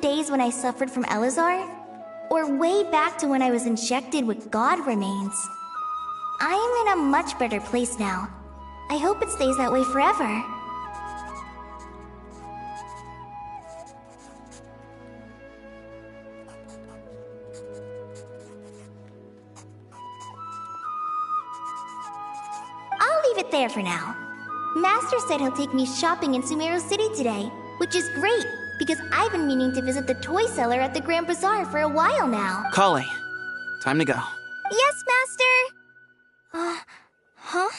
days when I suffered from Elazar? Or way back to when I was injected with God remains? I am in a much better place now. I hope it stays that way forever. I'll leave it there for now. Master said he'll take me shopping in Sumeru City today, which is great, because I've been meaning to visit the toy seller at the Grand Bazaar for a while now. Kale, time to go. Yes, Master! Huh?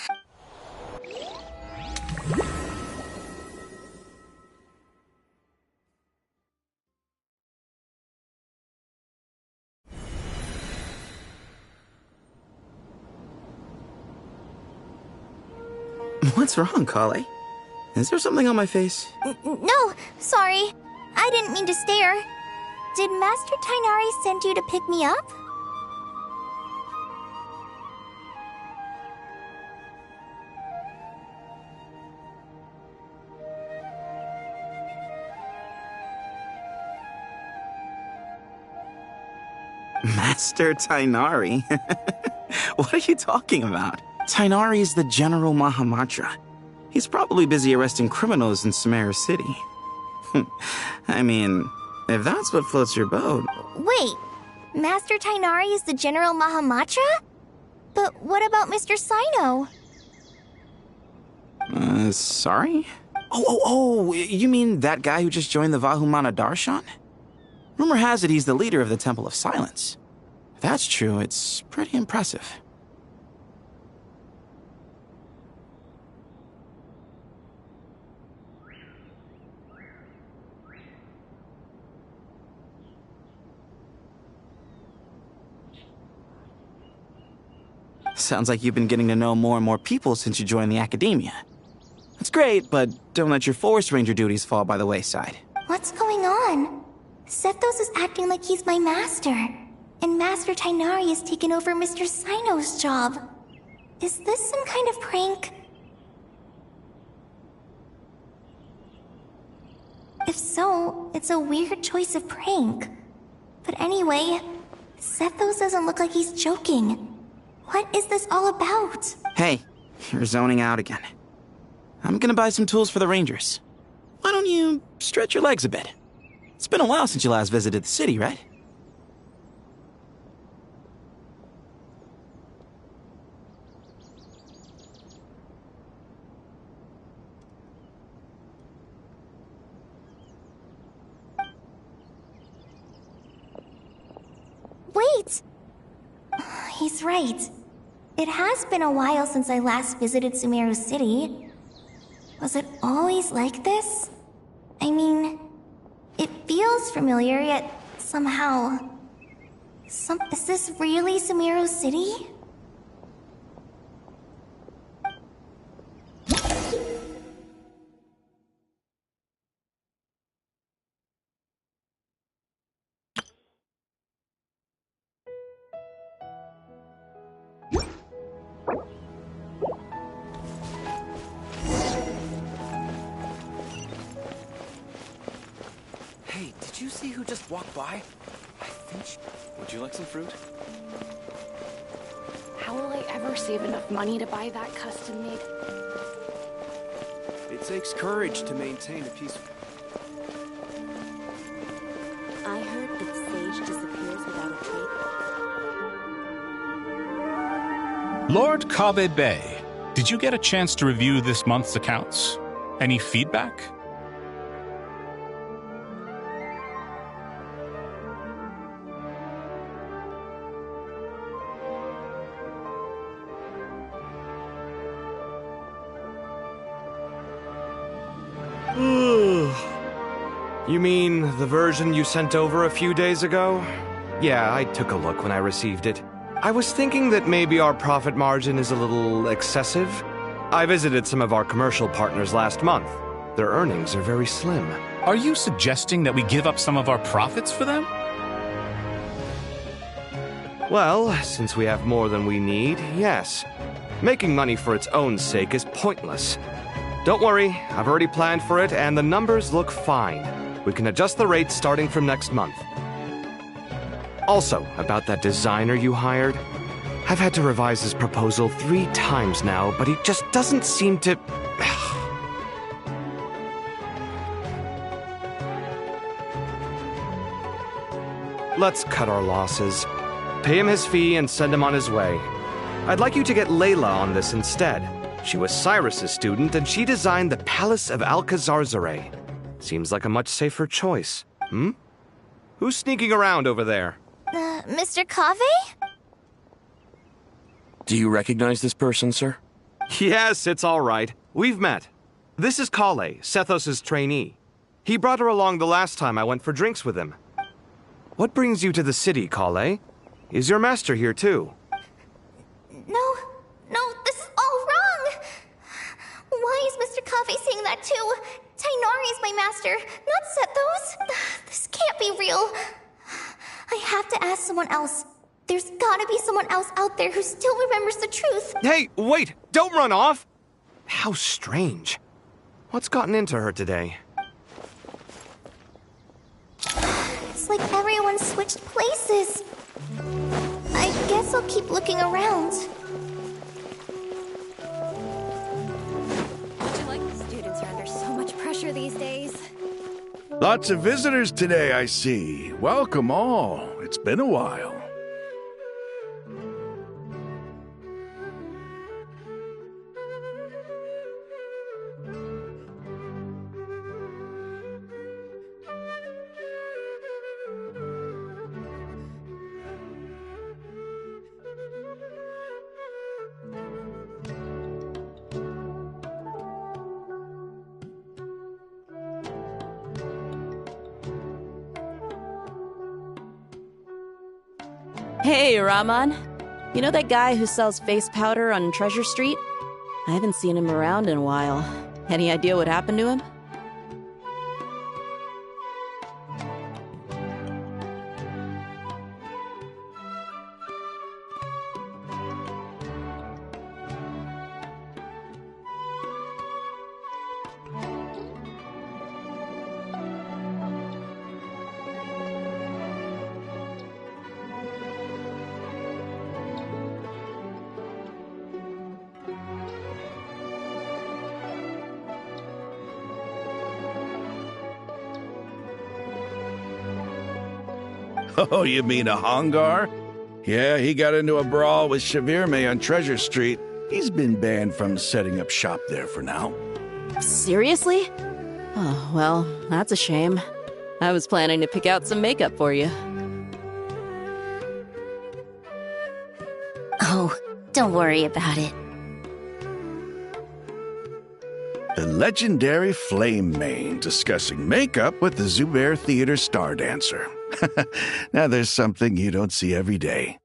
What's wrong, Kale? Is there something on my face? No, sorry. I didn't mean to stare. Did Master Tainari send you to pick me up? Master Tainari? What are you talking about? Tainari is the General Mahamatra. He's probably busy arresting criminals in Sumeru City. I mean, if that's what floats your boat... Wait, Master Tainari is the General Mahamatra? But what about Mr. Sino? Sorry? Oh, you mean that guy who just joined the Vahumana Darshan? Rumor has it he's the leader of the Temple of Silence. If that's true, it's pretty impressive. Sounds like you've been getting to know more and more people since you joined the academia. That's great, but don't let your Forest Ranger duties fall by the wayside. What's going on? Sethos is acting like he's my master, and Master Tainari has taken over Mr. Sino's job. Is this some kind of prank? If so, it's a weird choice of prank. But anyway, Sethos doesn't look like he's joking. What is this all about? Hey, you're zoning out again. I'm gonna buy some tools for the Rangers. Why don't you stretch your legs a bit? It's been a while since you last visited the city, right? Wait! He's right. It has been a while since I last visited Sumeru City. Was it always like this? I mean, it feels familiar, yet somehow... Is this really Sumeru City? Hey, did you see who just walked by? I think she... Would you like some fruit? How will I ever save enough money to buy that custom-made? It takes courage to maintain a peaceful... I heard that Sage disappears without a trace. Lord Kabe Bay, did you get a chance to review this month's accounts? Any feedback? You mean the version you sent over a few days ago? Yeah, I took a look when I received it. I was thinking that maybe our profit margin is a little excessive. I visited some of our commercial partners last month. Their earnings are very slim. Are you suggesting that we give up some of our profits for them? Well, since we have more than we need, yes. Making money for its own sake is pointless. Don't worry, I've already planned for it and the numbers look fine. We can adjust the rates starting from next month. Also, about that designer you hired, I've had to revise his proposal 3 times now, but he just doesn't seem to... Let's cut our losses. Pay him his fee and send him on his way. I'd like you to get Layla on this instead. She was Cyrus's student, and she designed the Palace of Alcazarzare. Seems like a much safer choice. Who's sneaking around over there? Mr. Cave? Do you recognize this person, sir? Yes, it's all right. We've met. This is Kale, Sethos' trainee. He brought her along the last time I went for drinks with him. What brings you to the city, Kale? Is your master here too? No, this is all wrong! Why is Mr. Cave saying that too? Tainari is my master, not Sethos. This can't be real. I have to ask someone else. There's gotta be someone else out there who still remembers the truth. Hey, wait! Don't run off! How strange. What's gotten into her today? It's like everyone switched places. I guess I'll keep looking around. Students are under so much pressure these days. Lots of visitors today, I see. Welcome all. It's been a while. Hey, Rahman. You know that guy who sells face powder on Treasure Street? I haven't seen him around in a while. Any idea what happened to him? Oh, you mean a Hongar? Yeah, he got into a brawl with Shavirme on Treasure Street. He's been banned from setting up shop there for now. Seriously? Oh, well, that's a shame. I was planning to pick out some makeup for you. Oh, don't worry about it. The legendary Flame Mane discussing makeup with the Zubair Theater star dancer. Now there's something you don't see every day.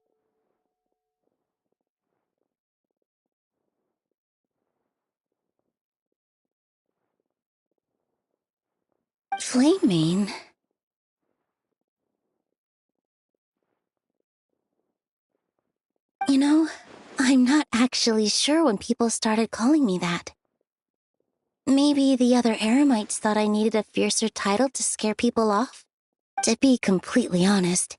Flame Mane? You know, I'm not actually sure when people started calling me that. Maybe the other Eremites thought I needed a fiercer title to scare people off? To be completely honest,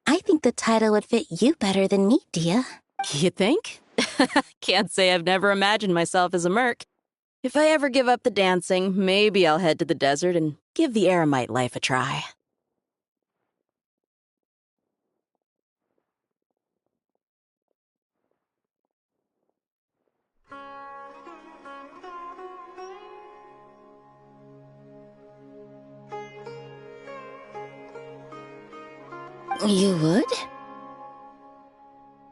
I think the title would fit you better than me, Dia. You think? Can't say I've never imagined myself as a merc. If I ever give up the dancing, maybe I'll head to the desert and give the Eremite life a try. You would?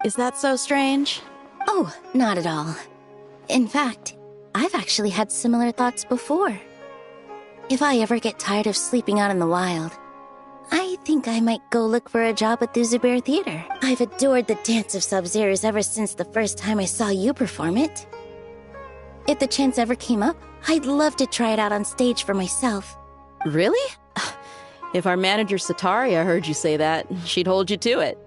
Is that so strange? Oh, not at all. In fact, I've actually had similar thoughts before. If I ever get tired of sleeping out in the wild, I think I might go look for a job at the Zubair Theater. I've adored the dance of Sub-Zeros ever since the first time I saw you perform it. If the chance ever came up, I'd love to try it out on stage for myself. Really? If our manager Sataria heard you say that, she'd hold you to it.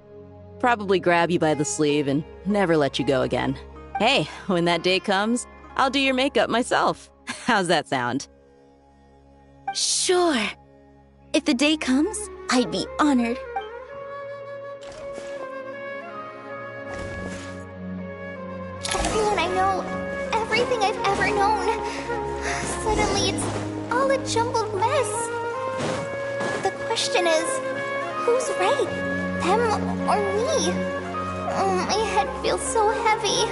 Probably grab you by the sleeve and never let you go again. Hey, when that day comes, I'll do your makeup myself. How's that sound? Sure. If the day comes, I'd be honored. When I know everything I've ever known, suddenly it's all a jumbled mess. The question is, who's right? Them or me? Oh, my head feels so heavy.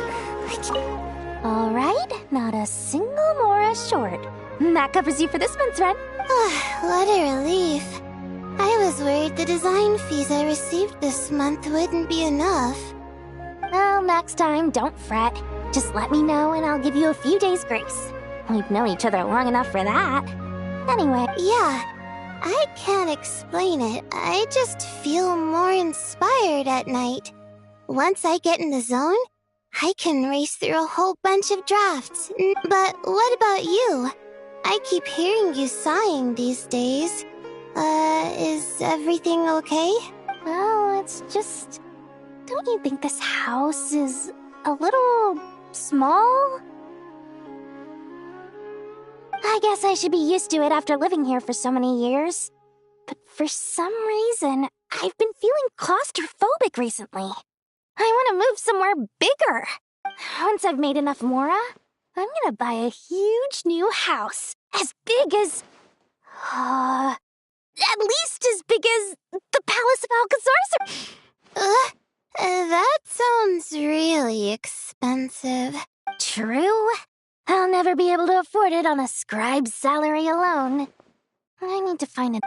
Alright, not a single Mora short. That covers you for this month's rent. What a relief. I was worried the design fees I received this month wouldn't be enough. Well, next time, don't fret. Just let me know and I'll give you a few days' grace. We've known each other long enough for that. Anyway. Yeah, I can't explain it. I just feel more inspired at night. Once I get in the zone, I can race through a whole bunch of drafts. But what about you? I keep hearing you sighing these days. Is everything okay? Well, it's just... Don't you think this house is a little small? I guess I should be used to it after living here for so many years. But for some reason, I've been feeling claustrophobic recently. I want to move somewhere bigger. Once I've made enough Mora, I'm gonna buy a huge new house. As big as... at least as big as the Palace of Alcazar. That sounds really expensive. True. I'll never be able to afford it on a scribe's salary alone. I need to find a...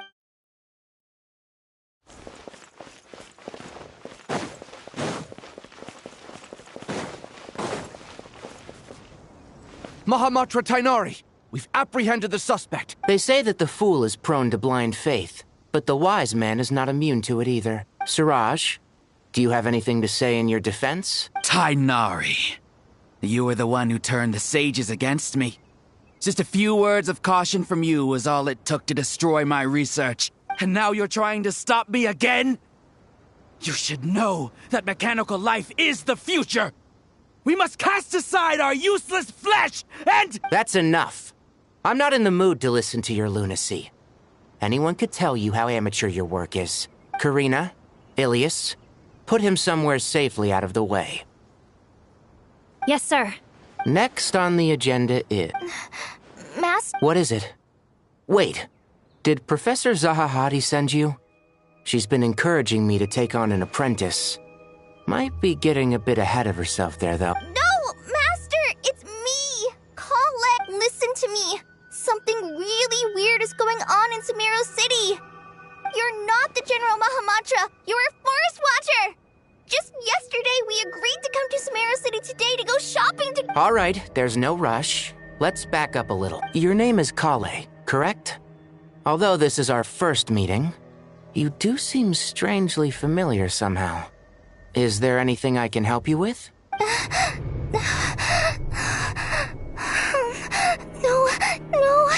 Mahamatra Tainari! We've apprehended the suspect. They say that the fool is prone to blind faith, but the wise man is not immune to it either. Siraj, do you have anything to say in your defense? Tainari, you were the one who turned the sages against me. Just a few words of caution from you was all it took to destroy my research. And now you're trying to stop me again? You should know that mechanical life is the future! We must cast aside our useless flesh and— That's enough. I'm not in the mood to listen to your lunacy. Anyone could tell you how amateur your work is. Karina, Ilias, put him somewhere safely out of the way. Yes, sir. Next on the agenda is... Master? What is it? Wait, did Professor Zahahati send you? She's been encouraging me to take on an apprentice. Might be getting a bit ahead of herself there, though. No, Master! It's me! Colette, listen to me! Something really weird is going on in Sumeru City! You're not the General Mahamatra! You're a Forest Watcher! Just yesterday, we agreed to come to Sumeru City today to go shopping to— All right, there's no rush. Let's back up a little. Your name is Kale, correct? Although this is our first meeting, you do seem strangely familiar somehow. Is there anything I can help you with? No.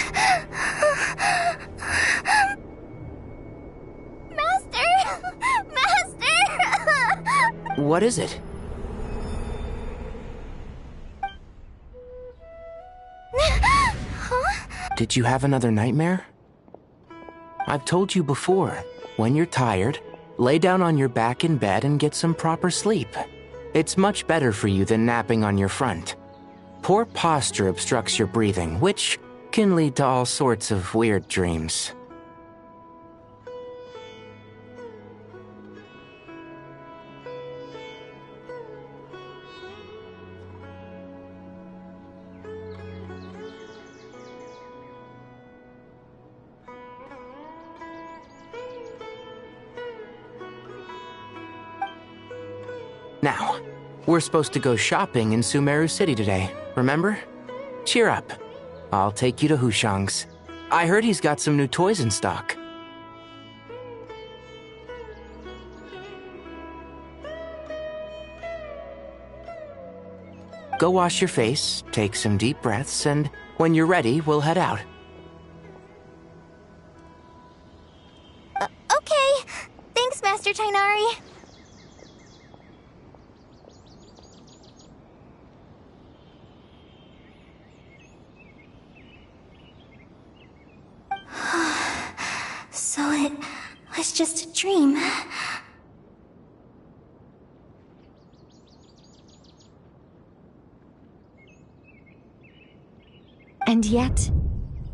Master! What is it? Huh? Did you have another nightmare? I've told you before, when you're tired, lay down on your back in bed and get some proper sleep. It's much better for you than napping on your front. Poor posture obstructs your breathing, which can lead to all sorts of weird dreams. Now, we're supposed to go shopping in Sumeru City today, remember? Cheer up. I'll take you to Hushang's. I heard he's got some new toys in stock. Go wash your face, take some deep breaths, and when you're ready, we'll head out. Okay. Thanks, Master Tainari. So was just a dream. And yet,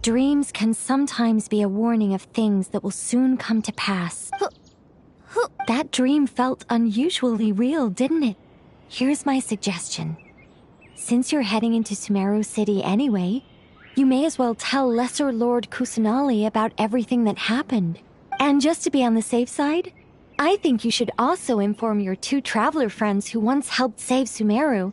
dreams can sometimes be a warning of things that will soon come to pass. That dream felt unusually real, didn't it? Here's my suggestion. Since you're heading into Sumeru City anyway, you may as well tell Lesser Lord Kusanali about everything that happened. And just to be on the safe side, I think you should also inform your 2 traveler friends who once helped save Sumeru.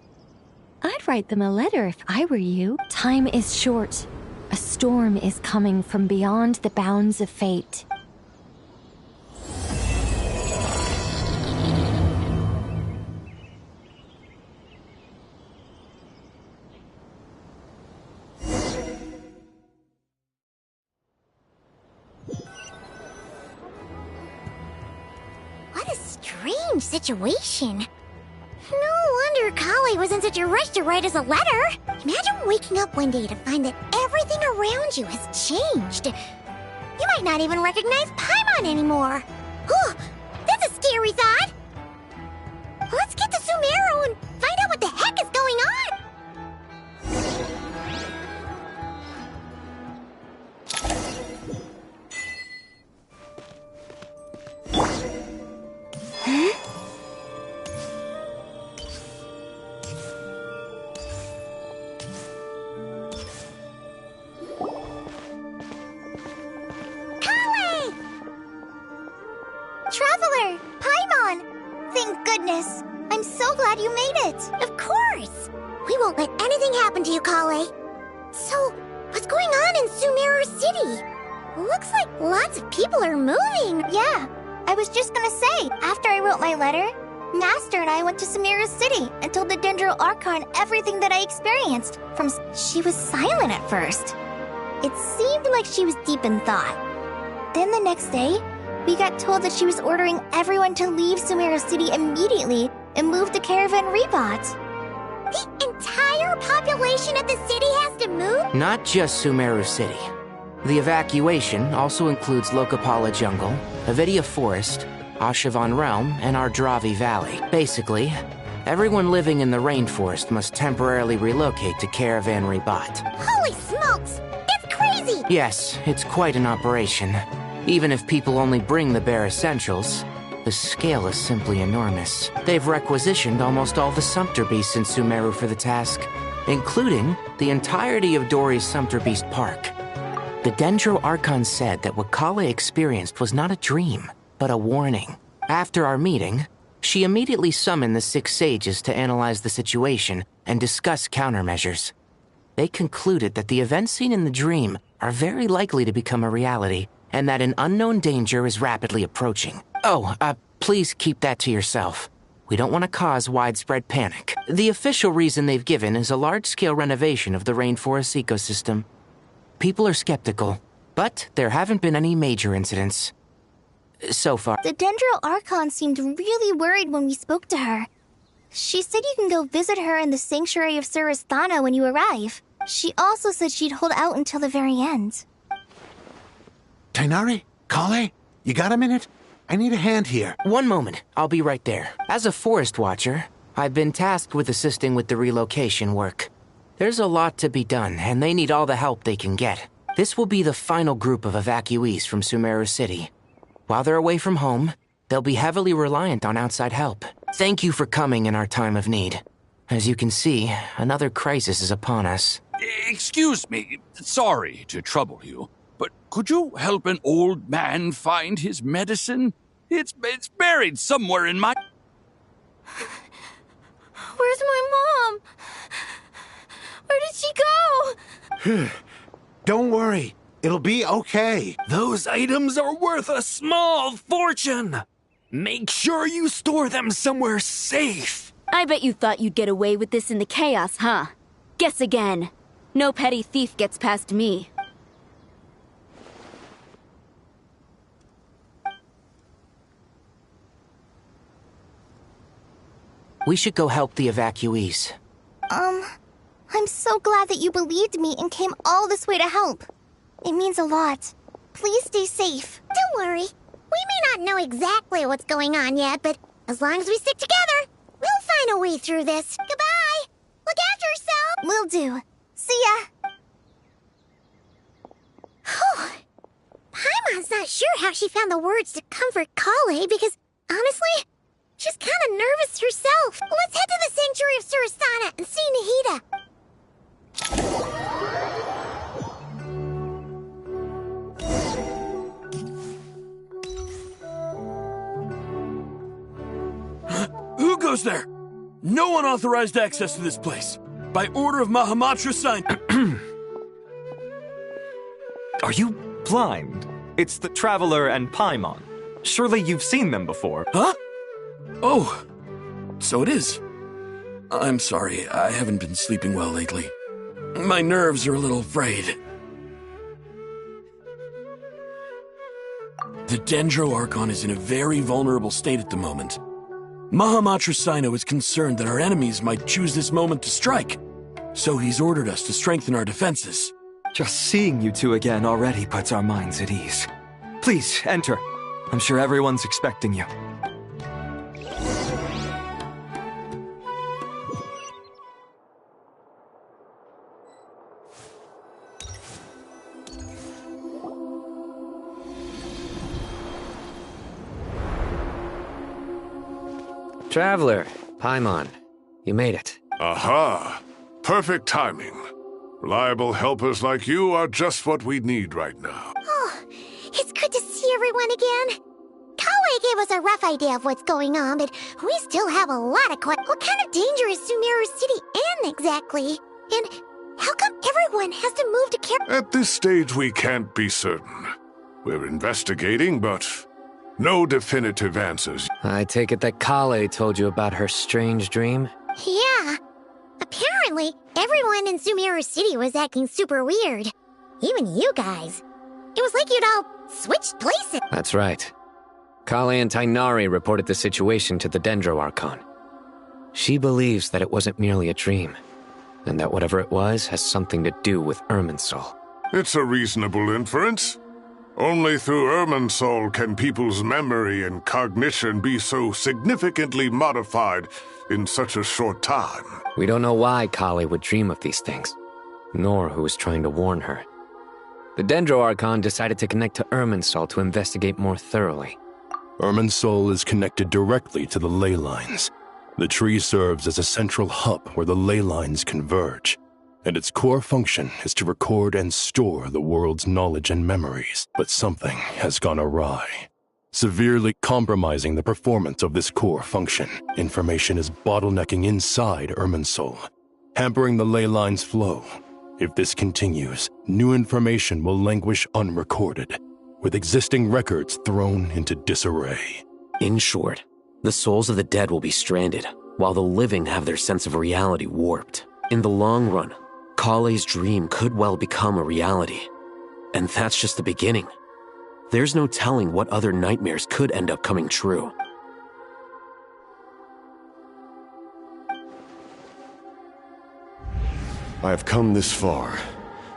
I'd write them a letter if I were you. Time is short. A storm is coming from beyond the bounds of fate. What a strange situation. No wonder Kale was in such a rush to write us a letter. Imagine waking up one day to find that everything around you has changed. You might not even recognize Paimon anymore. Oh, that's a scary thought. Let's get to Sumeru and find out what the heck is going on. Traveler! Paimon! Thank goodness. I'm so glad you made it. Of course! We won't let anything happen to you, Kale. So, what's going on in Sumeru City? Looks like lots of people are moving. Yeah, I was just gonna say, after I wrote my letter, Master and I went to Sumeru City and told the Dendro Archon everything that I experienced. She was silent at first. It seemed like she was deep in thought. Then the next day, we got told that she was ordering everyone to leave Sumeru City immediately and move to Caravan Rebot. The entire population of the city has to move? Not just Sumeru City. The evacuation also includes Lokapala Jungle, Avidia Forest, Ashavan Realm, and Ardravi Valley. Basically, everyone living in the rainforest must temporarily relocate to Caravan Rebot. Holy smokes! That's crazy! Yes, it's quite an operation. Even if people only bring the bare essentials, the scale is simply enormous. They've requisitioned almost all the Sumpter Beasts in Sumeru for the task, including the entirety of Dori's Sumpter Beast Park. The Dendro Archon said that what Kale experienced was not a dream, but a warning. After our meeting, she immediately summoned the 6 sages to analyze the situation and discuss countermeasures. They concluded that the events seen in the dream are very likely to become a reality, and that an unknown danger is rapidly approaching. Oh, please keep that to yourself. We don't want to cause widespread panic. The official reason they've given is a large-scale renovation of the rainforest ecosystem. People are skeptical, but there haven't been any major incidents so far. The Dendro Archon seemed really worried when we spoke to her. She said you can go visit her in the Sanctuary of Surasthana when you arrive. She also said she'd hold out until the very end. Tighnari? Kale? You got a minute? I need a hand here. One moment. I'll be right there. As a forest watcher, I've been tasked with assisting with the relocation work. There's a lot to be done, and they need all the help they can get. This will be the final group of evacuees from Sumeru City. While they're away from home, they'll be heavily reliant on outside help. Thank you for coming in our time of need. As you can see, another crisis is upon us. Excuse me. Sorry to trouble you. But could you help an old man find his medicine? It's buried somewhere in my... Where's my mom? Where did she go? Don't worry. It'll be okay. Those items are worth a small fortune. Make sure you store them somewhere safe. I bet you thought you'd get away with this in the chaos, huh? Guess again. No petty thief gets past me. We should go help the evacuees. I'm so glad that you believed me and came all this way to help. It means a lot. Please stay safe. Don't worry. We may not know exactly what's going on yet, but as long as we stick together, we'll find a way through this. Goodbye! Look after yourself! Will do. See ya! Paimon's not sure how she found the words to comfort Kale because, honestly, she's kind of nervous herself. Let's head to the Sanctuary of Surasana and see Nahida. Who goes there? No unauthorized access to this place. By order of Mahamatra signed. Are you blind? It's the Traveler and Paimon. Surely you've seen them before. Huh? Oh, so it is. I'm sorry, I haven't been sleeping well lately. My nerves are a little frayed. The Dendro Archon is in a very vulnerable state at the moment. Mahamatra Sino is concerned that our enemies might choose this moment to strike, so he's ordered us to strengthen our defenses. Just seeing you two again already puts our minds at ease. Please, enter. I'm sure everyone's expecting you. Traveler, Paimon, you made it. Aha! Perfect timing. Reliable helpers like you are just what we need right now. Oh, it's good to see everyone again. Kale gave us a rough idea of what's going on, but we still have a lot of questions. What kind of danger is Sumeru City in exactly? And how come everyone has to move to care? At this stage, we can't be certain. We're investigating, but no definitive answers. I take it that Kale told you about her strange dream? Yeah. Apparently, everyone in Sumeru City was acting super weird. Even you guys. It was like you'd all switched places. That's right. Kale and Tainari reported the situation to the Dendro Archon. She believes that it wasn't merely a dream, and that whatever it was has something to do with Irminsul. It's a reasonable inference. Only through Irminsul can people's memory and cognition be so significantly modified in such a short time. We don't know why Kale would dream of these things, nor who was trying to warn her. The Dendro Archon decided to connect to Irminsul to investigate more thoroughly. Irminsul is connected directly to the ley lines. The tree serves as a central hub where the ley lines converge, and its core function is to record and store the world's knowledge and memories. But something has gone awry, severely compromising the performance of this core function. Information is bottlenecking inside Irminsul, hampering the ley lines' flow. If this continues, new information will languish unrecorded, with existing records thrown into disarray. In short, the souls of the dead will be stranded, while the living have their sense of reality warped. In the long run, Kale's dream could well become a reality. And that's just the beginning. There's no telling what other nightmares could end up coming true. I have come this far,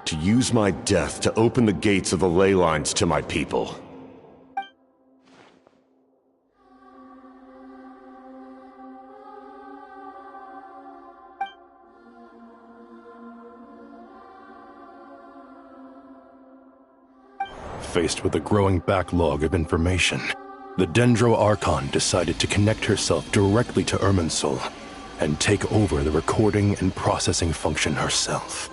to use my death to open the gates of the ley lines to my people. Faced with a growing backlog of information, the Dendro Archon decided to connect herself directly to Irminsul and take over the recording and processing function herself.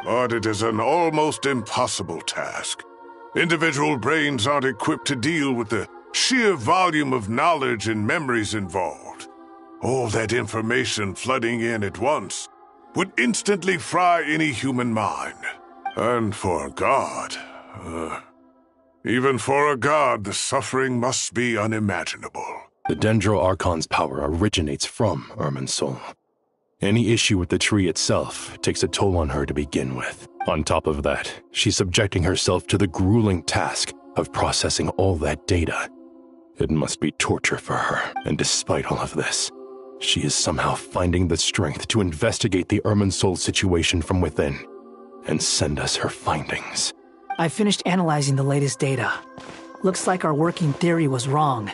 But it is an almost impossible task. Individual brains aren't equipped to deal with the sheer volume of knowledge and memories involved. All that information flooding in at once would instantly fry any human mind. And for a god, even for a god, the suffering must be unimaginable. The Dendro Archon's power originates from Irminsul. Any issue with the tree itself takes a toll on her to begin with. On top of that, she's subjecting herself to the grueling task of processing all that data. It must be torture for her, and despite all of this, she is somehow finding the strength to investigate the Irminsul situation from within and send us her findings. I finished analyzing the latest data. Looks like our working theory was wrong.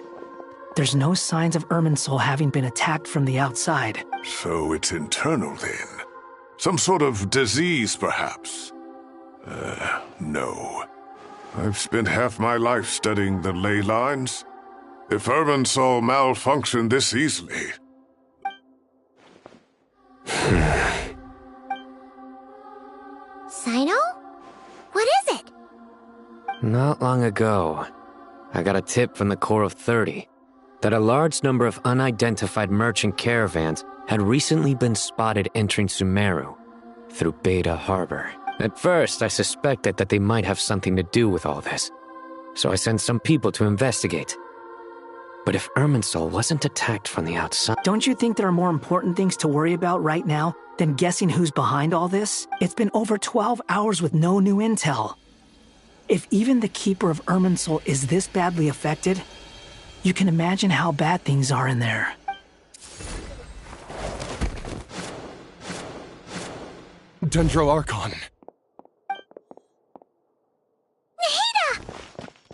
There's no signs of Irminsul having been attacked from the outside. So it's internal then? Some sort of disease, perhaps? No. I've spent half my life studying the ley lines. If Irminsul malfunctioned this easily... Sino? What is it? Not long ago, I got a tip from the Corps of 30 that a large number of unidentified merchant caravans had recently been spotted entering Sumeru through Beta Harbor. At first, I suspected that they might have something to do with all this, so I sent some people to investigate. But if Irminsul wasn't attacked from the outside... Don't you think there are more important things to worry about right now than guessing who's behind all this? It's been over 12 hours with no new intel. If even the Keeper of Irminsul is this badly affected, you can imagine how bad things are in there. Dendro Archon.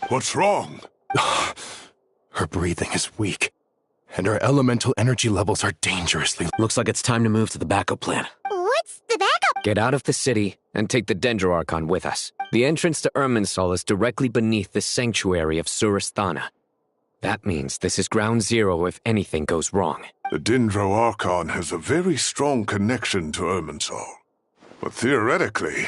What's wrong? Her breathing is weak, and her elemental energy levels are dangerously... Looks like it's time to move to the backup plan. What's the backup? Get out of the city and take the Dendro Archon with us. The entrance to Irminsul is directly beneath the sanctuary of Surasthana. That means this is ground zero if anything goes wrong. The Dendro Archon has a very strong connection to Irminsul. But theoretically,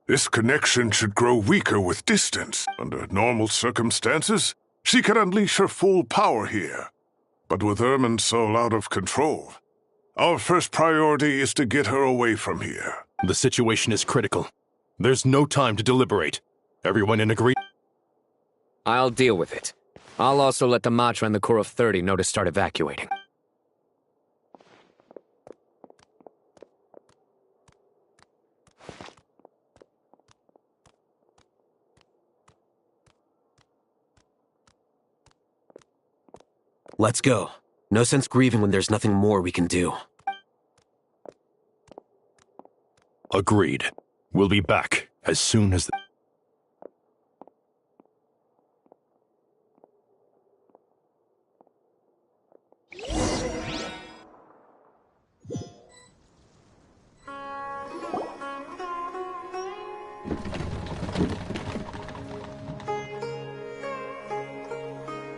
this connection should grow weaker with distance. Under normal circumstances, she can unleash her full power here. But with Irminsul out of control, our first priority is to get her away from here. The situation is critical. There's no time to deliberate. Everyone in agreement? I'll deal with it. I'll also let the Matra and the Corps of 30 know to start evacuating. Let's go. No sense grieving when there's nothing more we can do. Agreed. We'll be back as soon as...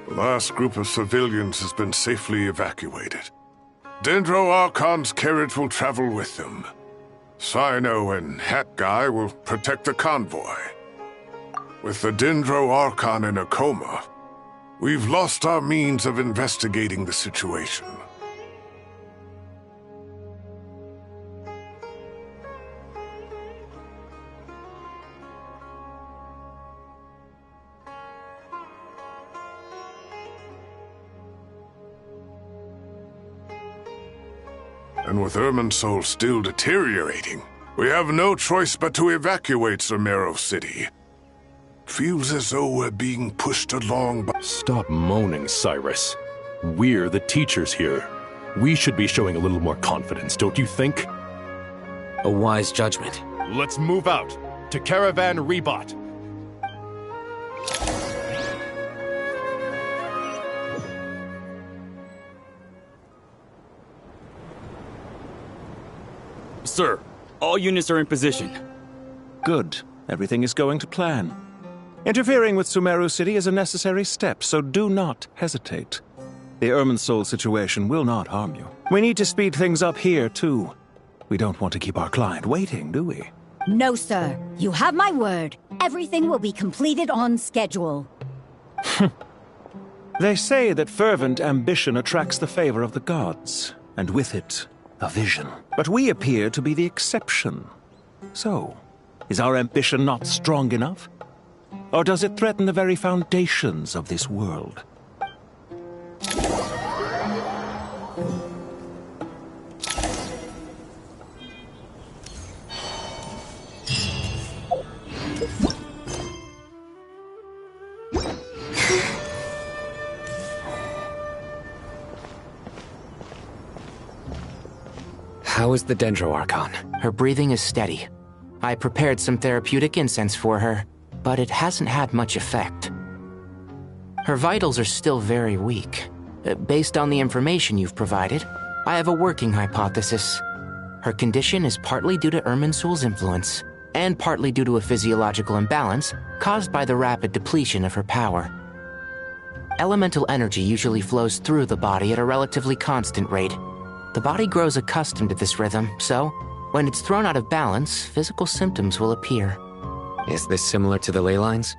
The last group of civilians has been safely evacuated. Dendro Archon's carriage will travel with them. Sino and Hat Guy will protect the convoy. With the Dendro Archon in a coma, we've lost our means of investigating the situation. And with Irminsul still deteriorating, we have no choice but to evacuate Sumeru City. Feels as though we're being pushed along by... Stop moaning, Cyrus. We're the teachers here. We should be showing a little more confidence, don't you think? A wise judgment. Let's move out to Caravan Rebot. Sir, all units are in position. Good. Everything is going to plan. Interfering with Sumeru City is a necessary step, so do not hesitate. The Irminsul situation will not harm you. We need to speed things up here, too. We don't want to keep our client waiting, do we? No, sir. You have my word. Everything will be completed on schedule. They say that fervent ambition attracts the favor of the gods, and with it, a vision. But we appear to be the exception. So, is our ambition not strong enough? Or does it threaten the very foundations of this world? How is the Dendro Archon? Her breathing is steady. I prepared some therapeutic incense for her, but it hasn't had much effect. Her vitals are still very weak. Based on the information you've provided, I have a working hypothesis. Her condition is partly due to Irminsul's influence, and partly due to a physiological imbalance caused by the rapid depletion of her power. Elemental energy usually flows through the body at a relatively constant rate. The body grows accustomed to this rhythm, so when it's thrown out of balance, physical symptoms will appear. Is this similar to the ley lines?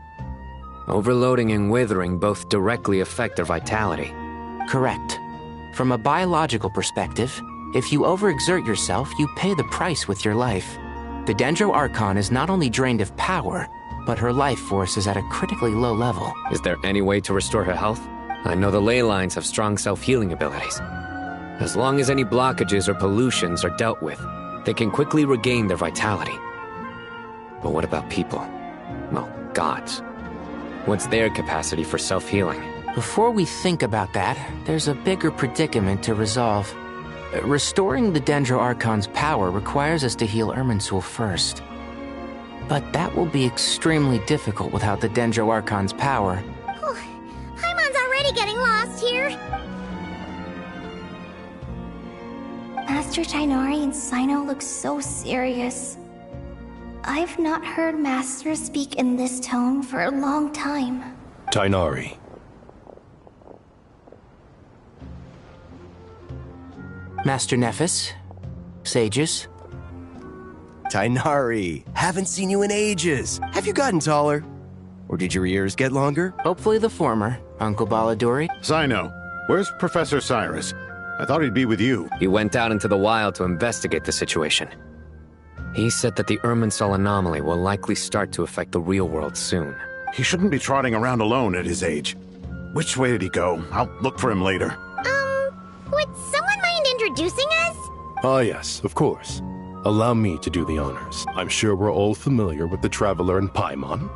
Overloading and withering both directly affect their vitality. Correct. From a biological perspective, if you overexert yourself, you pay the price with your life. The Dendro Archon is not only drained of power, but her life force is at a critically low level. Is there any way to restore her health? I know the ley lines have strong self-healing abilities. As long as any blockages or pollutions are dealt with, they can quickly regain their vitality. But what about people? Well, gods. What's their capacity for self-healing? Before we think about that, there's a bigger predicament to resolve. Restoring the Dendro Archon's power requires us to heal Irminsul first. But that will be extremely difficult without the Dendro Archon's power. Paimon's already getting lost here. Master Tighnari and Cyno look so serious. I've not heard Master speak in this tone for a long time. Tighnari. Master Nephis, sages. Tighnari, haven't seen you in ages. Have you gotten taller? Or did your ears get longer? Hopefully the former, Uncle Baladuri. Cyno, where's Professor Cyrus? I thought he'd be with you. He went out into the wild to investigate the situation. He said that the Irminsul anomaly will likely start to affect the real world soon. He shouldn't be trotting around alone at his age. Which way did he go? I'll look for him later. Would someone mind introducing us? Ah, yes, of course. Allow me to do the honors. I'm sure we're all familiar with the Traveler and Paimon.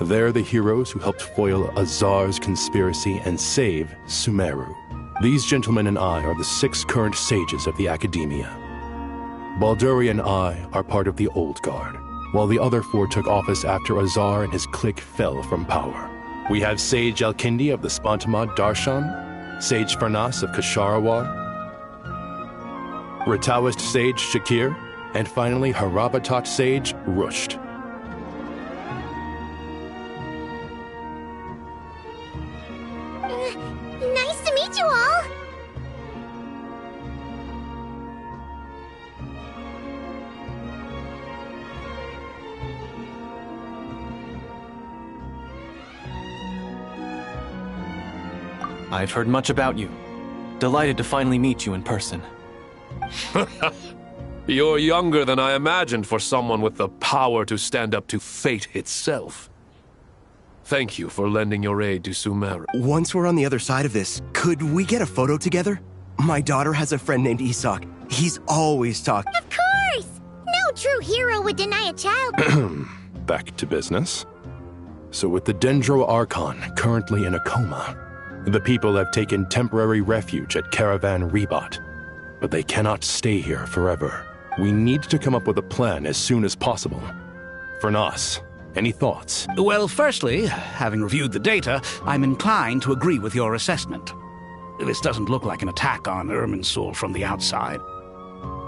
They're the heroes who helped foil Azar's conspiracy and save Sumeru. These gentlemen and I are the 6 current sages of the Academia. Balduri and I are part of the Old Guard, while the other 4 took office after Azar and his clique fell from power. We have Sage Alkindi of the Spantamad Darshan, Sage Farnas of Kasharawar, Rataoist Sage Shakir, and finally Harabatot Sage Rusht. Nice to meet you all. I've heard much about you. Delighted to finally meet you in person. You're younger than I imagined for someone with the power to stand up to fate itself. Thank you for lending your aid to Sumeru. Once we're on the other side of this, could we get a photo together? My daughter has a friend named Isak. He's always talking. Of course! No true hero would deny a child. Back to business. So with the Dendro Archon currently in a coma, the people have taken temporary refuge at Caravan Rebot. But they cannot stay here forever. We need to come up with a plan as soon as possible. Farnas, any thoughts? Well, firstly, having reviewed the data, I'm inclined to agree with your assessment. This doesn't look like an attack on Irminsul from the outside.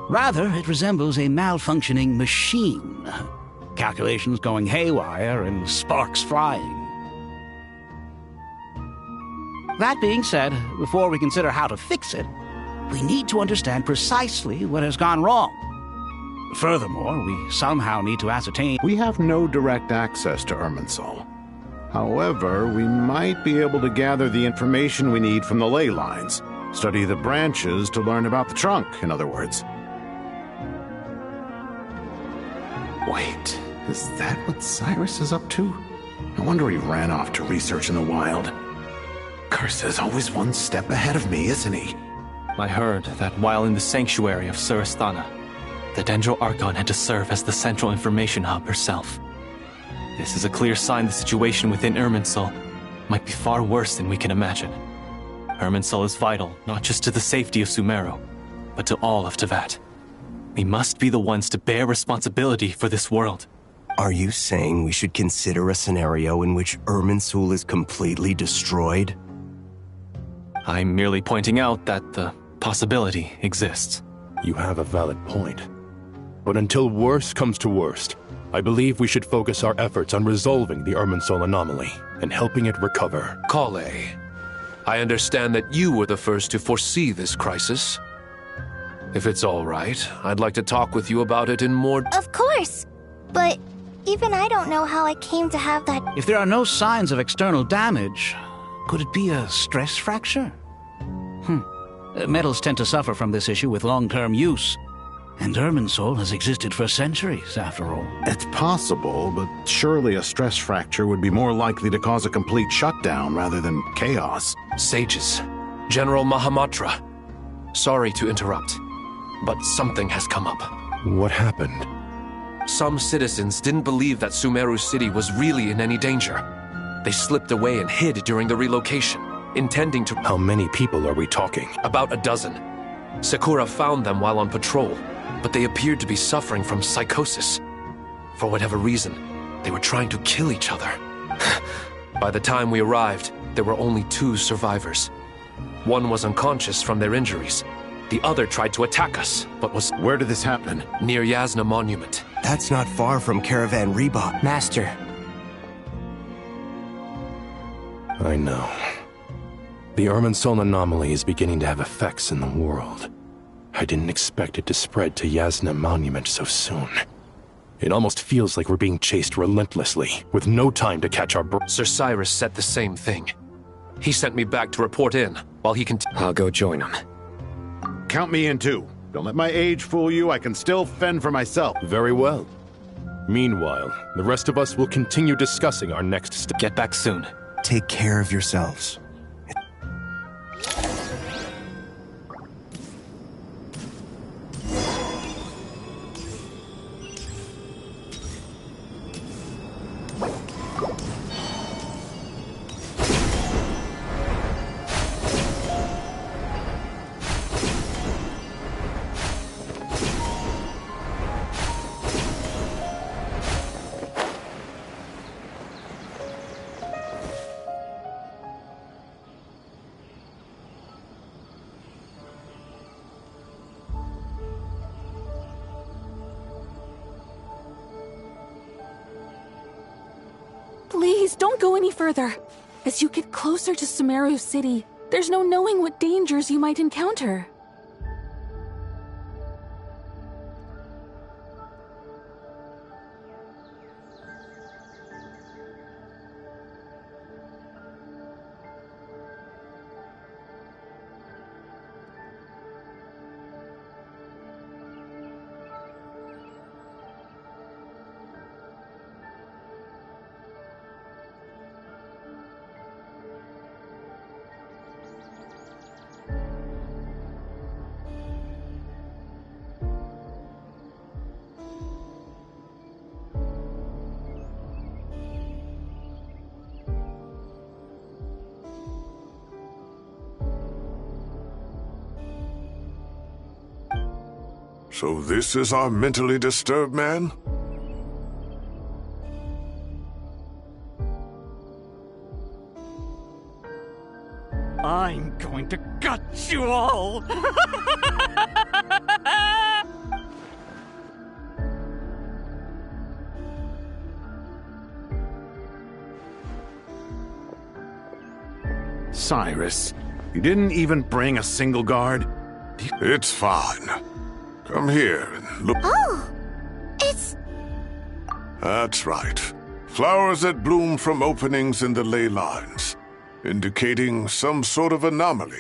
Rather, it resembles a malfunctioning machine. Calculations going haywire and sparks flying. That being said, before we consider how to fix it, we need to understand precisely what has gone wrong. Furthermore, we somehow need to ascertain... We have no direct access to Irminsul. However, we might be able to gather the information we need from the ley lines. Study the branches to learn about the trunk, in other words. Wait, is that what Cyrus is up to? No wonder he ran off to research in the wild. Curse always one step ahead of me, isn't he? I heard that while in the sanctuary of Surasthana, the Dendro Archon had to serve as the central information hub herself. This is a clear sign the situation within Irminsul might be far worse than we can imagine. Irminsul is vital not just to the safety of Sumeru, but to all of Teyvat. We must be the ones to bear responsibility for this world. Are you saying we should consider a scenario in which Irminsul is completely destroyed? I'm merely pointing out that the possibility exists. You have a valid point. But until worst comes to worst, I believe we should focus our efforts on resolving the Irminsul anomaly and helping it recover. Kale, I understand that you were the first to foresee this crisis. If it's all right, I'd like to talk with you about it in more... Of course! But even I don't know how I came to have that... If there are no signs of external damage, could it be a stress fracture? Metals tend to suffer from this issue with long-term use. And Irminsul has existed for centuries, after all. It's possible, but surely a stress fracture would be more likely to cause a complete shutdown rather than chaos. Sages, General Mahamatra, sorry to interrupt, but something has come up. What happened? Some citizens didn't believe that Sumeru City was really in any danger. They slipped away and hid during the relocation, intending to... How many people are we talking? About a dozen. Sakura found them while on patrol, but they appeared to be suffering from psychosis. For whatever reason, they were trying to kill each other. By the time we arrived, there were only 2 survivors. One was unconscious from their injuries. The other tried to attack us, but was... Where did this happen? Near Yasna Monument. That's not far from Caravan Reba. Master. I know. The Irminsul anomaly is beginning to have effects in the world. I didn't expect it to spread to Yasna Monument so soon. It almost feels like we're being chased relentlessly, with no time to catch our Sir Cyrus said the same thing. He sent me back to report in, while he I'll go join him. Count me in too. Don't let my age fool you, I can still fend for myself. Very well. Meanwhile, the rest of us will continue discussing our next step. Get back soon. Take care of yourselves. Please, don't go any further. As you get closer to Sumeru City, there's no knowing what dangers you might encounter. So this is our mentally disturbed man? I'm going to gut you all! Cyrus, you didn't even bring a single guard? It's fine. Come here and look. Oh! It's... That's right. Flowers that bloom from openings in the ley lines, indicating some sort of anomaly.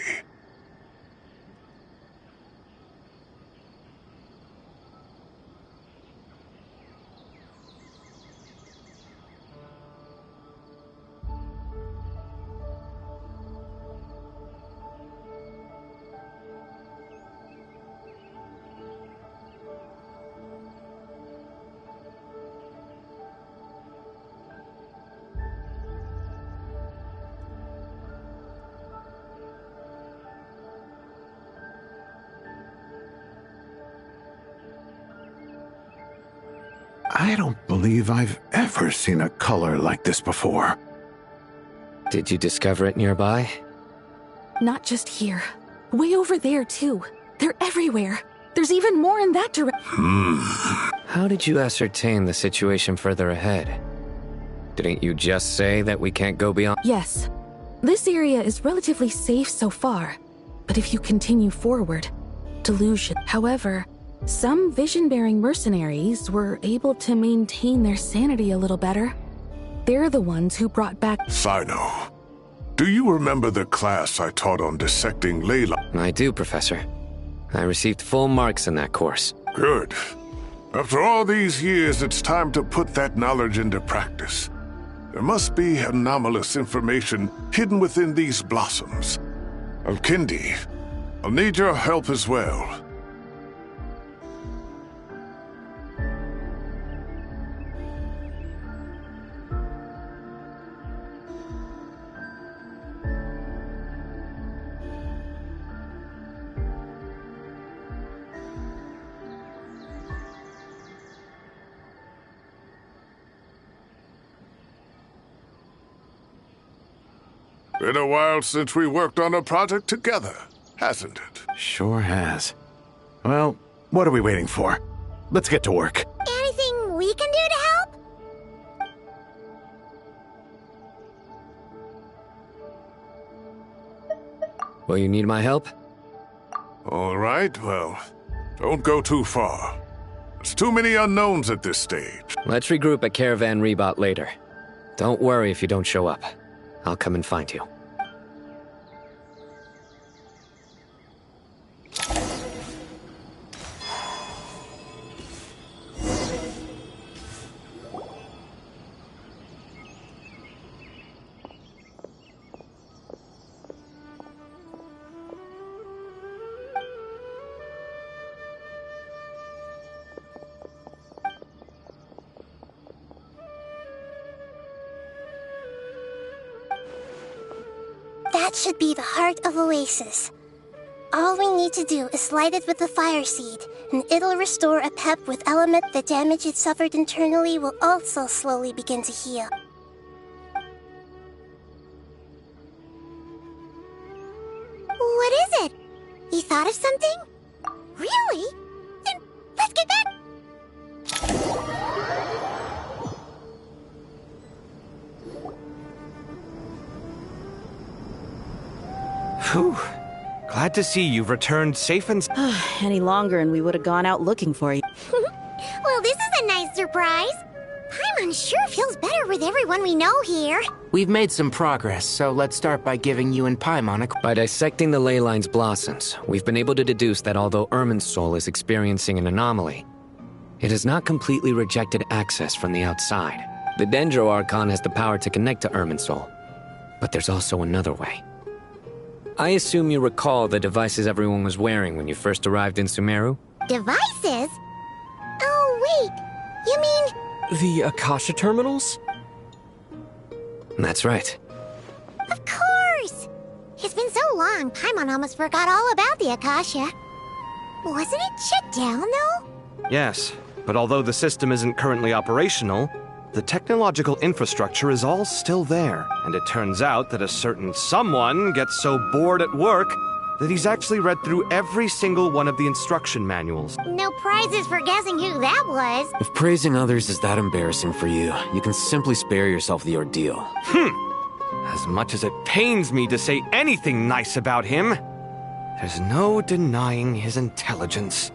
I don't believe I've ever seen a color like this before. Did you discover it nearby? Not just here. Way over there, too. They're everywhere. There's even more in that direction. How did you ascertain the situation further ahead? Didn't you just say that we can't go beyond? Yes. This area is relatively safe so far. But if you continue forward, delusion. However, some vision-bearing mercenaries were able to maintain their sanity a little better. They're the ones who brought back... Sino, do you remember the class I taught on dissecting ley lines? I do, Professor. I received full marks in that course. Good. After all these years, it's time to put that knowledge into practice. There must be anomalous information hidden within these blossoms. Alkindi, I'll need your help as well. Been a while since we worked on a project together, hasn't it? Sure has. Well, what are we waiting for? Let's get to work. Anything we can do to help? Will you need my help? All right, well, don't go too far. There's too many unknowns at this stage. Let's regroup at Caravan Rebot later. Don't worry if you don't show up. I'll come and find you. That should be the heart of Oasis. All we need to do is light it with the fire seed, and it'll restore a pep with element the damage it suffered internally will also slowly begin to heal. What is it? You thought of something? Really? Then let's get back. Whew. Glad to see you've returned safe and... Any longer and we would have gone out looking for you. Well, this is a nice surprise. Paimon sure feels better with everyone we know here. We've made some progress, so let's start by giving you and Paimon a... By dissecting the ley line's blossoms, we've been able to deduce that although Irminsul is experiencing an anomaly, it has not completely rejected access from the outside. The Dendro Archon has the power to connect to Irminsul, but there's also another way. I assume you recall the devices everyone was wearing when you first arrived in Sumeru? Devices? Oh, wait. You mean... The Akasha terminals? That's right. Of course! It's been so long, Paimon almost forgot all about the Akasha. Wasn't it shut down, though? Yes, but although the system isn't currently operational, the technological infrastructure is all still there. And it turns out that a certain someone gets so bored at work that he's actually read through every single one of the instruction manuals. No prizes for guessing who that was. If praising others is that embarrassing for you, you can simply spare yourself the ordeal. As much as it pains me to say anything nice about him, there's no denying his intelligence.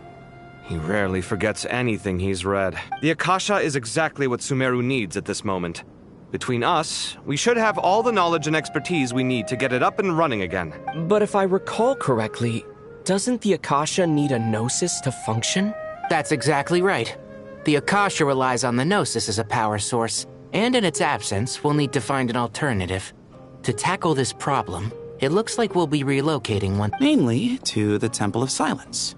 He rarely forgets anything he's read. The Akasha is exactly what Sumeru needs at this moment. Between us, we should have all the knowledge and expertise we need to get it up and running again. But if I recall correctly, doesn't the Akasha need a Gnosis to function? That's exactly right. The Akasha relies on the Gnosis as a power source, and in its absence, we'll need to find an alternative. To tackle this problem, it looks like we'll be relocating one. Mainly to the Temple of Silence.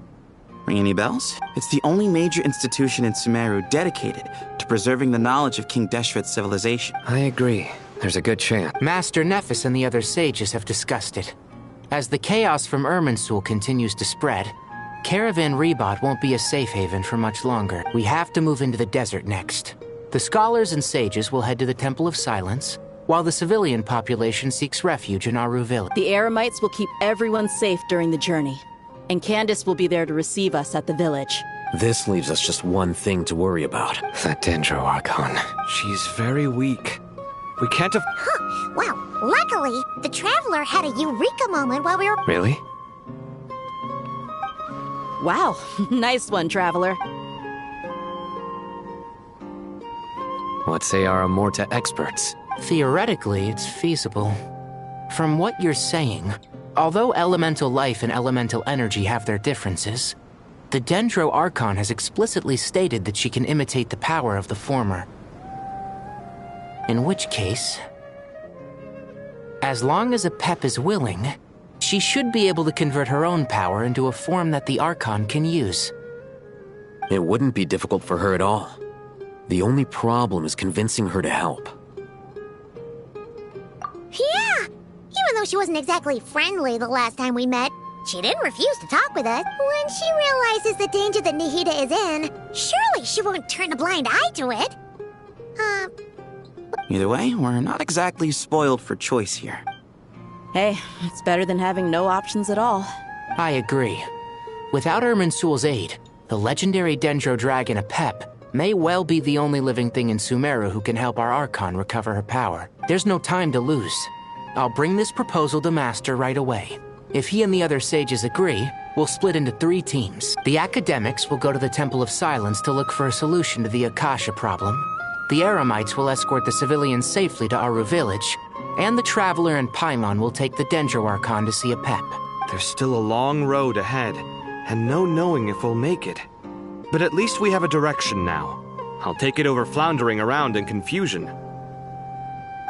Ring any bells? It's the only major institution in Sumeru dedicated to preserving the knowledge of King Deshret's civilization. I agree. There's a good chance. Master Nephis and the other sages have discussed it. As the chaos from Irminsul continues to spread, Caravan Rebot won't be a safe haven for much longer. We have to move into the desert next. The scholars and sages will head to the Temple of Silence, while the civilian population seeks refuge in Aru Village. The Eremites will keep everyone safe during the journey, and Candace will be there to receive us at the village. This leaves us just one thing to worry about. That Dendro Archon. She's very weak. We can't have... Huh. Well, luckily, the Traveler had a eureka moment while we were... Really? Wow, nice one, Traveler. What say our Amorta experts? Theoretically, it's feasible. From what you're saying, although elemental life and elemental energy have their differences, the Dendro Archon has explicitly stated that she can imitate the power of the former. In which case, as long as Apep is willing, she should be able to convert her own power into a form that the Archon can use. It wouldn't be difficult for her at all. The only problem is convincing her to help. Yeah! Even though she wasn't exactly friendly the last time we met, she didn't refuse to talk with us. When she realizes the danger that Nihida is in, surely she won't turn a blind eye to it. Either way, we're not exactly spoiled for choice here. Hey, it's better than having no options at all. I agree. Without Irminsul's aid, the legendary Dendro dragon Apep may well be the only living thing in Sumeru who can help our Archon recover her power. There's no time to lose. I'll bring this proposal to Master right away. If he and the other sages agree, we'll split into 3 teams. The academics will go to the Temple of Silence to look for a solution to the Akasha problem. The Eremites will escort the civilians safely to Aru Village, and the Traveler and Paimon will take the Dendro Archon to see Apep. There's still a long road ahead, and no knowing if we'll make it. But at least we have a direction now. I'll take it over floundering around in confusion.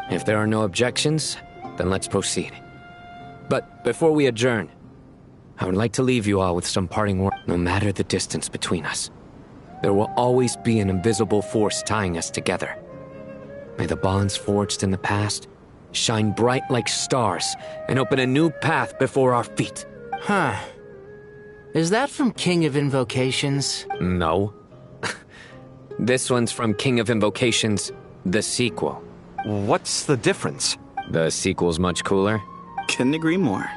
If there are no objections, then let's proceed. But before we adjourn, I would like to leave you all with some parting words. No matter the distance between us, there will always be an invisible force tying us together. May the bonds forged in the past shine bright like stars and open a new path before our feet. Huh. Is that from King of Invocations? No. This one's from King of Invocations, the sequel. What's the difference? The sequel's much cooler. Couldn't agree more.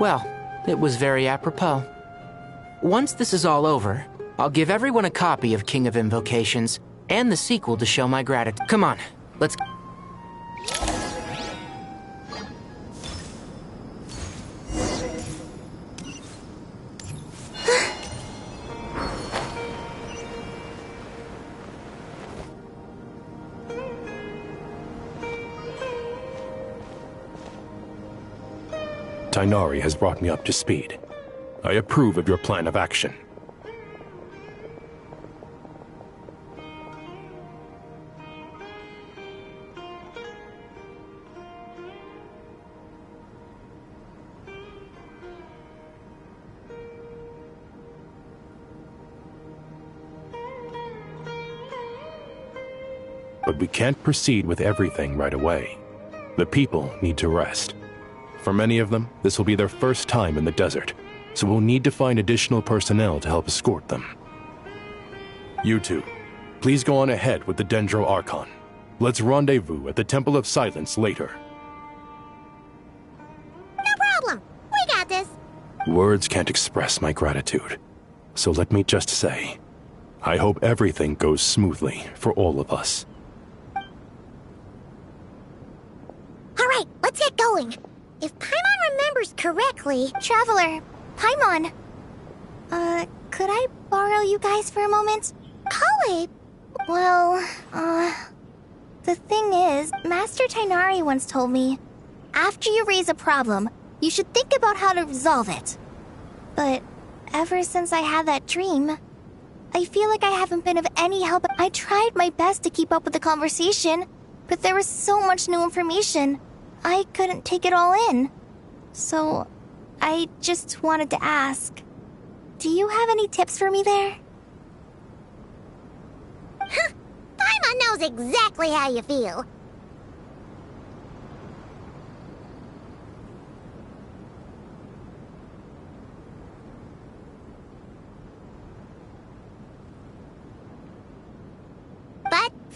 Well, it was very apropos. Once this is all over, I'll give everyone a copy of King of Invocations and the sequel to show my gratitude. Come on, let's... Tainari has brought me up to speed. I approve of your plan of action. But we can't proceed with everything right away. The people need to rest. For many of them, this will be their first time in the desert, so we'll need to find additional personnel to help escort them. You two, please go on ahead with the Dendro Archon. Let's rendezvous at the Temple of Silence later. No problem. We got this. Words can't express my gratitude, so let me just say, I hope everything goes smoothly for all of us. All right, let's get going. If Paimon remembers correctly... Traveler, Paimon. Could I borrow you guys for a moment? Kale! Well, the thing is, Master Tainari once told me, after you raise a problem, you should think about how to resolve it. But ever since I had that dream, I feel like I haven't been of any help. I tried my best to keep up with the conversation, but there was so much new information. I couldn't take it all in. So, I just wanted to ask, do you have any tips for me there? Huh! Paimon knows exactly how you feel.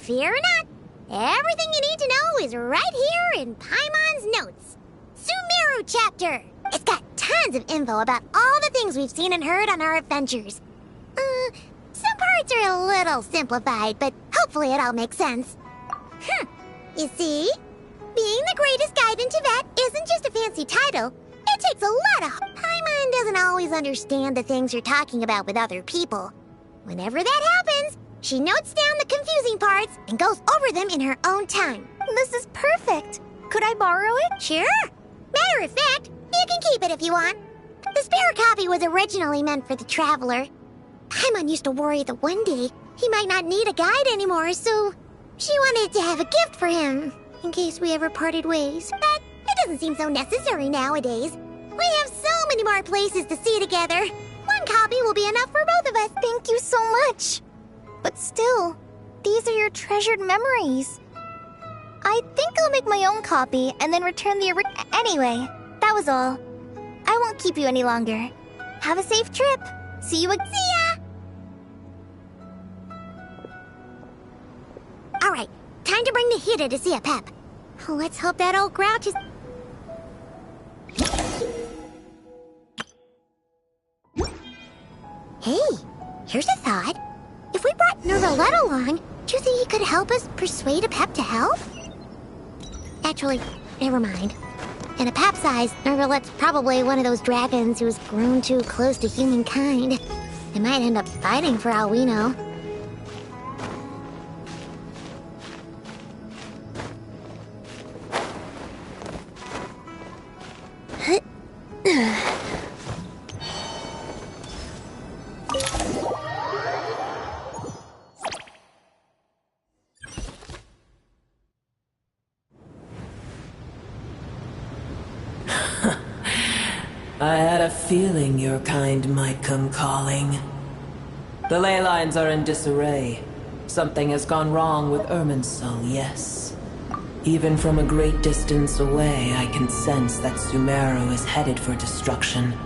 Fear not. Everything you need to know is right here in Paimon's notes. Sumeru chapter. It's got tons of info about all the things we've seen and heard on our adventures. Some parts are a little simplified, but hopefully it all makes sense. You see? Being the greatest guide in Tibet isn't just a fancy title. It takes a lot of... Paimon doesn't always understand the things you're talking about with other people. Whenever that happens, she notes down the confusing parts and goes over them in her own time. This is perfect. Could I borrow it? Sure. Matter of fact, you can keep it if you want. The spare copy was originally meant for the traveler. Paimon used to worry that one day he might not need a guide anymore, so she wanted to have a gift for him, in case we ever parted ways. But it doesn't seem so necessary nowadays. We have so many more places to see together. One copy will be enough for both of us. Thank you so much. But still, these are your treasured memories. I think I'll make my own copy and then return the original. Anyway, that was all. I won't keep you any longer. Have a safe trip. See you again. See ya! Alright, time to bring the Hida to see a Pep. Let's hope that old grouch is... Hey, here's a thought. If we brought Nervalette along, do you think he could help us persuade a Pep to help? Actually, never mind. In a Pep's eyes, Nervalette's probably one of those dragons who has grown too close to humankind. They might end up fighting for all we know. I had a feeling your kind might come calling. The ley lines are in disarray. Something has gone wrong with Irminsul, yes. Even from a great distance away, I can sense that Sumeru is headed for destruction.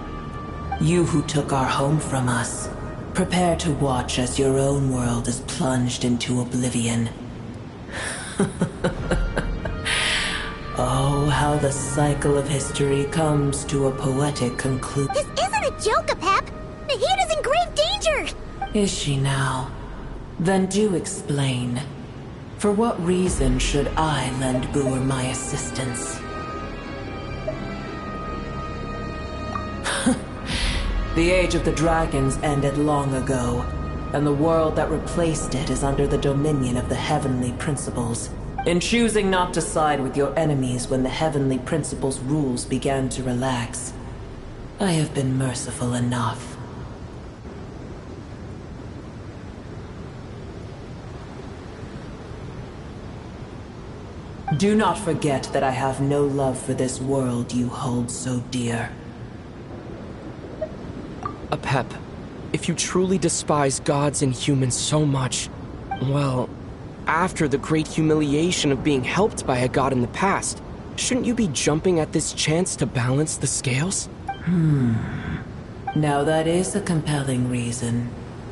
You who took our home from us, prepare to watch as your own world is plunged into oblivion. Oh, how the cycle of history comes to a poetic conclusion. This isn't a joke, Pep! Nahida's in grave danger! Is she now? Then do explain. For what reason should I lend Boor my assistance? The age of the dragons ended long ago, and the world that replaced it is under the dominion of the heavenly principles. In choosing not to side with your enemies when the heavenly principles' rules began to relax, I have been merciful enough. Do not forget that I have no love for this world you hold so dear. Apep, if you truly despise gods and humans so much, well, after the great humiliation of being helped by a god in the past, shouldn't you be jumping at this chance to balance the scales? Now that is a compelling reason.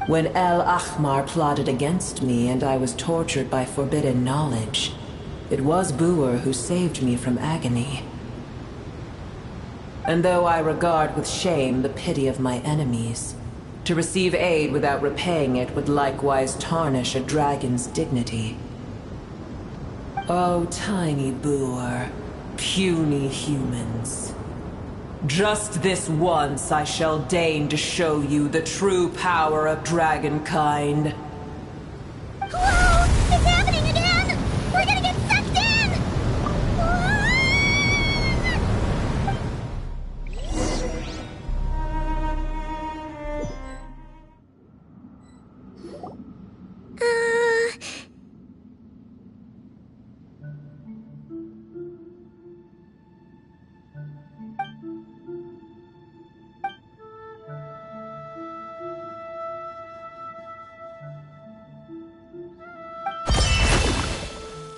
When El Ahmar plotted against me and I was tortured by forbidden knowledge, it was Boor who saved me from agony. And though I regard with shame the pity of my enemies, to receive aid without repaying it would likewise tarnish a dragon's dignity. Oh, tiny Boor, puny humans. Just this once I shall deign to show you the true power of dragonkind. Whoa! It's happening again! We're gonna get sucked in!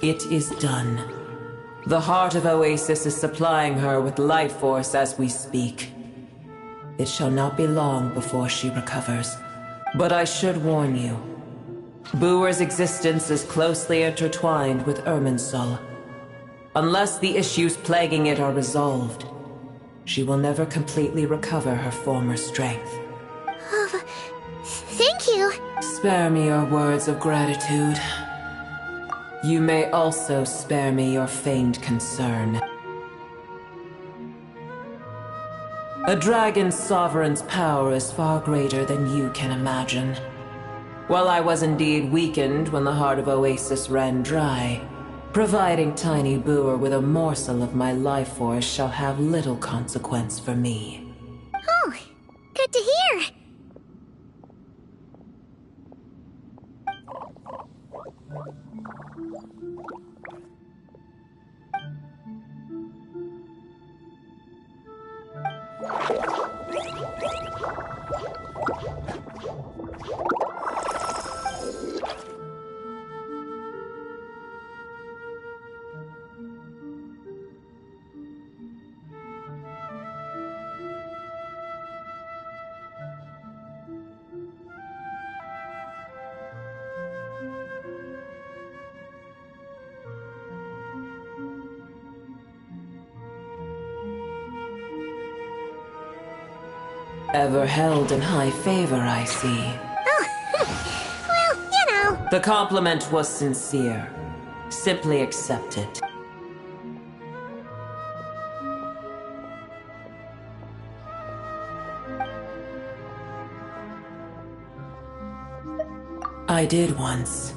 It is done. The heart of Oasis is supplying her with life force as we speak. It shall not be long before she recovers. But I should warn you, Booer's existence is closely intertwined with Irminsul. Unless the issues plaguing it are resolved, she will never completely recover her former strength. Oh, thank you. Spare me your words of gratitude. You may also spare me your feigned concern. A dragon's sovereign's power is far greater than you can imagine. While I was indeed weakened when the heart of Oasis ran dry, providing Tiny Booer with a morsel of my life force shall have little consequence for me. Oh, good to hear. Ever held in high favor, I see. Oh, well, you know. The compliment was sincere. Simply accept it. I did once.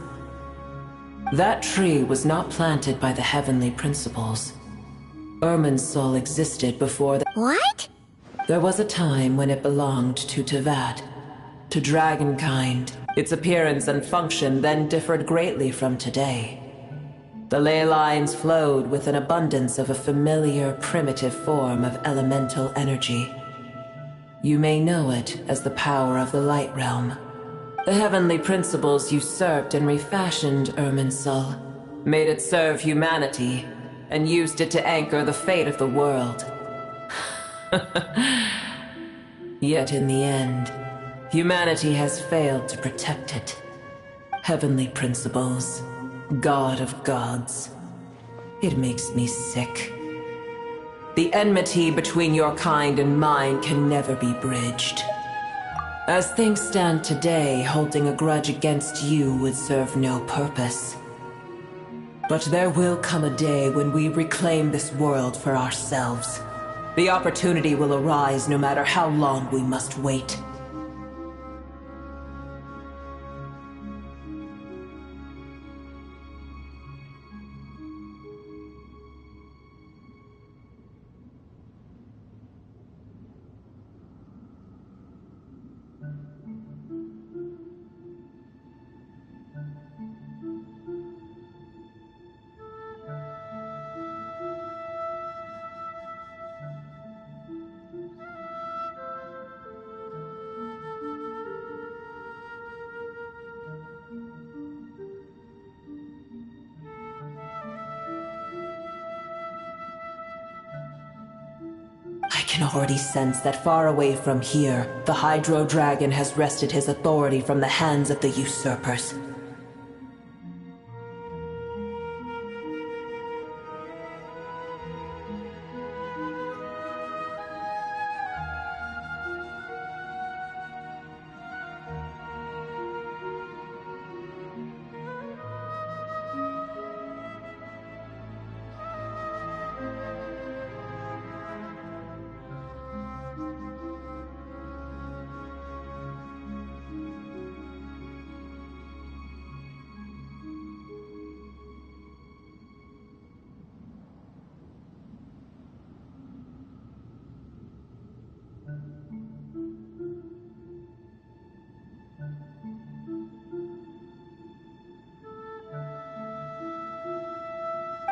That tree was not planted by the heavenly principles. Irminsul existed before the— What? There was a time when it belonged to Tevat, to dragonkind. Its appearance and function then differed greatly from today. The ley lines flowed with an abundance of a familiar, primitive form of elemental energy. You may know it as the power of the Light Realm. The heavenly principles usurped and refashioned Irminsul, made it serve humanity, and used it to anchor the fate of the world. Yet in the end, humanity has failed to protect it. Heavenly principles, God of gods. It makes me sick. The enmity between your kind and mine can never be bridged. As things stand today, holding a grudge against you would serve no purpose. But there will come a day when we reclaim this world for ourselves. The opportunity will arise no matter how long we must wait. I can already sense that far away from here, the Hydro Dragon has wrested his authority from the hands of the usurpers.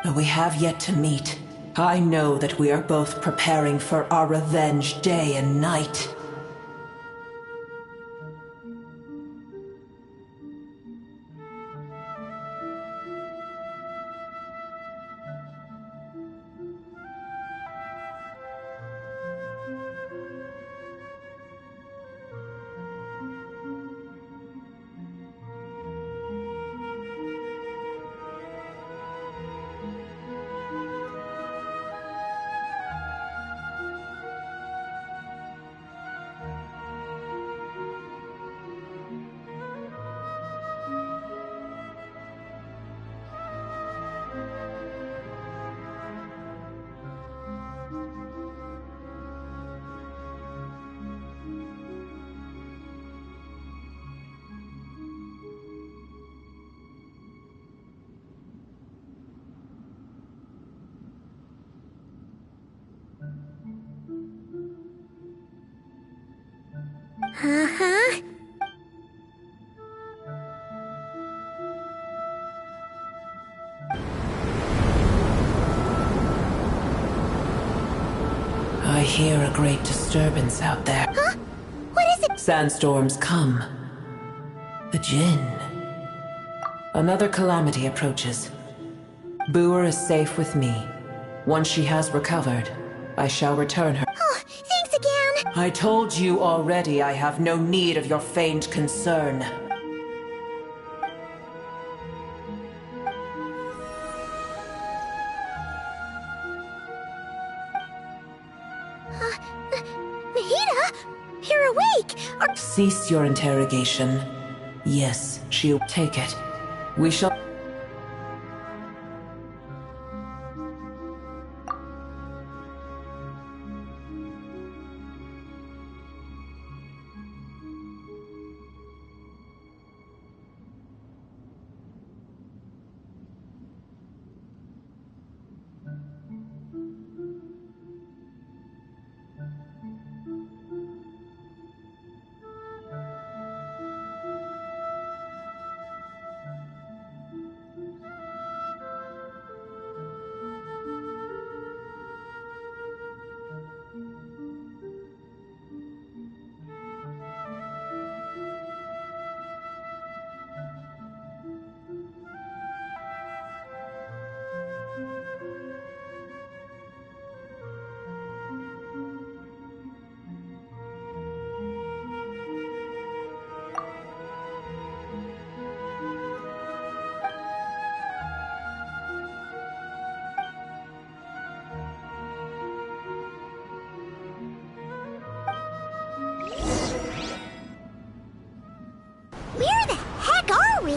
But we have yet to meet. I know that we are both preparing for our revenge day and night. I hear a great disturbance out there. Huh? What is it? Sandstorms come. The Jinn. Another calamity approaches. Booer is safe with me. Once she has recovered, I shall return her. Oh, thanks again! I told you already I have no need of your feigned concern. Mahita? You're awake! Cease your interrogation. Yes, she'll take it. We shall... Where the heck are we?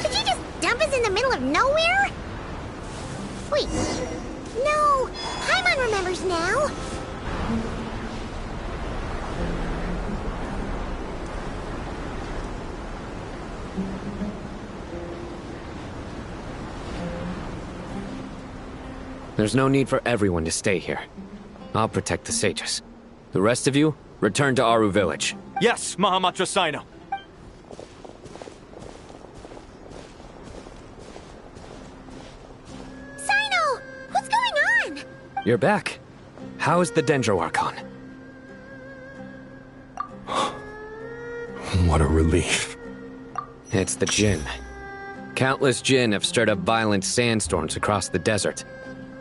Did you just dump us in the middle of nowhere? Wait. No, Paimon remembers now. There's no need for everyone to stay here. I'll protect the sages. The rest of you, return to Aru village. Yes, Mahamatra Sino. Sino! What's going on? You're back. How's the Dendro Archon? What a relief. It's the Jinn. Countless Jinn have stirred up violent sandstorms across the desert,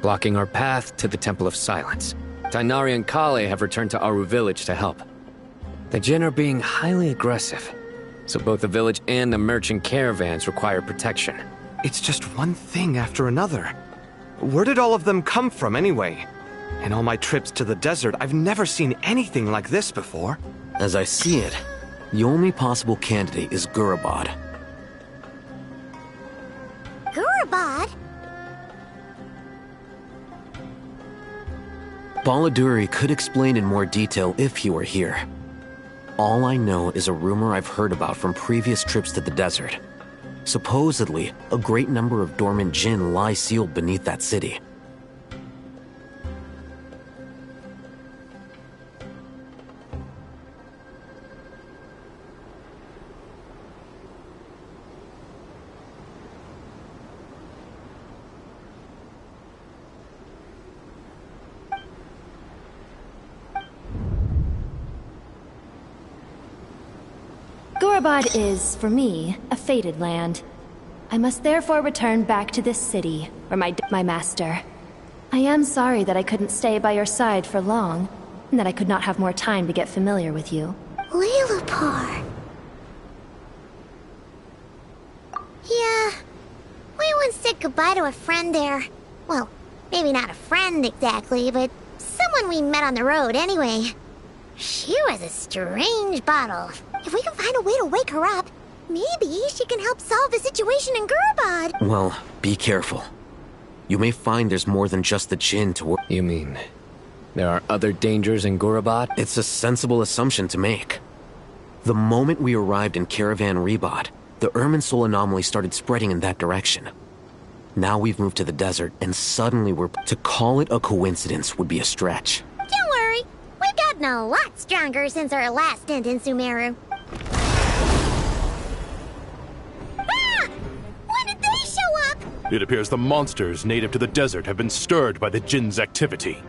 blocking our path to the Temple of Silence. Tainari and Kale have returned to Aru village to help. The Jinn are being highly aggressive, so both the village and the merchant caravans require protection. It's just one thing after another. Where did all of them come from anyway? In all my trips to the desert, I've never seen anything like this before. As I see it, the only possible candidate is Gurabad. Gurabad? Baladuri could explain in more detail if he were here. All I know is a rumor I've heard about from previous trips to the desert. Supposedly, a great number of dormant Jinn lie sealed beneath that city. Gurabad is, for me, a fated land. I must therefore return back to this city, where my master. I am sorry that I couldn't stay by your side for long, and that I could not have more time to get familiar with you. Lilipar. Yeah, we once said goodbye to a friend there. Well, maybe not a friend exactly, but someone we met on the road anyway. She was a strange bottle. If we can find a way to wake her up, maybe she can help solve the situation in Gurabad. Well, be careful. You may find there's more than just the Jinn to work. You mean, there are other dangers in Gurabad? It's a sensible assumption to make. The moment we arrived in Caravan Rebad, the Irminsul anomaly started spreading in that direction. Now we've moved to the desert, and suddenly we're... To call it a coincidence would be a stretch. Don't worry, we've gotten a lot stronger since our last stint in Sumeru. Ah! When did they show up? It appears the monsters native to the desert have been stirred by the Jinn's activity.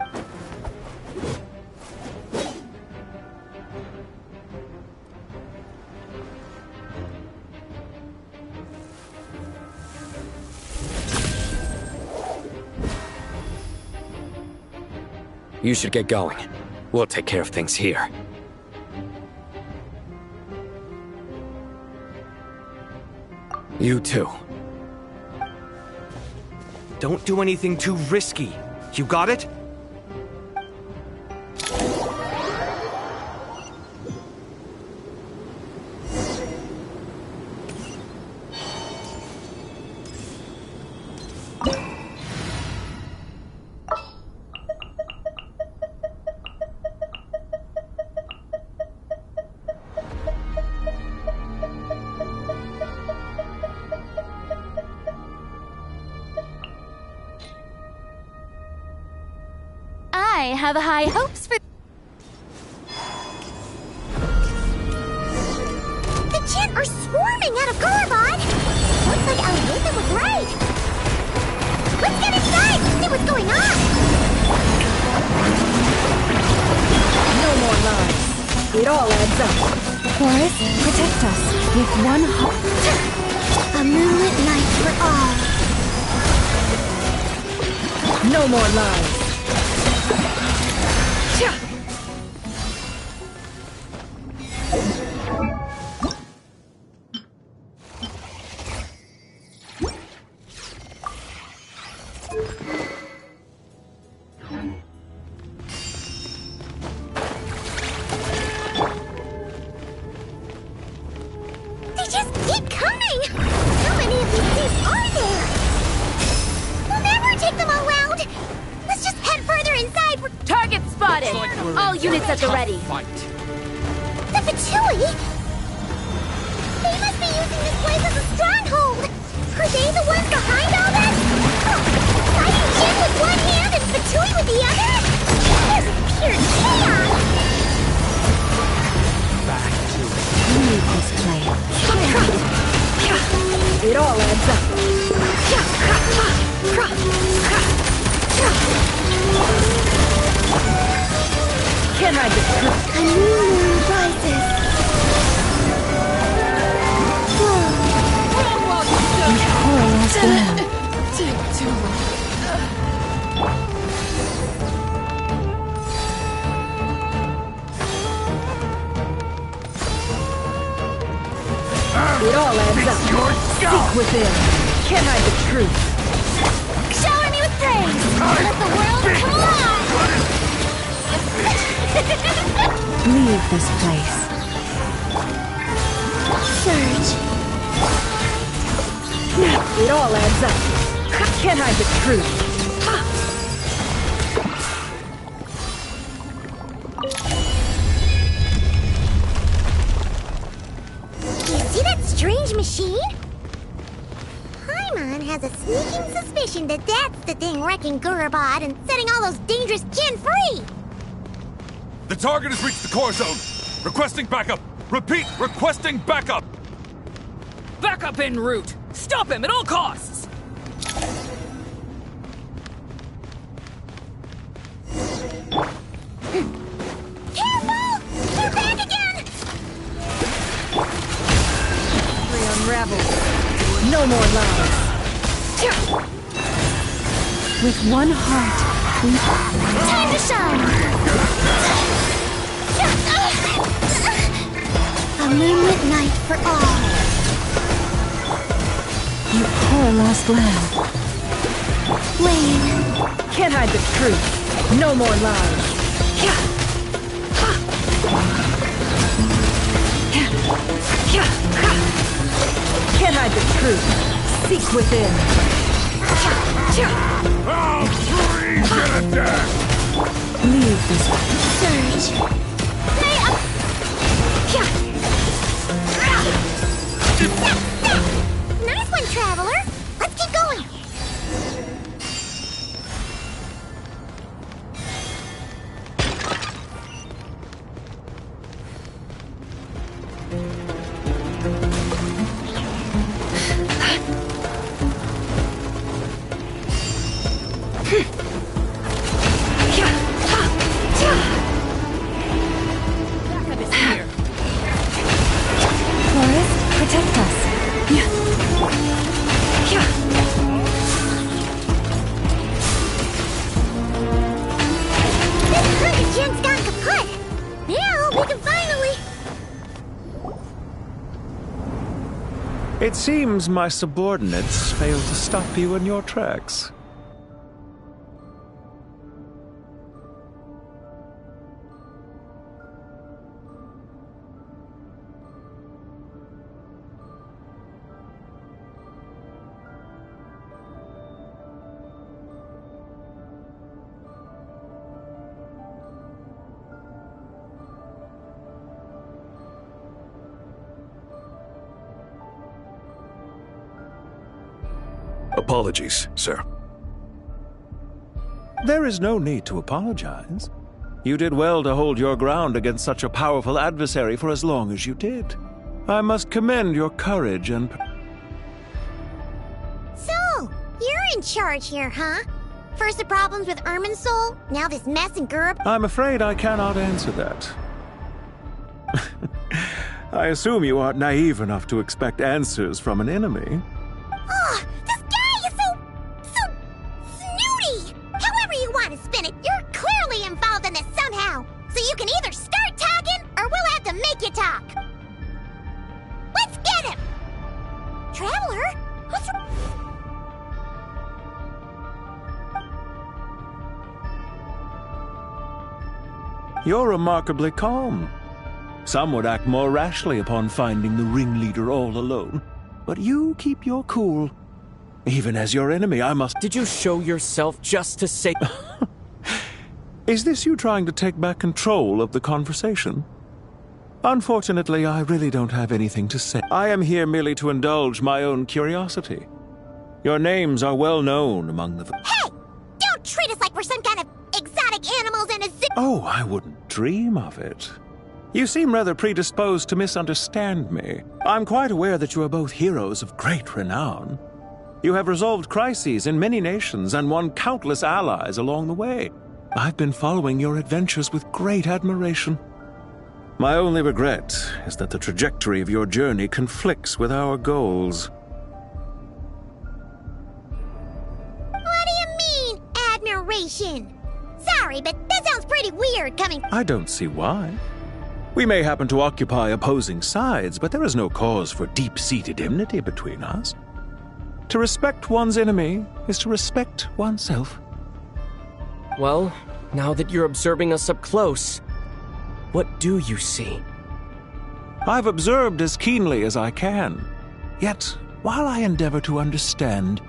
You should get going. We'll take care of things here. You too. Don't do anything too risky. You got it? I have high hopes for... The Gen are swarming out of Gorobod! Looks like Alhazen was right! Let's get inside and see what's going on! No more lies. It all adds up. Horus, protect us with one heart. A moonlit night for all. No more lies. They just keep coming! How many of these things are there? We'll never take them all round! Let's just head further inside. Target spotted! All units at the ready. The Fatui? They must be using this place as a stronghold! Are they the ones behind all this? Fighting Jin with one hand and Fatui with the other? This is pure chaos! Leave this place. It all adds up. Can't hide the truth. A new moon rises. Take too long. It all adds up. Seek within. Can't hide the truth. Shower me with praise! Let the world come alive! Leave this place. Surge. It all adds up. Can't hide the truth. You see that strange machine? Paimon has a sneaking suspicion that that's the thing wrecking Gorobod and setting all those dangerous Jin free! The target has reached the core zone. Requesting backup. Repeat, requesting backup. Backup en route. Stop him at all costs. Careful! They're back again! We unravel. No more lies. With one heart, we... Time to shine! A moonlit night for all. You poor lost lamb. Wayne. Can't hide the truth. No more lies. Can't hide the truth. Seek within. All three get attacked! Leave this. Surge. Nice one, Traveler. Let's keep going. It seems my subordinates failed to stop you in your tracks. Apologies, sir. There is no need to apologize. You did well to hold your ground against such a powerful adversary for as long as you did. I must commend your courage and... So, you're in charge here, huh? First the problems with Irminsul, now this mess in Gurb. I'm afraid I cannot answer that. I assume you aren't naive enough to expect answers from an enemy. Oh, this guy is so snooty! However you want to spin it, you're clearly involved in this somehow. So you can either start talking, or we'll have to make you talk. Let's get him! Traveler? What's... You're remarkably calm. Some would act more rashly upon finding the ringleader all alone. But you keep your cool. Even as your enemy, I must... Did you show yourself just to say... Is this you trying to take back control of the conversation? Unfortunately, I really don't have anything to say. I am here merely to indulge my own curiosity. Your names are well known among the... Hey! Don't treat us like we're some kind of exotic animals in a zoo! Oh, I wouldn't dream of it. You seem rather predisposed to misunderstand me. I'm quite aware that you are both heroes of great renown. You have resolved crises in many nations and won countless allies along the way. I've been following your adventures with great admiration. My only regret is that the trajectory of your journey conflicts with our goals. What do you mean, admiration? Sorry, but that sounds pretty weird coming... I don't see why. We may happen to occupy opposing sides, but there is no cause for deep-seated enmity between us. To respect one's enemy is to respect oneself. Well, now that you're observing us up close, what do you see? I've observed as keenly as I can. Yet, while I endeavor to understand,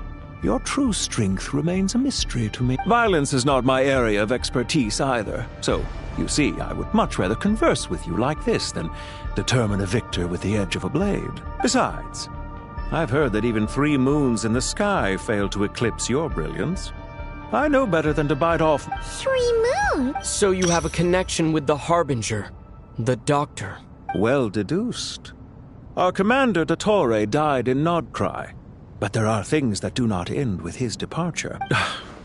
your true strength remains a mystery to me. Violence is not my area of expertise either, so... You see, I would much rather converse with you like this than determine a victor with the edge of a blade. Besides, I've heard that even 3 moons in the sky fail to eclipse your brilliance. I know better than to bite off... 3 moons? So you have a connection with the Harbinger, the Doctor. Well deduced. Our commander, Dottore, died in Nodcry, but there are things that do not end with his departure.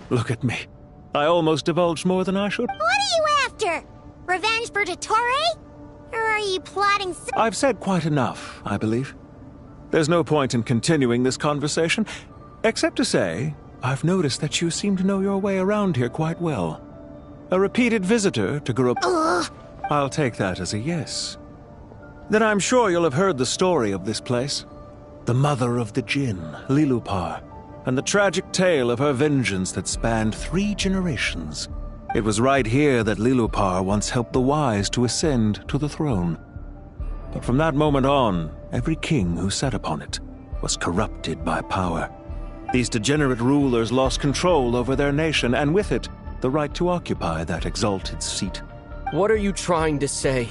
Look at me. I almost divulged more than I should. What are you after? Revenge for Dottore? Or are you plotting... I've said quite enough, I believe. There's no point in continuing this conversation, except to say, I've noticed that you seem to know your way around here quite well. A repeated visitor to Gurub... I'll take that as a yes. Then I'm sure you'll have heard the story of this place. The mother of the Jinn, Lilupar, and the tragic tale of her vengeance that spanned 3 generations. It was right here that Lilupar once helped the wise to ascend to the throne. But from that moment on, every king who sat upon it was corrupted by power. These degenerate rulers lost control over their nation, and with it, the right to occupy that exalted seat. What are you trying to say?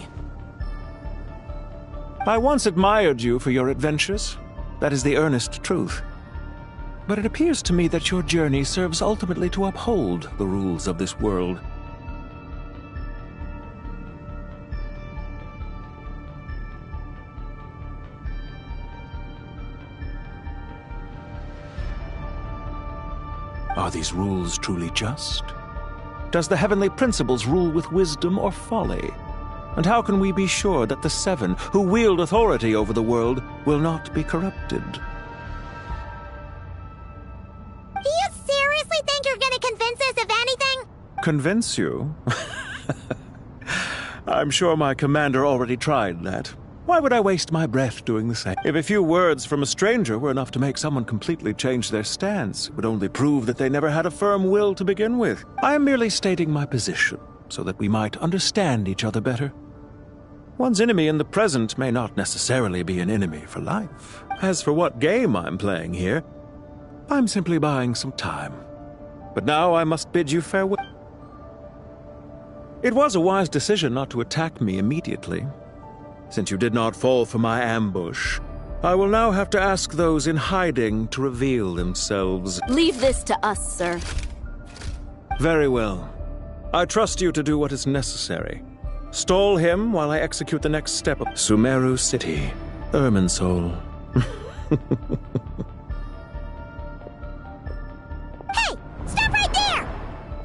I once admired you for your adventures. That is the earnest truth. But it appears to me that your journey serves ultimately to uphold the rules of this world. Are these rules truly just? Does the heavenly principles rule with wisdom or folly? And how can we be sure that the 7 who wield authority over the world will not be corrupted? Do you seriously think you're gonna convince us of anything? Convince you? I'm sure my commander already tried that. Why would I waste my breath doing the same? If a few words from a stranger were enough to make someone completely change their stance, it would only prove that they never had a firm will to begin with. I am merely stating my position, so that we might understand each other better. One's enemy in the present may not necessarily be an enemy for life. As for what game I'm playing here, I'm simply buying some time. But now I must bid you farewell. It was a wise decision not to attack me immediately. Since you did not fall for my ambush, I will now have to ask those in hiding to reveal themselves. Leave this to us, sir. Very well. I trust you to do what is necessary. Stall him while I execute the next step of Sumeru City, Irminsul. Hey! Stop right there!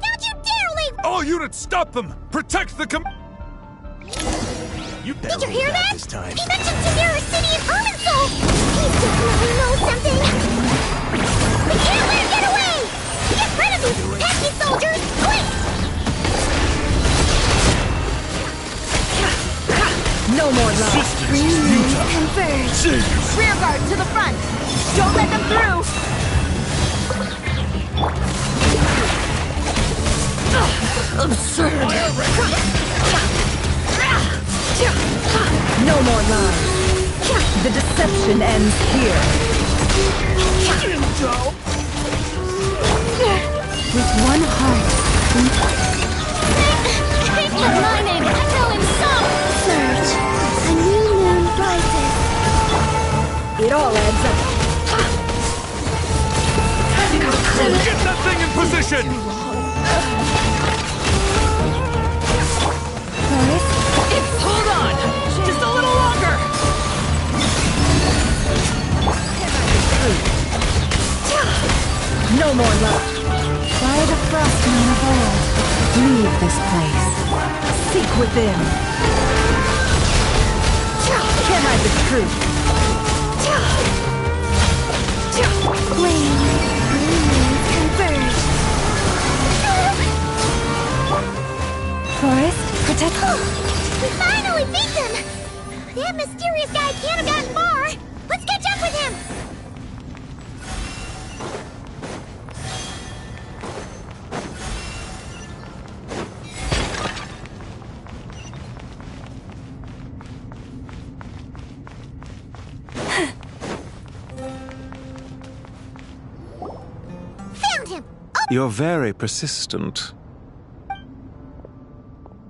Don't you dare leave! All units, stop them! Protect the Did you hear that? He mentioned Sumeru City and Irminsul! He definitely knows something! We can't let him get away! Get rid of these pesky soldiers, quick! No more love. Green moons converge. Rear guard to the front! Don't let them through! Absurd. No more lies. The deception ends here. With one heart. With my name echoing song. Surge. A new moon rises. It all adds up. Get that thing in position! Hold on! Just a little longer! No more love. By the frost moon of old, leave this place. Seek within. Can't hide the truth. Flame, green moons converge. Forest, protect. We finally beat them! That mysterious guy can't have gotten far! Let's catch up with him! Found him! You're very persistent.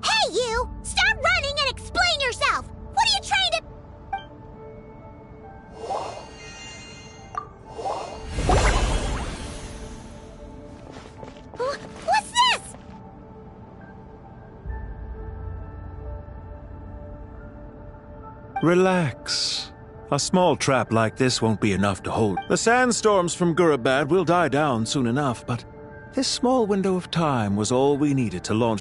Hey, you! Stop running and explain yourself! What are you trying to... What's this? Relax. A small trap like this won't be enough to hold. The sandstorms from Gurabad will die down soon enough, but this small window of time was all we needed to launch.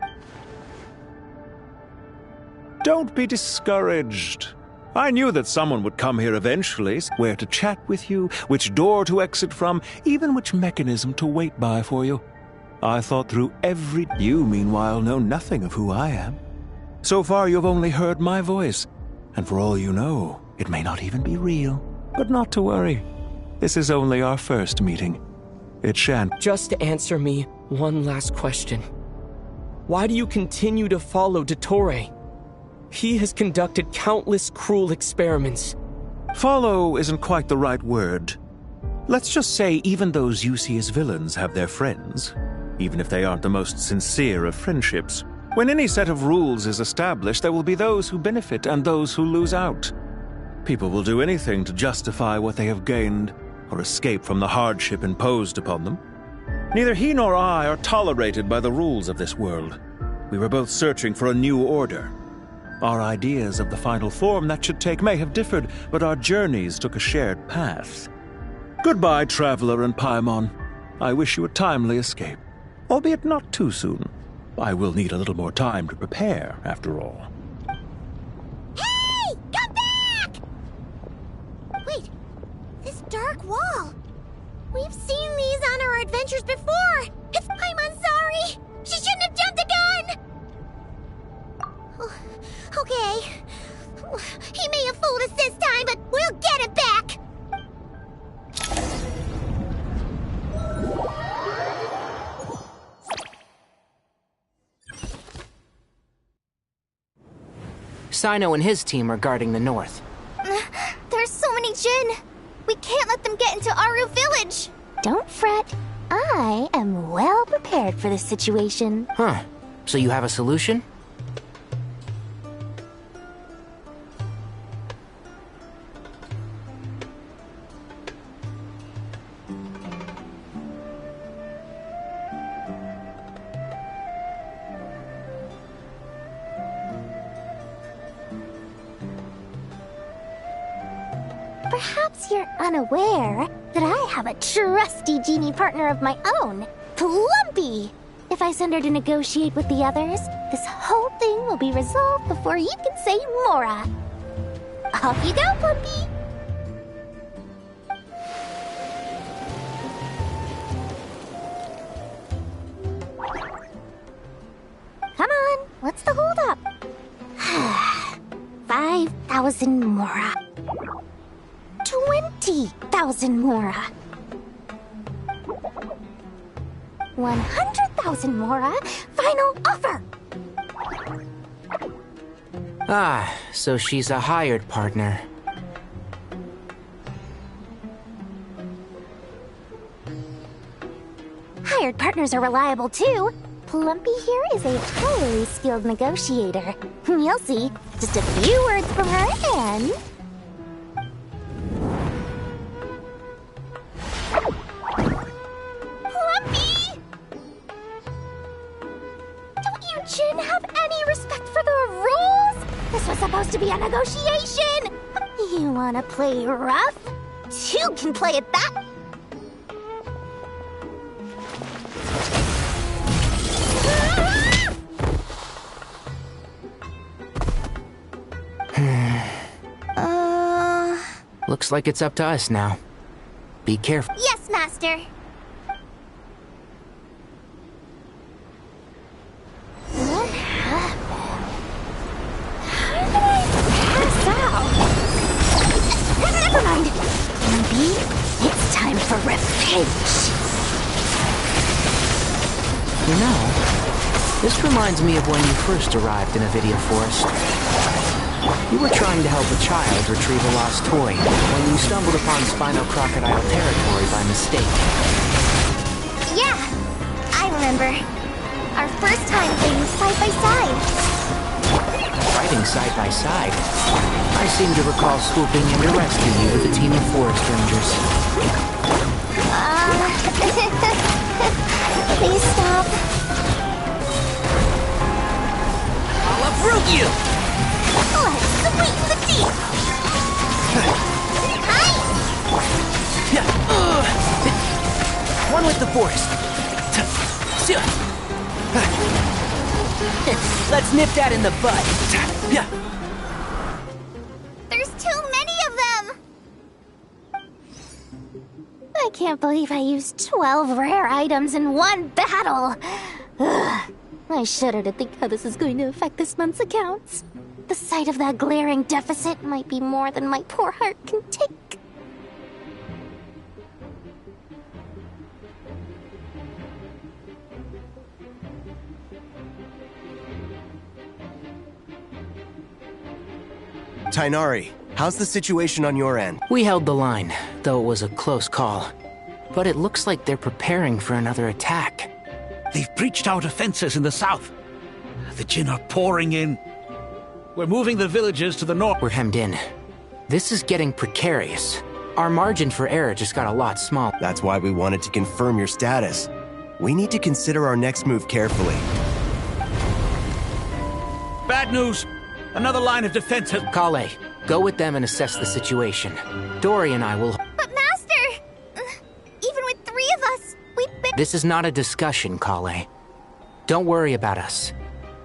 Don't be discouraged. I knew that someone would come here eventually, where to chat with you, which door to exit from, even which mechanism to wait by for you. I thought through every... You, meanwhile, know nothing of who I am. So far, you've only heard my voice, and for all you know, it may not even be real. But not to worry. This is only our first meeting. It shan't... Just answer me one last question. Why do you continue to follow Dottore? He has conducted countless cruel experiments. Follow isn't quite the right word. Let's just say even those you see as villains have their friends, even if they aren't the most sincere of friendships. When any set of rules is established, there will be those who benefit and those who lose out. People will do anything to justify what they have gained or escape from the hardship imposed upon them. Neither he nor I are tolerated by the rules of this world. We were both searching for a new order. Our ideas of the final form that should take may have differed, but our journeys took a shared path. Goodbye, Traveler and Paimon. I wish you a timely escape, albeit not too soon. I will need a little more time to prepare, after all. Hey! Come back! Wait, this dark wall. We've seen these on our adventures before. I'm sorry. She shouldn't have jumped the gun. Okay, He may have fooled us this time, but we'll get it back! Sino and his team are guarding the north. There's so many Jin. We can't let them get into Aru Village. Don't fret. I am well prepared for this situation. Huh. So you have a solution? Perhaps you're unaware that I have a trusty genie partner of my own, Plumpy. If I send her to negotiate with the others, this whole thing will be resolved before you can say Mora. Off you go, Plumpy. Come on, what's the holdup? 5,000 Mora. 20,000 Mora. 100,000 Mora. Final offer. Ah, so she's a hired partner. Hired partners are reliable too. Plumpy here is a highly skilled negotiator. You'll see. Just a few words from her and... Plumpy! Don't you Jin have any respect for the rules? This was supposed to be a negotiation! You wanna play rough? Two can play at that. Looks like it's up to us now. Be careful. Yes, Master. What happened? How did I pass out? Never mind. Maybe it's time for revenge. You know, this reminds me of when you first arrived in Avidia Forest. You were trying to help a child retrieve a lost toy when you stumbled upon Spino Crocodile territory by mistake. Yeah, I remember. Our first time fighting side by side. Fighting side by side? I seem to recall swooping in to rescue you with a team of forest rangers. Please stop. I'll uproot you! Let's sweeten the deep! One with the forest. Let's nip that in the bud. There's too many of them! I can't believe I used 12 rare items in one battle. Ugh. I shudder to think how this is going to affect this month's accounts. The sight of that glaring deficit might be more than my poor heart can take. Tainari, how's the situation on your end? We held the line, though it was a close call. But it looks like they're preparing for another attack. They've breached our defenses in the south. The Jin are pouring in. We're moving the villages to the north. We're hemmed in. This is getting precarious. Our margin for error just got a lot smaller. That's why we wanted to confirm your status. We need to consider our next move carefully. Bad news! Another line of defense has... Kale, go with them and assess the situation. Dory and I will... But Master! Even with 3 of us, This is not a discussion, Kale. Don't worry about us.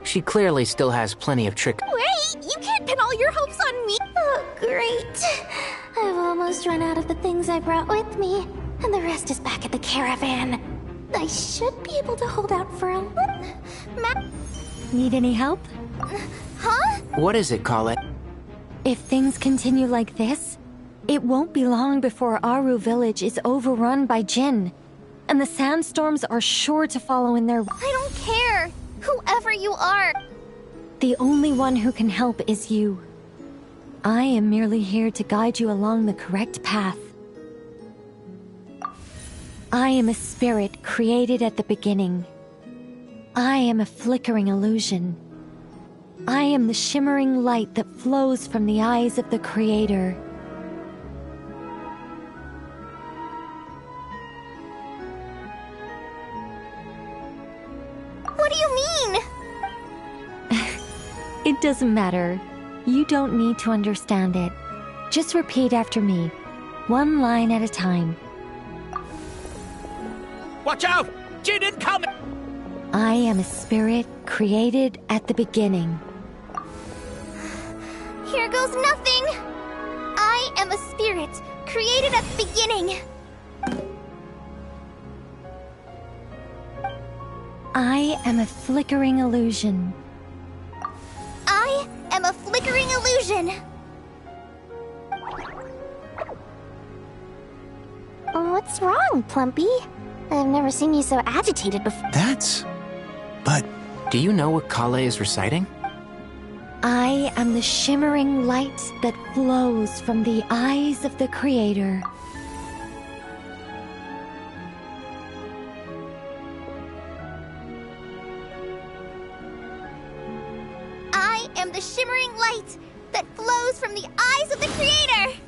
She clearly still has plenty of trick. Wait! You can't pin all your hopes on me! Oh, great. I've almost run out of the things I brought with me, and the rest is back at the caravan. I should be able to hold out for a... Need any help? Huh? What is it, Kale? If things continue like this, it won't be long before Aru village is overrun by Jinn, and the sandstorms are sure to follow in their... I don't care, whoever you are. The only one who can help is you. I am merely here to guide you along the correct path. I am a spirit created at the beginning. I am a flickering illusion. I am the shimmering light that flows from the eyes of the Creator. What do you mean? It doesn't matter. You don't need to understand it. Just repeat after me, one line at a time. Watch out! Jinn incoming! I am a spirit created at the beginning. Here goes nothing! I am a spirit, created at the beginning. I am a flickering illusion. I am a flickering illusion. What's wrong, Plumpy? I've never seen you so agitated before. But... Do you know what Kale is reciting? I am the shimmering light that flows from the eyes of the Creator. I am the shimmering light that flows from the eyes of the Creator!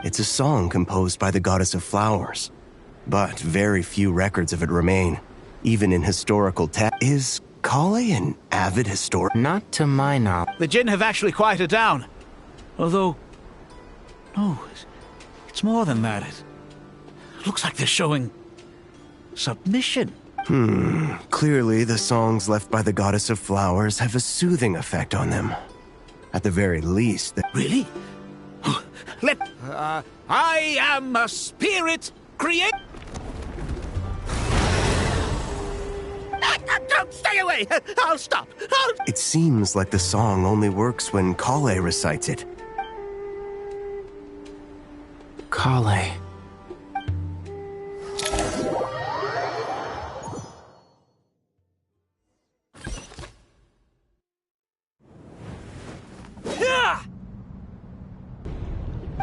It's a song composed by the goddess of flowers, but very few records of it remain, even in historical text. Is Kale an avid historian? Not to my knowledge. The Jinn have actually quieted down. Although... no, it's more than that. It looks like they're showing... submission. Clearly the songs left by the goddess of flowers have a soothing effect on them. At the very least... Really? I am a spirit create. Stay away! I'll stop! It seems like the song only works when Kale recites it. Kale.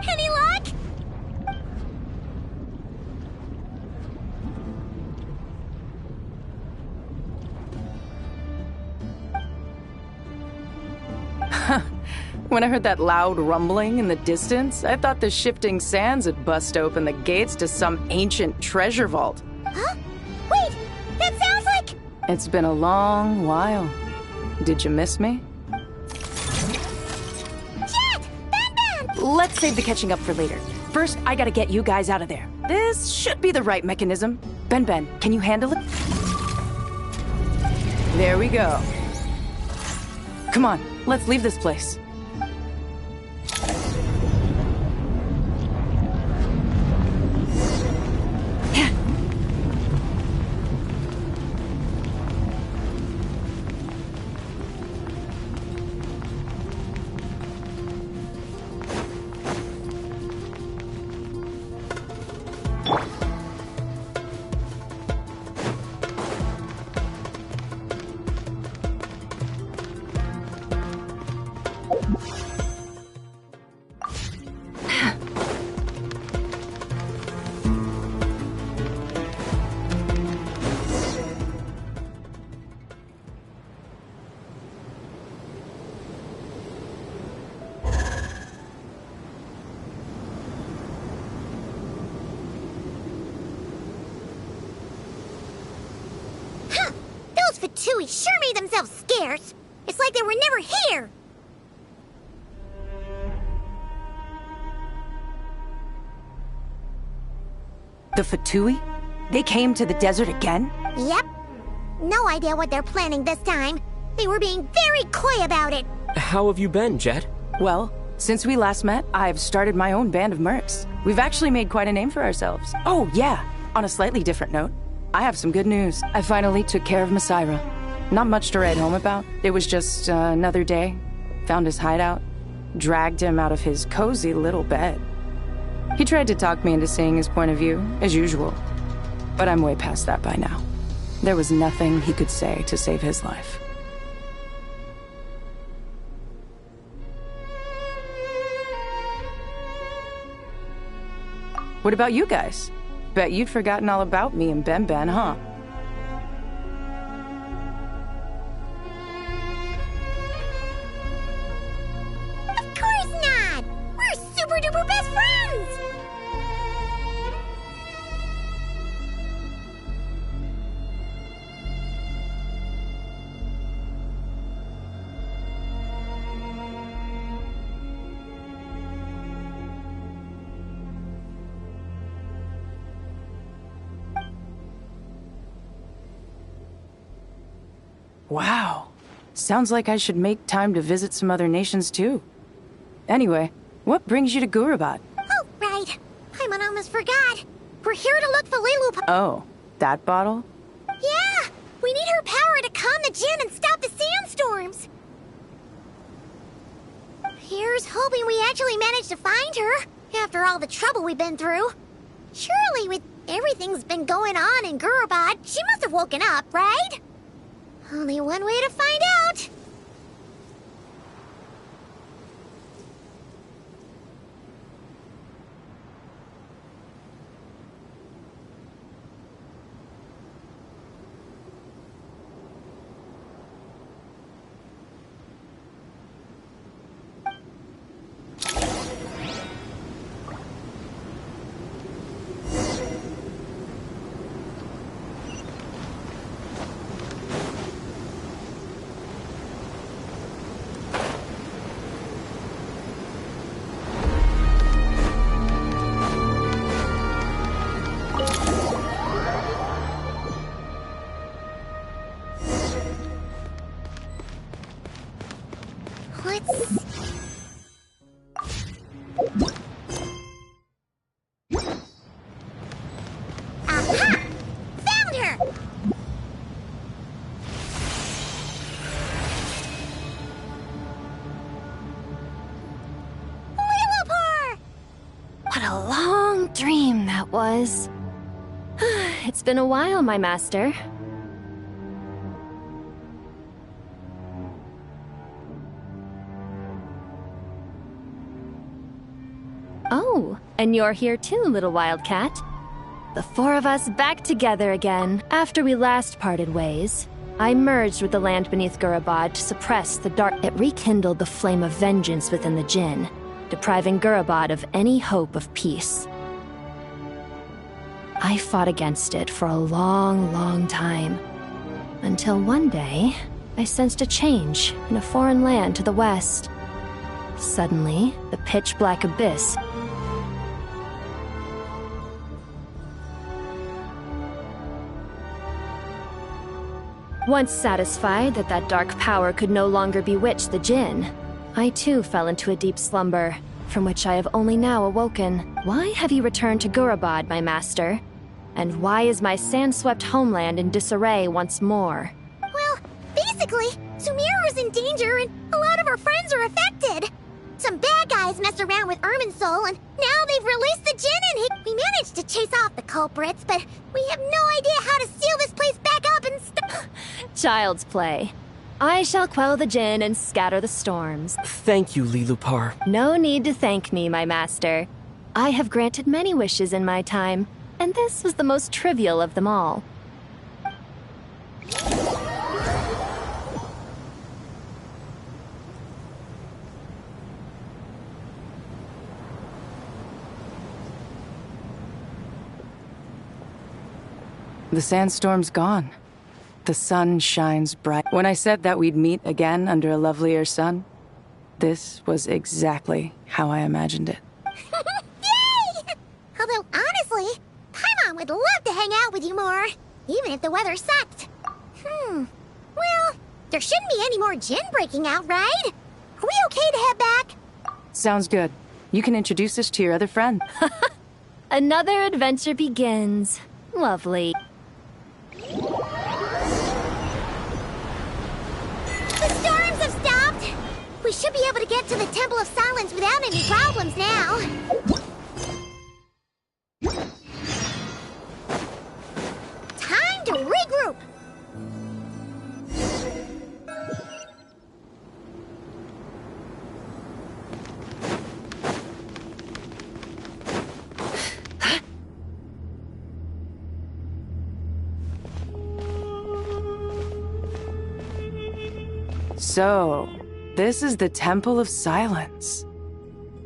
Any luck? When I heard that loud rumbling in the distance, I thought the shifting sands had bust open the gates to some ancient treasure vault. Huh? Wait! That sounds like... It's been a long while. Did you miss me? Jet! Ben! Let's save the catching up for later. First, I gotta get you guys out of there. This should be the right mechanism. Ben, can you handle it? There we go. Come on, let's leave this place. Fatui sure made themselves scarce. It's like they were never here. The Fatui? They came to the desert again? Yep. No idea what they're planning this time. They were being very coy about it. How have you been, Jet? Well, since we last met, I've started my own band of mercs. We've actually made quite a name for ourselves. Oh, yeah. On a slightly different note, I have some good news. I finally took care of Masaira. Not much to write home about. It was just another day. Found his hideout. Dragged him out of his cozy little bed. He tried to talk me into seeing his point of view, as usual. But I'm way past that by now. There was nothing he could say to save his life. What about you guys? Bet you'd forgotten all about me and Ben, huh? Of course not! We're super duper best friends! Wow. Sounds like I should make time to visit some other nations too. Anyway, what brings you to Gurabat? Oh, right. Paimon almost forgot. We're here to look for Lilu. Oh, that bottle? Yeah! We need her power to calm the Jinn and stop the sandstorms. Here's hoping we actually manage to find her, after all the trouble we've been through. Surely with everything's been going on in Gurabat, she must have woken up, right? Only one way to find out. Aha! Found her! Lillipore! What a long dream that was. It's been a while, my master. Oh, and you're here too, little wildcat. The four of us back together again. After we last parted ways, I merged with the land beneath Gurabad to suppress the dark. It rekindled the flame of vengeance within the Jinn, depriving Gurabad of any hope of peace. I fought against it for a long, long time. Until one day, I sensed a change in a foreign land to the west. Suddenly, the pitch-black abyss. Once satisfied that that dark power could no longer bewitch the Jinn, I too fell into a deep slumber, from which I have only now awoken. Why have you returned to Gurabad, my master? And why is my sand-swept homeland in disarray once more? Well, basically, Sumeru's in danger and a lot of our friends are affected. Some bad guys messed around with Irminsul and now they've released the Jinn and we managed to chase off the culprits, but we have no idea how to seal this place back up and Child's play. I shall quell the Jinn and scatter the storms. Thank you, Lilupar. No need to thank me, my master. I have granted many wishes in my time, and this was the most trivial of them all. The sandstorm's gone. The sun shines bright. When I said that we'd meet again under a lovelier sun, this was exactly how I imagined it. Yay! Although, honestly, Paimon would love to hang out with you more, even if the weather sucked. Well, there shouldn't be any more Jinn breaking out, right? Are we okay to head back? Sounds good. You can introduce us to your other friend. Another adventure begins. Lovely. The storms have stopped! We should be able to get to the Temple of Silence without any problems now. Time to regroup! So, this is the Temple of Silence.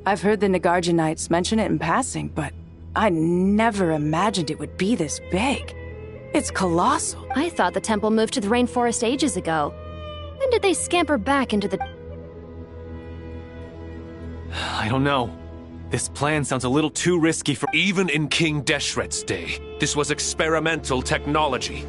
I've heard the Nagarjanites mention it in passing, but I never imagined it would be this big. It's colossal. I thought the temple moved to the rainforest ages ago. When did they scamper back into the... I don't know. This plan sounds a little too risky for... Even in King Deshret's day, this was experimental technology.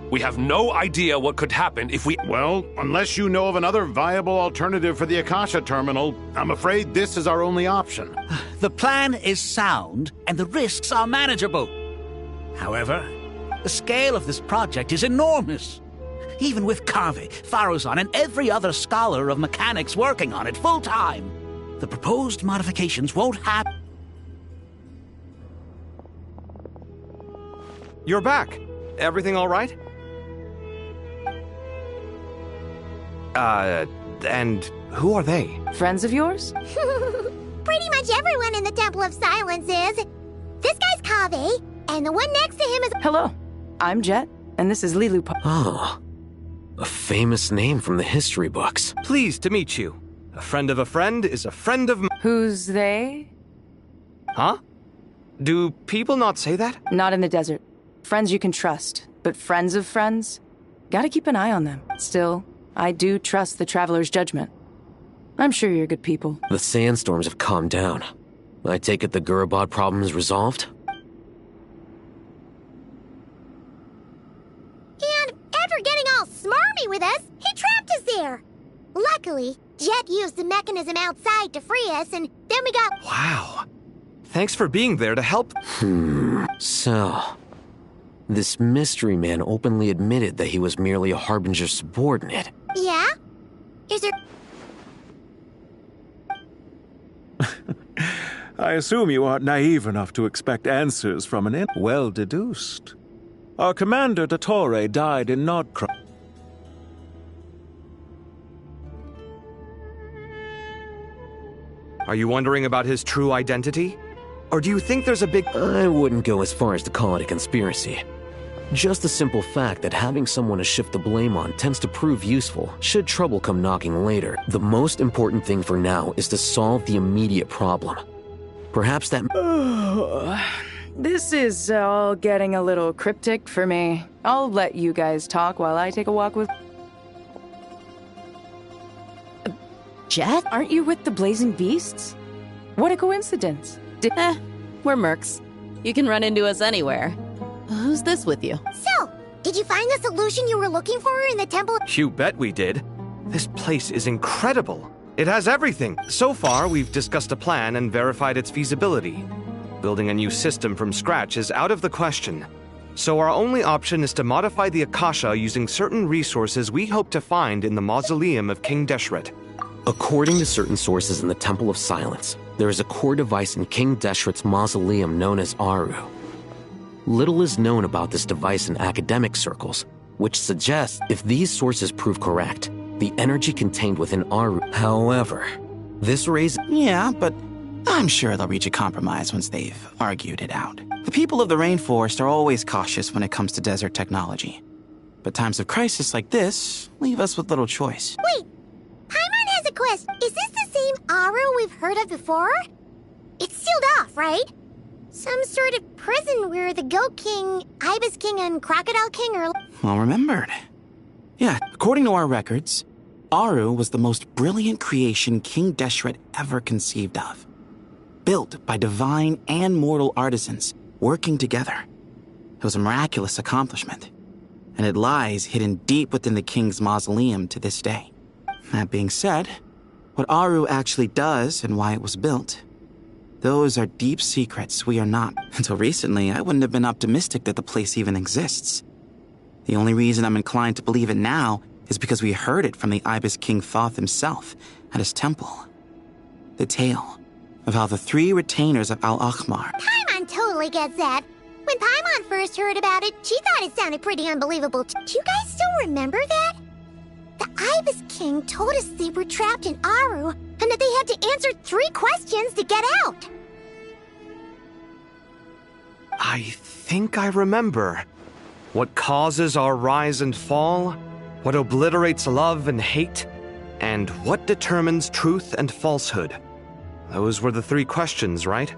We have no idea what could happen if we... Well, unless you know of another viable alternative for the Akasha terminal, I'm afraid this is our only option. The plan is sound, and the risks are manageable. However, the scale of this project is enormous. Even with Carvey, Faruzan, and every other scholar of mechanics working on it full-time, the proposed modifications won't happen. You're back. Everything all right? And who are they? Friends of yours? Pretty much everyone in the Temple of Silence is. This guy's Kaveh, and the one next to him is... Hello, I'm Jet, and this is Lilu. Oh, a famous name from the history books. Pleased to meet you. A friend of a friend is a friend of... Who's they? Huh? Do people not say that? Not in the desert. Friends you can trust, but friends of friends? Gotta keep an eye on them. Still, I do trust the Traveler's judgment. I'm sure you're good people. The sandstorms have calmed down. I take it the Gurabad problem is resolved? And after getting all smarmy with us, he trapped us there. Luckily, Jet used the mechanism outside to free us, and then we got... Wow. Thanks for being there to help. So... this mystery man openly admitted that he was merely a Harbinger's subordinate. Yeah? Is there... I assume you aren't naive enough to expect answers from an well deduced. Our commander, Dottore, died in Nordkra. Are you wondering about his true identity? Or do you think there's a big... I wouldn't go as far as to call it a conspiracy. Just the simple fact that having someone to shift the blame on tends to prove useful, should trouble come knocking later. The most important thing for now is to solve the immediate problem. Perhaps that... This is all getting a little cryptic for me. I'll let you guys talk while I take a walk with... Jet? Aren't you with the Blazing Beasts? What a coincidence. We're mercs. You can run into us anywhere. Who's this with you? So, did you find the solution you were looking for in the temple? You bet we did. This place is incredible. It has everything. So far, we've discussed a plan and verified its feasibility. Building a new system from scratch is out of the question. So our only option is to modify the Akasha using certain resources we hope to find in the mausoleum of King Deshret. According to certain sources in the Temple of Silence, there is a core device in King Deshret's mausoleum known as Aru. Little is known about this device in academic circles, which suggests if these sources prove correct, the energy contained within Aru. However, this raises... Yeah, but I'm sure they'll reach a compromise once they've argued it out. The people of the rainforest are always cautious when it comes to desert technology. But times of crisis like this leave us with little choice. Wait, Paimon has a quest. Is this the same Aru we've heard of before? It's sealed off, right? Some sort of prison where the Goat King, Ibis King, and Crocodile King are... Well remembered. Yeah, according to our records, Aru was the most brilliant creation King Deshret ever conceived of. Built by divine and mortal artisans working together. It was a miraculous accomplishment, and it lies hidden deep within the king's mausoleum to this day. That being said, what Aru actually does and why it was built, those are deep secrets we are not. Until recently, I wouldn't have been optimistic that the place even exists. The only reason I'm inclined to believe it now is because we heard it from the Ibis King Thoth himself at his temple. The tale of how the 3 retainers of Al-Akhmar... Paimon totally gets that. When Paimon first heard about it, she thought it sounded pretty unbelievable. Do you guys still remember that? The Ibis King told us they were trapped in Aru, and that they had to answer 3 questions to get out. I think I remember. What causes our rise and fall? What obliterates love and hate? And what determines truth and falsehood? Those were the 3 questions, right?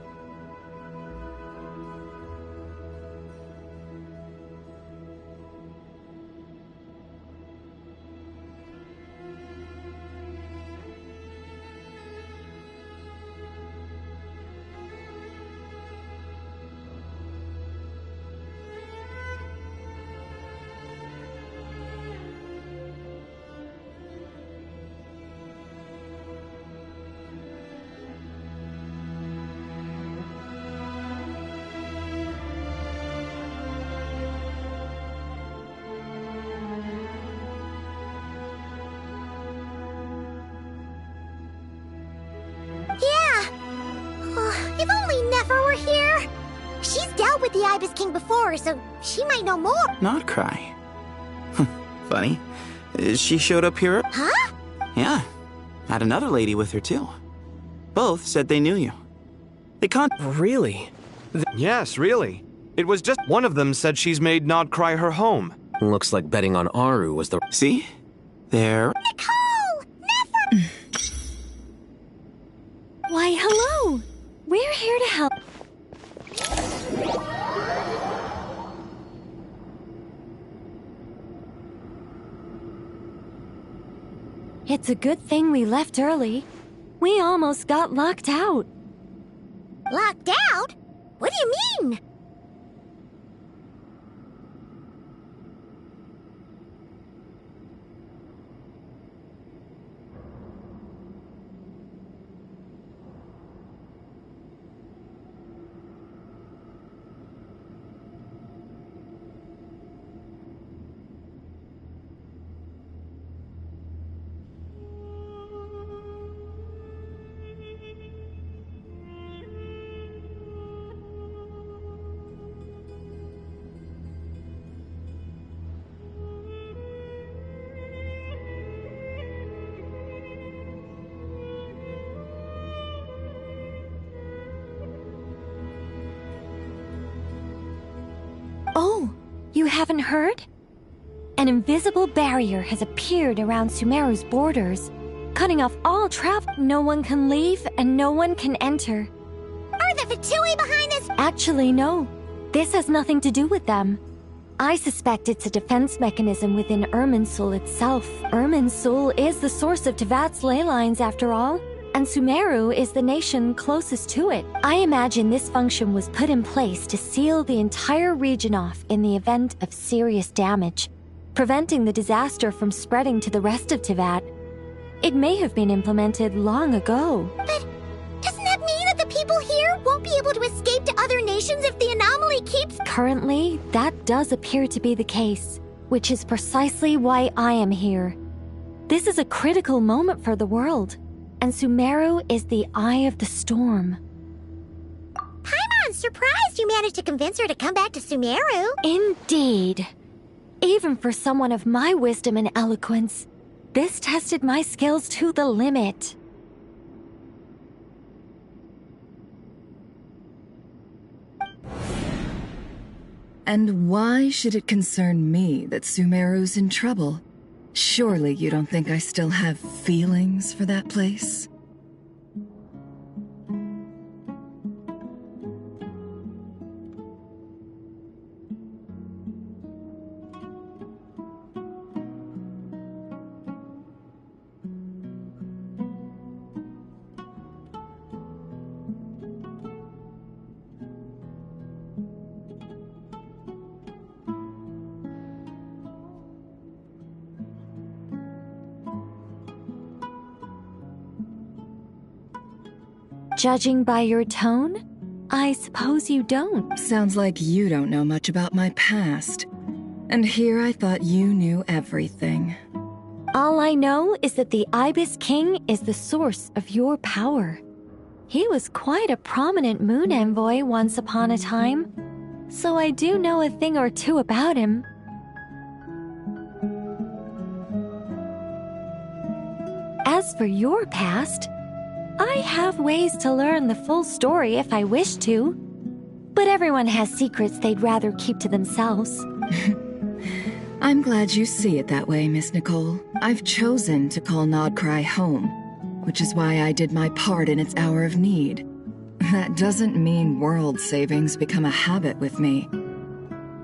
If only Nefer were here! She's dealt with the Ibis King before, so she might know more. Not cry. Funny. She showed up here... Huh? Yeah. Had another lady with her, too. Both said they knew you. They can't... Really? Yes, really. It was just one of them said she's made Nod Cry her home. Looks like betting on Aru was the... See? There... Nicole! Nefer! Why, hello! We're here to help. It's a good thing we left early. We almost got locked out. Locked out? What do you mean? Oh, you haven't heard? An invisible barrier has appeared around Sumeru's borders, cutting off all travel. No one can leave and no one can enter. Are the Fatui behind this? Actually, no. This has nothing to do with them. I suspect it's a defense mechanism within Irminsul itself. Irminsul is the source of Tevat's ley lines, after all, and Sumeru is the nation closest to it. I imagine this function was put in place to seal the entire region off in the event of serious damage, preventing the disaster from spreading to the rest of Tevat. It may have been implemented long ago. But doesn't that mean that the people here won't be able to escape to other nations if the anomaly keeps... Currently, that does appear to be the case, which is precisely why I am here. This is a critical moment for the world, and Sumeru is the eye of the storm. Paimon's surprised you managed to convince her to come back to Sumeru. Indeed. Even for someone of my wisdom and eloquence, this tested my skills to the limit. And why should it concern me that Sumeru's in trouble? Surely you don't think I still have feelings for that place? Judging by your tone, I suppose you don't. Sounds like you don't know much about my past. And here I thought you knew everything. All I know is that the Ibis King is the source of your power. He was quite a prominent moon envoy once upon a time, so I do know a thing or two about him. As for your past, I have ways to learn the full story if I wish to, but everyone has secrets they'd rather keep to themselves. I'm glad you see it that way, Miss Nicole. I've chosen to call Nodcry home, which is why I did my part in its hour of need. That doesn't mean world savings become a habit with me.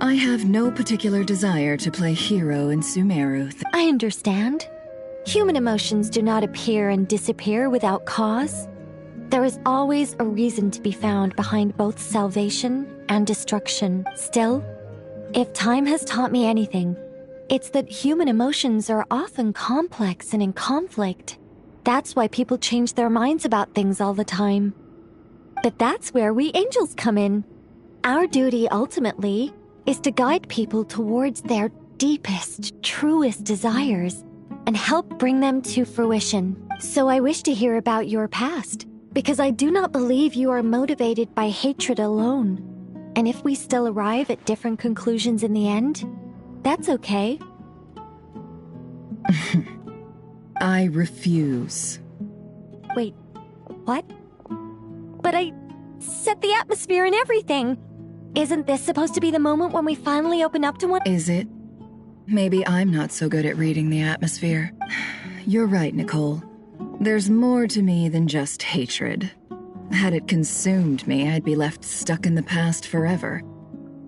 I have no particular desire to play hero in Sumeru. I understand. Human emotions do not appear and disappear without cause. There is always a reason to be found behind both salvation and destruction. Still, if time has taught me anything, it's that human emotions are often complex and in conflict. That's why people change their minds about things all the time. But that's where we angels come in. Our duty, ultimately, is to guide people towards their deepest, truest desires and help bring them to fruition. So I wish to hear about your past, because I do not believe you are motivated by hatred alone. And if we still arrive at different conclusions in the end, that's okay. I refuse. Wait, what? But I set the atmosphere and everything. Isn't this supposed to be the moment when we finally open up to one? Is it? Maybe I'm not so good at reading the atmosphere. You're right, Nicole. There's more to me than just hatred. Had it consumed me, I'd be left stuck in the past forever,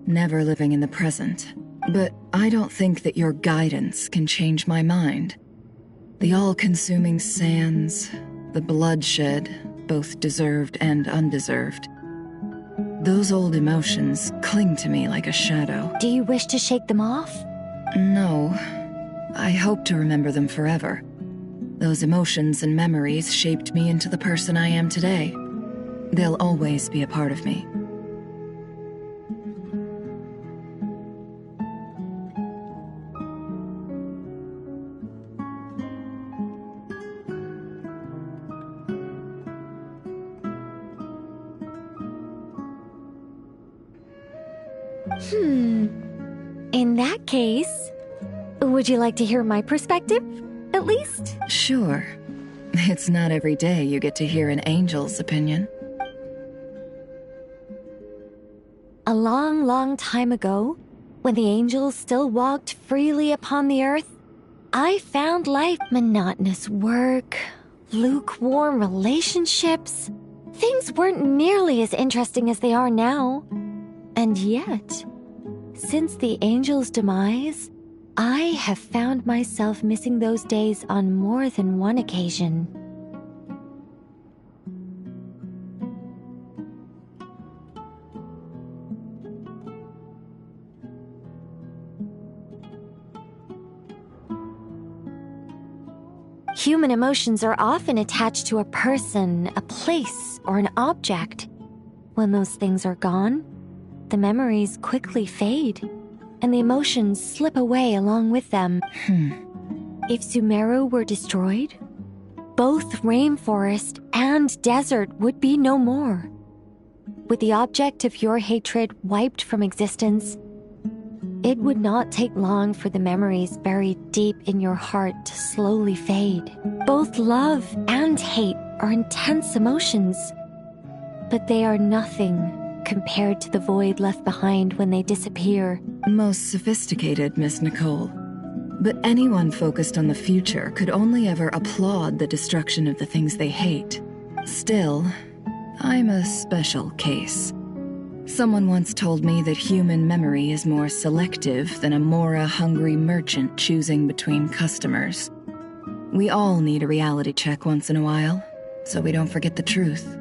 never living in the present. But I don't think that your guidance can change my mind. The all-consuming sands, the bloodshed, both deserved and undeserved. Those old emotions cling to me like a shadow. Do you wish to shake them off? No. I hope to remember them forever. Those emotions and memories shaped me into the person I am today. They'll always be a part of me. In that case, would you like to hear my perspective, at least? Sure. It's not every day you get to hear an angel's opinion. A long, long time ago, when the angels still walked freely upon the earth, I found life monotonous work, lukewarm relationships. Things weren't nearly as interesting as they are now. And yet, since the angels' demise, I have found myself missing those days on more than one occasion. Human emotions are often attached to a person, a place, or an object. When those things are gone, the memories quickly fade, and the emotions slip away along with them. If Sumeru were destroyed, both rainforest and desert would be no more. With the object of your hatred wiped from existence, it would not take long for the memories buried deep in your heart to slowly fade. Both love and hate are intense emotions, but they are nothing compared to the void left behind when they disappear. Most sophisticated, Miss Nicole. But anyone focused on the future could only ever applaud the destruction of the things they hate. Still, I'm a special case. Someone once told me that human memory is more selective than a Mora-hungry merchant choosing between customers. We all need a reality check once in a while, so we don't forget the truth.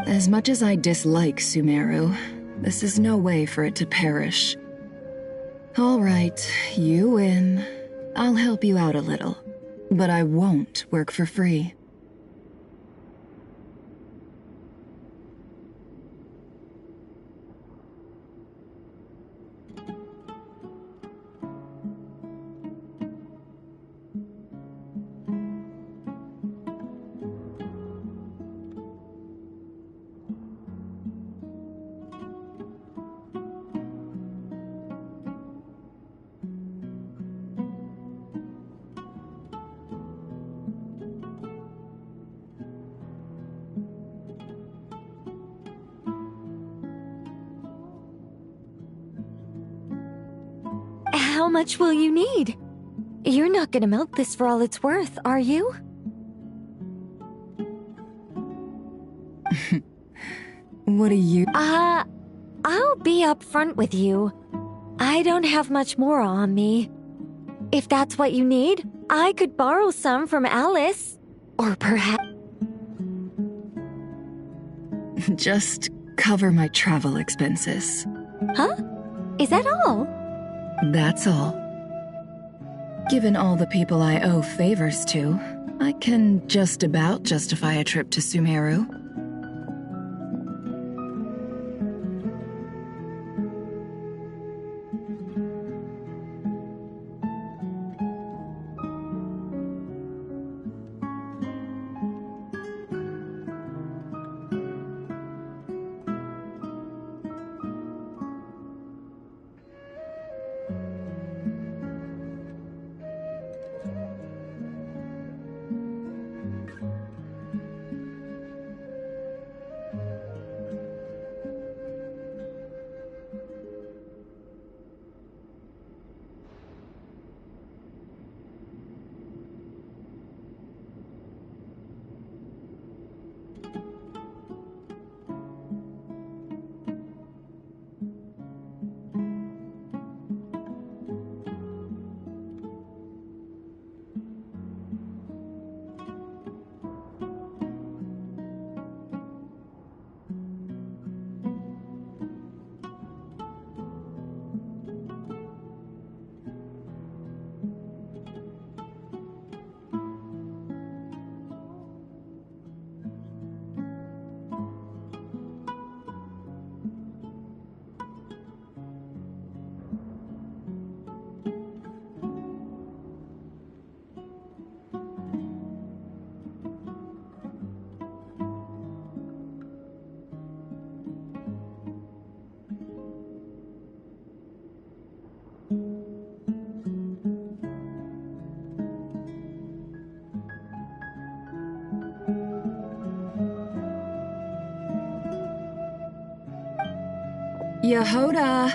As much as I dislike Sumeru, this is no way for it to perish. All right, you win. I'll help you out a little, but I won't work for free. How much will you need? You're not gonna milk this for all it's worth, are you? What do you... I'll be upfront with you. I don't have much more on me. If that's what you need, I could borrow some from Alice. Or perhaps... Just cover my travel expenses. Huh? Is that all? That's all. Given all the people I owe favors to, I can just about justify a trip to Sumeru. Yehoda!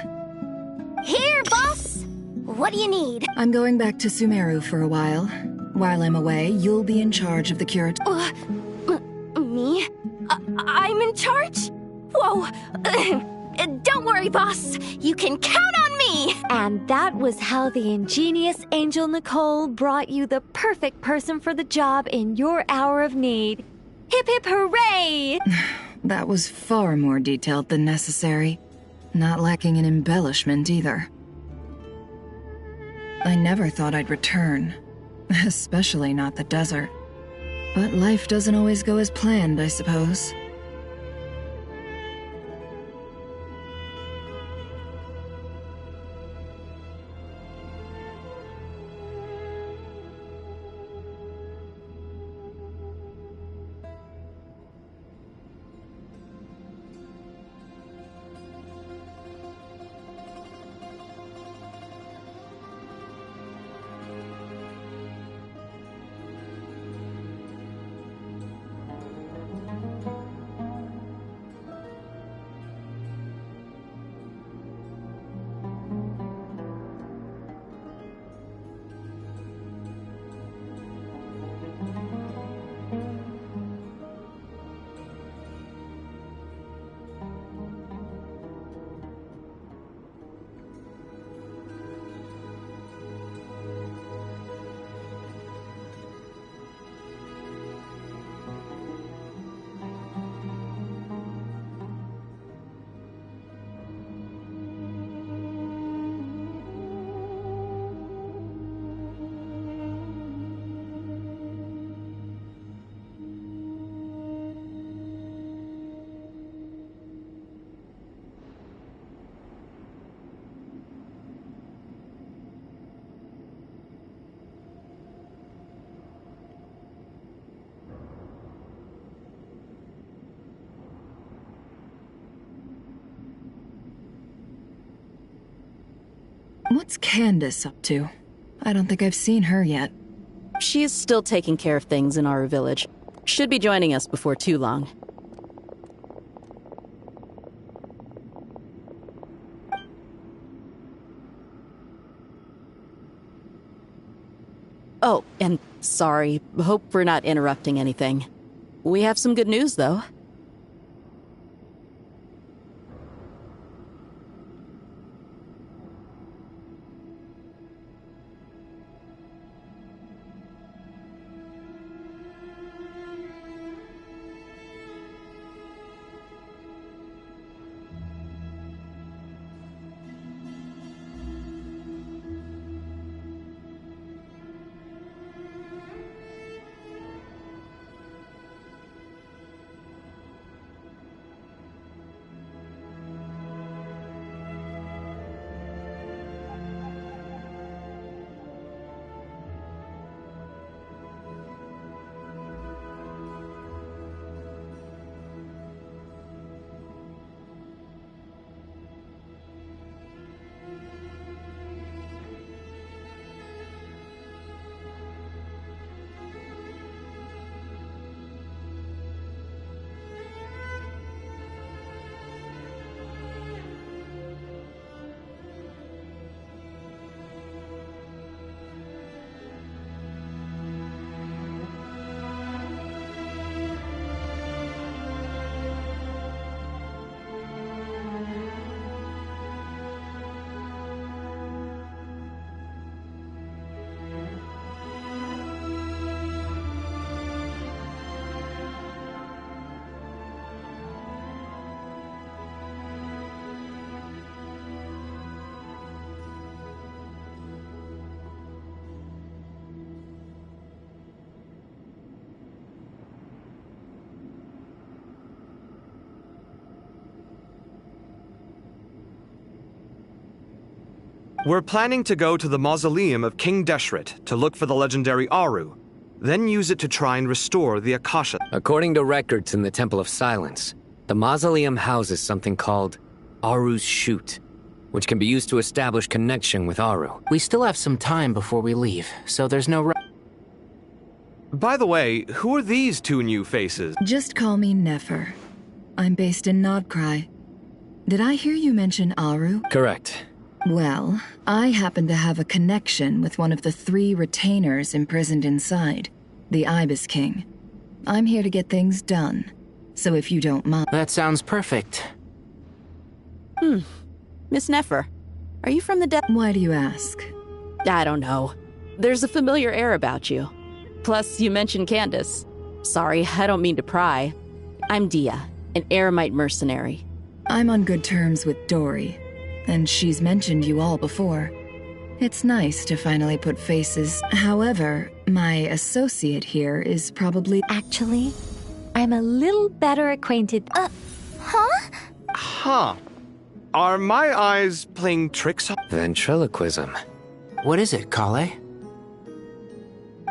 Here, boss! What do you need? I'm going back to Sumeru for a while. While I'm away, you'll be in charge of the curator. Me? I'm in charge? Whoa! Don't worry, boss. You can count on me! And that was how the ingenious Angel Nicole brought you the perfect person for the job in your hour of need. Hip hip hooray! That was far more detailed than necessary. Not lacking in embellishment either. I never thought I'd return, especially not the desert. But life doesn't always go as planned, I suppose. What's Candace up to? I don't think I've seen her yet. She is still taking care of things in our village. Should be joining us before too long. Oh, and sorry. Hope we're not interrupting anything. We have some good news, though. We're planning to go to the mausoleum of King Deshret to look for the legendary Aru, then use it to try and restore the Akasha. According to records in the Temple of Silence, the mausoleum houses something called Aru's Chute, which can be used to establish connection with Aru. We still have some time before we leave, so there's no rush. By the way, who are these two new faces? Just call me Nefer. I'm based in Nodcry. Did I hear you mention Aru? Correct. Well, I happen to have a connection with one of the 3 retainers imprisoned inside, the Ibis King. I'm here to get things done, so if you don't mind... That sounds perfect. Miss Nefer, are you from the Why do you ask? I don't know. There's a familiar air about you. Plus, you mentioned Candace. Sorry, I don't mean to pry. I'm Dia, an Eremite mercenary. I'm on good terms with Dory, and she's mentioned you all before. It's nice to finally put faces. However, my associate here is probably... Actually, I'm a little better acquainted... Huh. Are my eyes playing tricks on... Ventriloquism. What is it, Kale?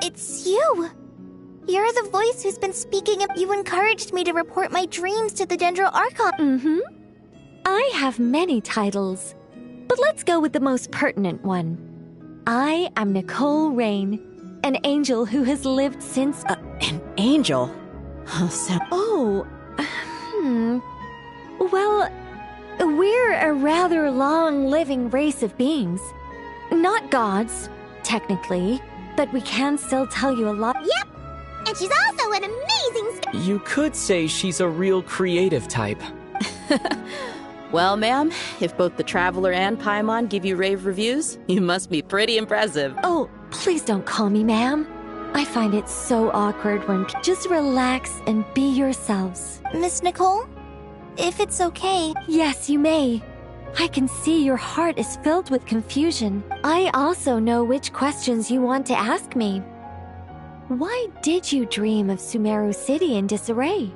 It's you! You're the voice who's been speaking. You encouraged me to report my dreams to the Dendro Archon. I have many titles, but let's go with the most pertinent one. I am Nicole Rain, an angel who has lived since... An angel? Well, we're a rather long-living race of beings. Not gods, technically, but we can still tell you a lot. Yep! And she's also an amazing... You could say she's a real creative type. Well, ma'am, if both the Traveler and Paimon give you rave reviews, you must be pretty impressive. Oh, please don't call me ma'am. I find it so awkward when... Just relax and be yourselves. Miss Nicole? If it's okay... Yes, you may. I can see your heart is filled with confusion. I also know which questions you want to ask me. Why did you dream of Sumeru City in disarray?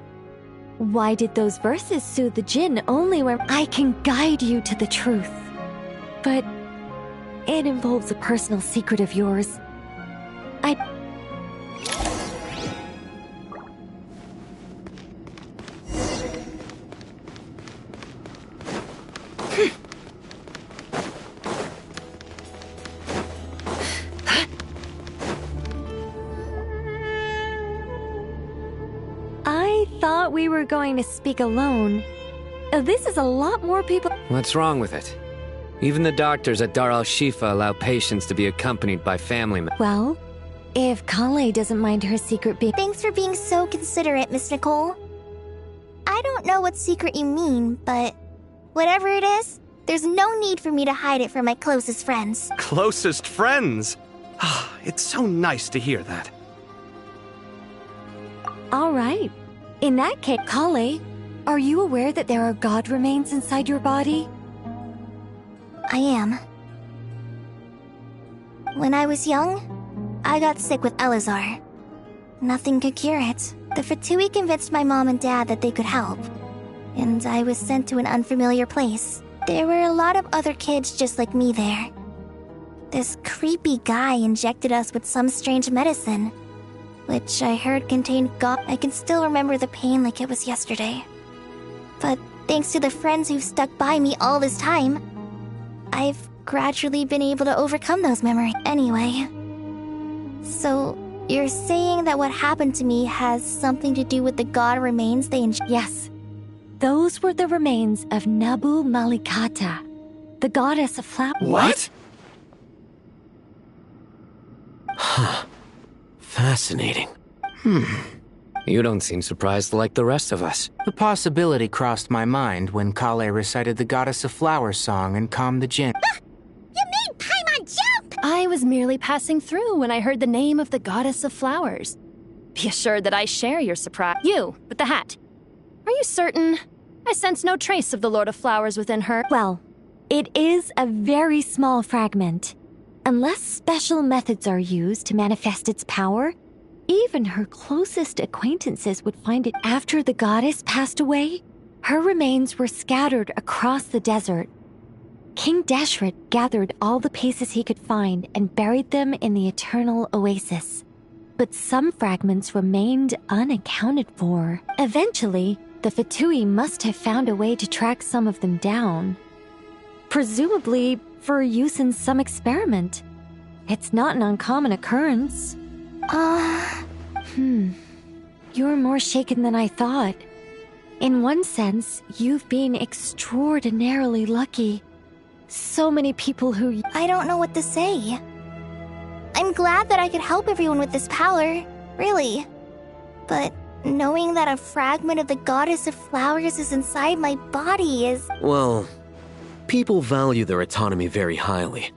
Why did those verses soothe the Jinn only when I can guide you to the truth? But it involves a personal secret of yours. I thought we were going to speak alone. This is a lot more people. What's wrong with it? Even the doctors at Dar al-Shifa allow patients to be accompanied by family members. Well, If Kale doesn't mind her secret being— Thanks for being so considerate, Miss Nicole. I don't know what secret you mean, but whatever it is, there's no need for me to hide it from my closest friends. Closest friends? It's so nice to hear that. All right. In that case, Kale, are you aware that there are god remains inside your body? I am. When I was young, I got sick with Elazar. Nothing could cure it. The Fatui convinced my mom and dad that they could help, and I was sent to an unfamiliar place. There were a lot of other kids just like me there. This creepy guy injected us with some strange medicine, which I heard contained god. I can still remember the pain like it was yesterday. But thanks to the friends who've stuck by me all this time, I've gradually been able to overcome those memories. Anyway, so you're saying that what happened to me has something to do with the god remains they Yes. Those were the remains of Nabu Malikata, the goddess of flowers. What? Huh. Fascinating. You don't seem surprised like the rest of us. The possibility crossed my mind when Kale recited the Goddess of Flowers song and calmed the Jinn. You made Paimon jump! I was merely passing through when I heard the name of the Goddess of Flowers. Be assured that I share your surprise. You, with the hat. Are you certain? I sense no trace of the Lord of Flowers within her. Well, it is a very small fragment. Unless special methods are used to manifest its power, even her closest acquaintances would find it. After the goddess passed away, her remains were scattered across the desert. King Deshret gathered all the pieces he could find and buried them in the eternal oasis. But some fragments remained unaccounted for. Eventually, the Fatui must have found a way to track some of them down. Presumably for use in some experiment. It's not an uncommon occurrence. You're more shaken than I thought. In one sense, you've been extraordinarily lucky. So many people who— I don't know what to say. I'm glad that I could help everyone with this power, really. But knowing that a fragment of the Goddess of Flowers is inside my body is— Well, people value their autonomy very highly.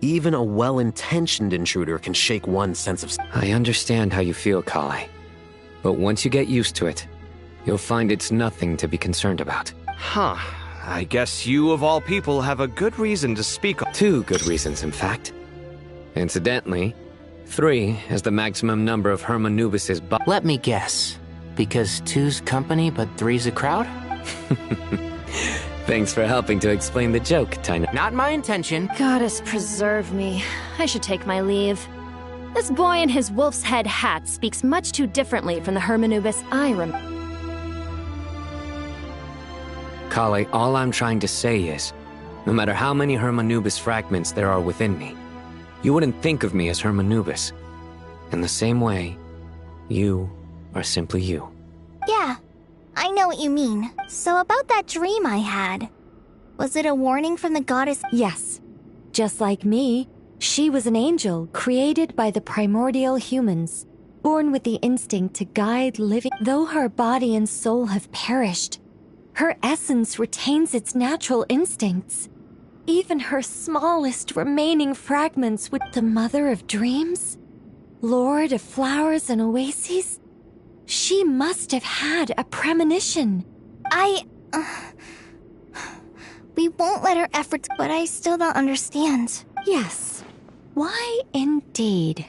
Even a well-intentioned intruder can shake one's sense of— I understand how you feel, Kale. But once you get used to it, you'll find it's nothing to be concerned about. Huh. I guess you, of all people, have a good reason to speak on— 2 good reasons, in fact. Incidentally, 3 is the maximum number of Hermanubis's Let me guess. Because 2's company, but 3's a crowd? Thanks for helping to explain the joke, Tina. Not my intention. Goddess preserve me. I should take my leave. This boy in his wolf's head hat speaks much too differently from the Hermanubis I remember. Kale, all I'm trying to say is, no matter how many Hermanubis fragments there are within me, you wouldn't think of me as Hermanubis. In the same way, you are simply you. Yeah, I know what you mean. So about that dream I had, was it a warning from the goddess? Yes. Just like me, she was an angel created by the primordial humans, born with the instinct to guide living. Though her body and soul have perished, her essence retains its natural instincts. Even her smallest remaining fragments with the Mother of Dreams, Lord of Flowers and Oases, she must have had a premonition. We won't let her efforts, but I still don't understand. Yes. Why indeed?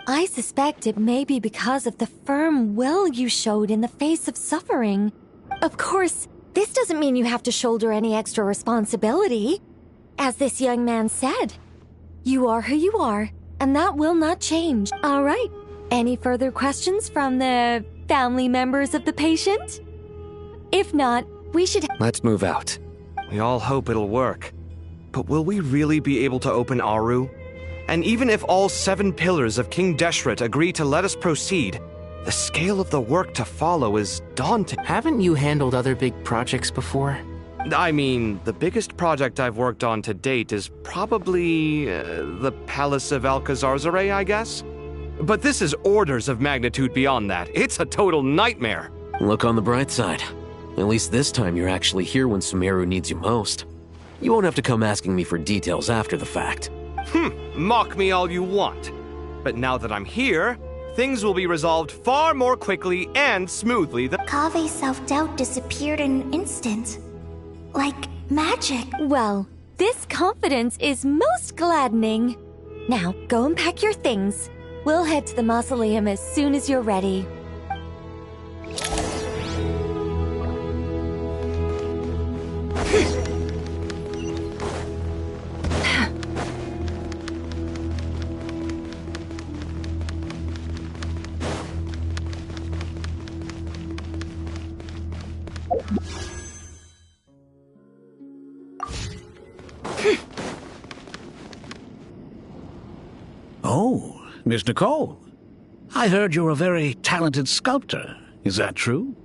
I suspect it may be because of the firm will you showed in the face of suffering. Of course, this doesn't mean you have to shoulder any extra responsibility. As this young man said, you are who you are, and that will not change. All right. Any further questions from the family members of the patient? If not, we should— Let's move out. We all hope it'll work. But will we really be able to open Aru? And even if all 7 pillars of King Deshret agree to let us proceed, the scale of the work to follow is daunting. Haven't you handled other big projects before? I mean, the biggest project I've worked on to date is probably the Palace of Alcazarzare, I guess? But this is orders of magnitude beyond that. It's a total nightmare. Look on the bright side. At least this time you're actually here when Sumeru needs you most. You won't have to come asking me for details after the fact. Mock me all you want. But now that I'm here, things will be resolved far more quickly and smoothly than— Kave's self-doubt disappeared in an instant. Like magic. Well, this confidence is most gladdening. Now, go and pack your things. We'll head to the mausoleum as soon as you're ready. Oh, Miss Nicole. I heard you're a very talented sculptor. Is that true?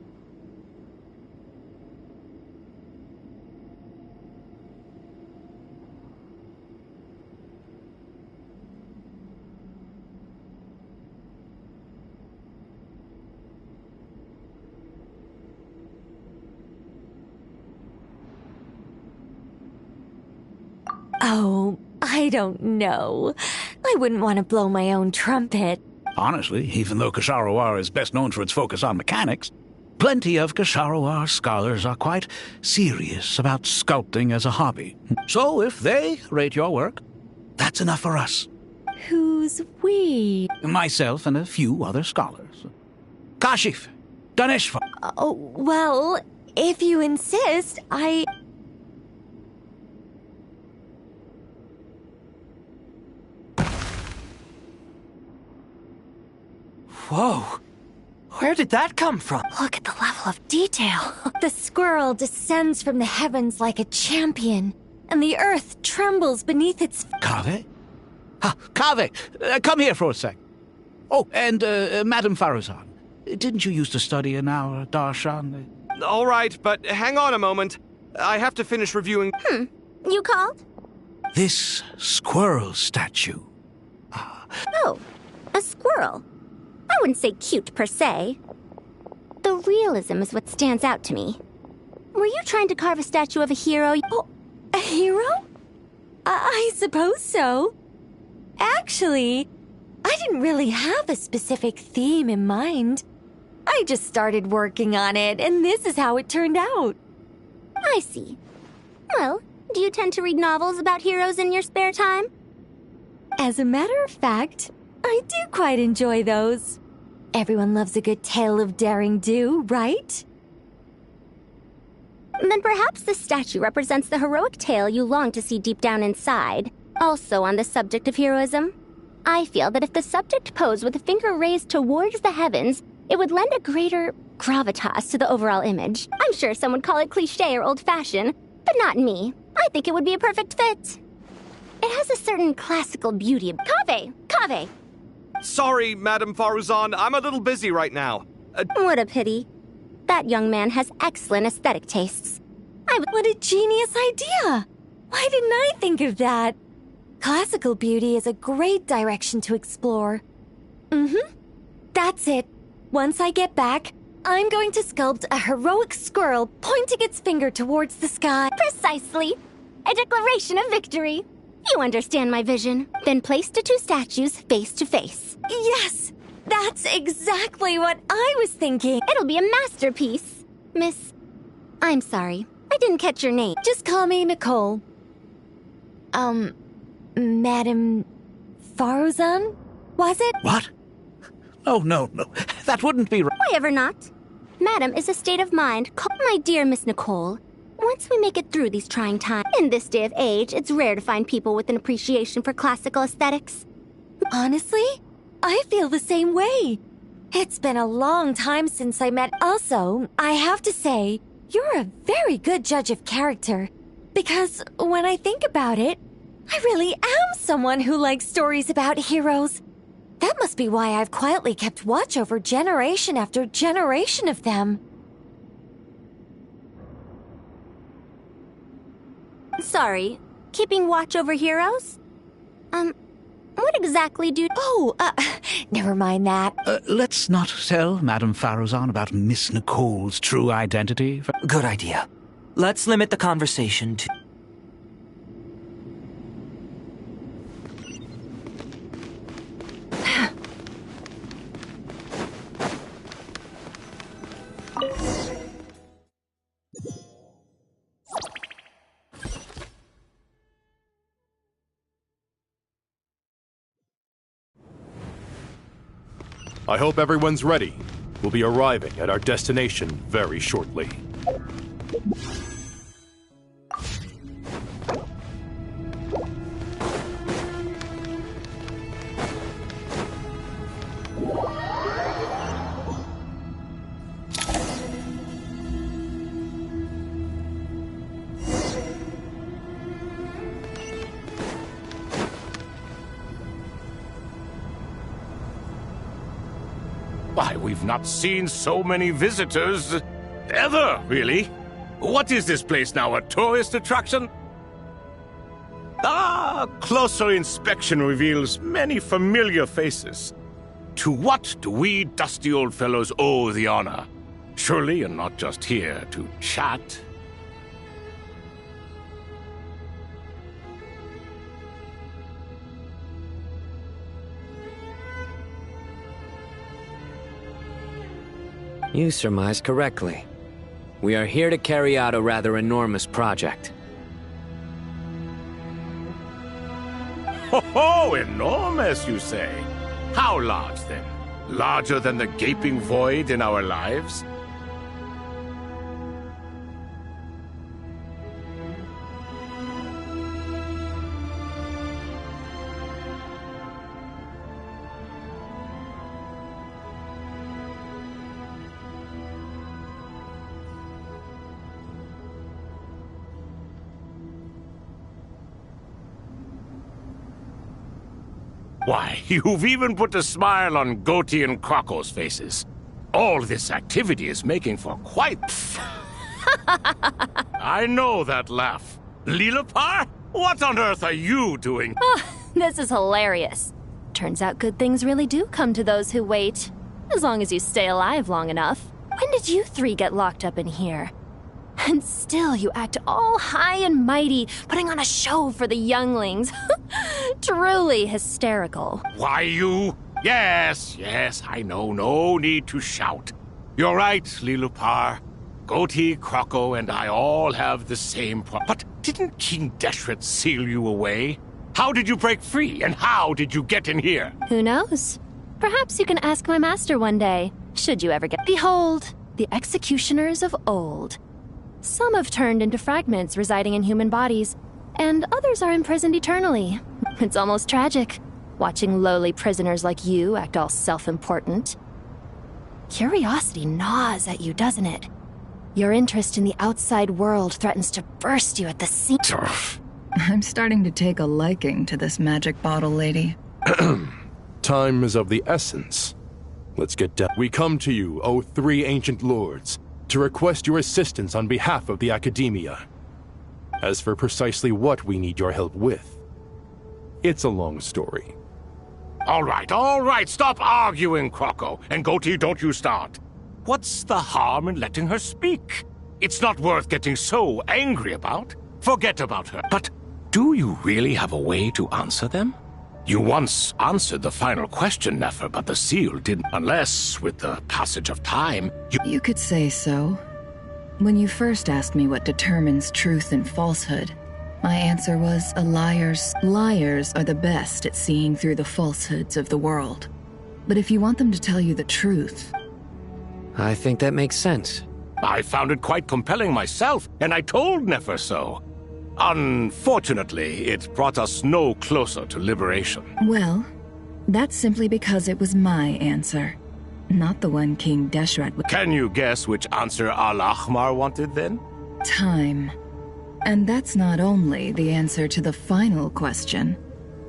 Oh, I don't know. I wouldn't want to blow my own trumpet. Honestly, even though Kasharawar is best known for its focus on mechanics, plenty of Kasharawar scholars are quite serious about sculpting as a hobby. So if they rate your work, that's enough for us. Who's we? Myself and a few other scholars. Kashif, Daneshvar. Oh, well, if you insist, Whoa! Where did that come from? Look at the level of detail. The squirrel descends from the heavens like a champion, and the earth trembles beneath its... Kave? Kave, come here for a sec. Oh, and Madame Faruzan, didn't you used to study in our darshan? All right, but hang on a moment. I have to finish reviewing— You called? This squirrel statue. Oh, a squirrel. I wouldn't say cute per se. The realism is what stands out to me. Were you trying to carve a statue of a hero? Oh, a hero? I suppose so. Actually, I didn't really have a specific theme in mind. I just started working on it, and this is how it turned out. I see. Well, do you tend to read novels about heroes in your spare time? As a matter of fact, I do quite enjoy those. Everyone loves a good tale of daring do, right? Then perhaps this statue represents the heroic tale you long to see deep down inside. Also on the subject of heroism, I feel that if the subject posed with a finger raised towards the heavens, it would lend a greater gravitas to the overall image. I'm sure some would call it cliché or old-fashioned, but not me. I think it would be a perfect fit. It has a certain classical beauty. Kave! Sorry, Madame Faruzan, I'm a little busy right now. What a pity. That young man has excellent aesthetic tastes. What a genius idea! Why didn't I think of that? Classical beauty is a great direction to explore. That's it. Once I get back, I'm going to sculpt a heroic squirrel pointing its finger towards the sky. Precisely. A declaration of victory. You understand my vision. Then place the two statues face to face. Yes! That's exactly what I was thinking. It'll be a masterpiece. Miss... I'm sorry. I didn't catch your name. Just call me Nicole. Madame Faruzan? Was it? What? Oh, no. That wouldn't be right. Why ever not? Madam is a state of mind. Call my dear Miss Nicole. Once we make it through these trying times, in this day of age, it's rare to find people with an appreciation for classical aesthetics. Honestly, I feel the same way. It's been a long time since I met. Also, I have to say, you're a very good judge of character. Because when I think about it, I really am someone who likes stories about heroes. That must be why I've quietly kept watch over generation after generation of them. Sorry, keeping watch over heroes? What exactly do... Oh, never mind that. Let's not tell Madame Faruzan about Miss Nicole's true identity. Good idea. Let's limit the conversation to... I hope everyone's ready. We'll be arriving at our destination very shortly. Why, we've not seen so many visitors ever, really. What is this place now, a tourist attraction? Ah, closer inspection reveals many familiar faces. To what do we dusty old fellows owe the honor? Surely you're not just here to chat. You surmise correctly. We are here to carry out a rather enormous project. Ho, enormous, you say? How large, then? Larger than the gaping void in our lives? Why, you've even put a smile on Goatee and Crocco's faces. All this activity is making for quite... I know that laugh. Lilipar? What on earth are you doing? Oh, this is hilarious. Turns out good things really do come to those who wait. As long as you stay alive long enough. When did you three get locked up in here? And still you act all high and mighty, putting on a show for the younglings. Truly hysterical. Why, you... Yes, I know. No need to shout. You're right, Lilipar. Goatee, Crocco, and I all have the same But didn't King Deshret seal you away? How did you break free, and how did you get in here? Who knows? Perhaps you can ask my master one day, should you ever get... Behold, the executioners of old. Some have turned into fragments residing in human bodies, and others are imprisoned eternally. It's almost tragic, watching lowly prisoners like you act all self-important. Curiosity gnaws at you, doesn't it? Your interest in the outside world threatens to burst you at the seams. I'm starting to take a liking to this magic bottle lady. Time is of the essence. Let's get down. We come to you, O three ancient lords, to request your assistance on behalf of the Academia. As for precisely what we need your help with, it's a long story. All right, stop arguing, Crocco. And Goatee, don't you start. What's the harm in letting her speak? It's not worth getting so angry about. Forget about her. But do you really have a way to answer them? You once answered the final question, Nefer, but the seal didn't. Unless, with the passage of time, You could say so. When you first asked me what determines truth and falsehood, my answer was liars are the best at seeing through the falsehoods of the world. But if you want them to tell you the truth... I think that makes sense. I found it quite compelling myself, and I told Nefer so. Unfortunately, it brought us no closer to liberation. Well, that's simply because it was my answer, not the one King Deshret would... Can you guess which answer Al-Ahmar wanted then? Time. And that's not only the answer to the final question.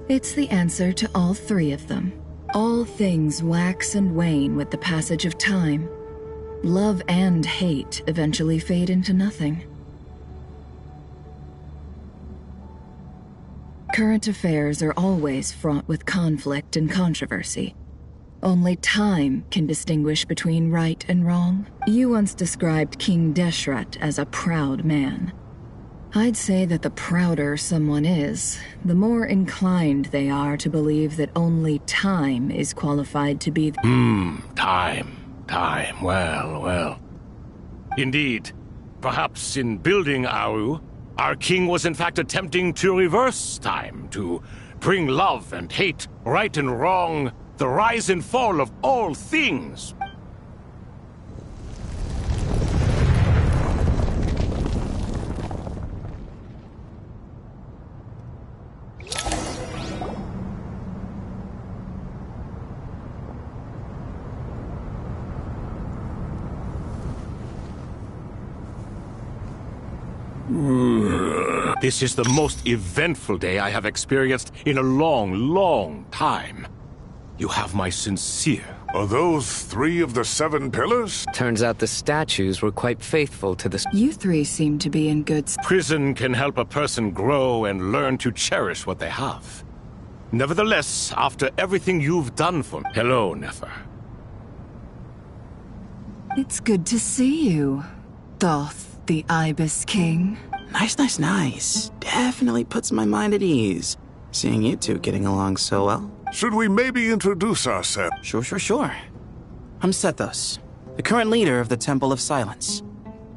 It's the answer to all three of them. All things wax and wane with the passage of time. Love and hate eventually fade into nothing. Current affairs are always fraught with conflict and controversy. Only time can distinguish between right and wrong. You once described King Deshret as a proud man. I'd say that the prouder someone is, the more inclined they are to believe that only time is qualified to be Time. Well. Indeed. Perhaps in building Aru, our king was in fact attempting to reverse time, to bring love and hate, right and wrong, the rise and fall of all things. This is the most eventful day I have experienced in a long time. You have my sincere... Are those 3 of the 7 pillars? Turns out the statues were quite faithful to the... You 3 seem to be in good... Prison can help a person grow and learn to cherish what they have. Nevertheless, after everything you've done for me... Hello, Nefer. It's good to see you, Thoth, the Ibis King. Nice. Definitely puts my mind at ease, seeing you two getting along so well. Should we maybe introduce ourselves? Sure. I'm Sethos, the current leader of the Temple of Silence.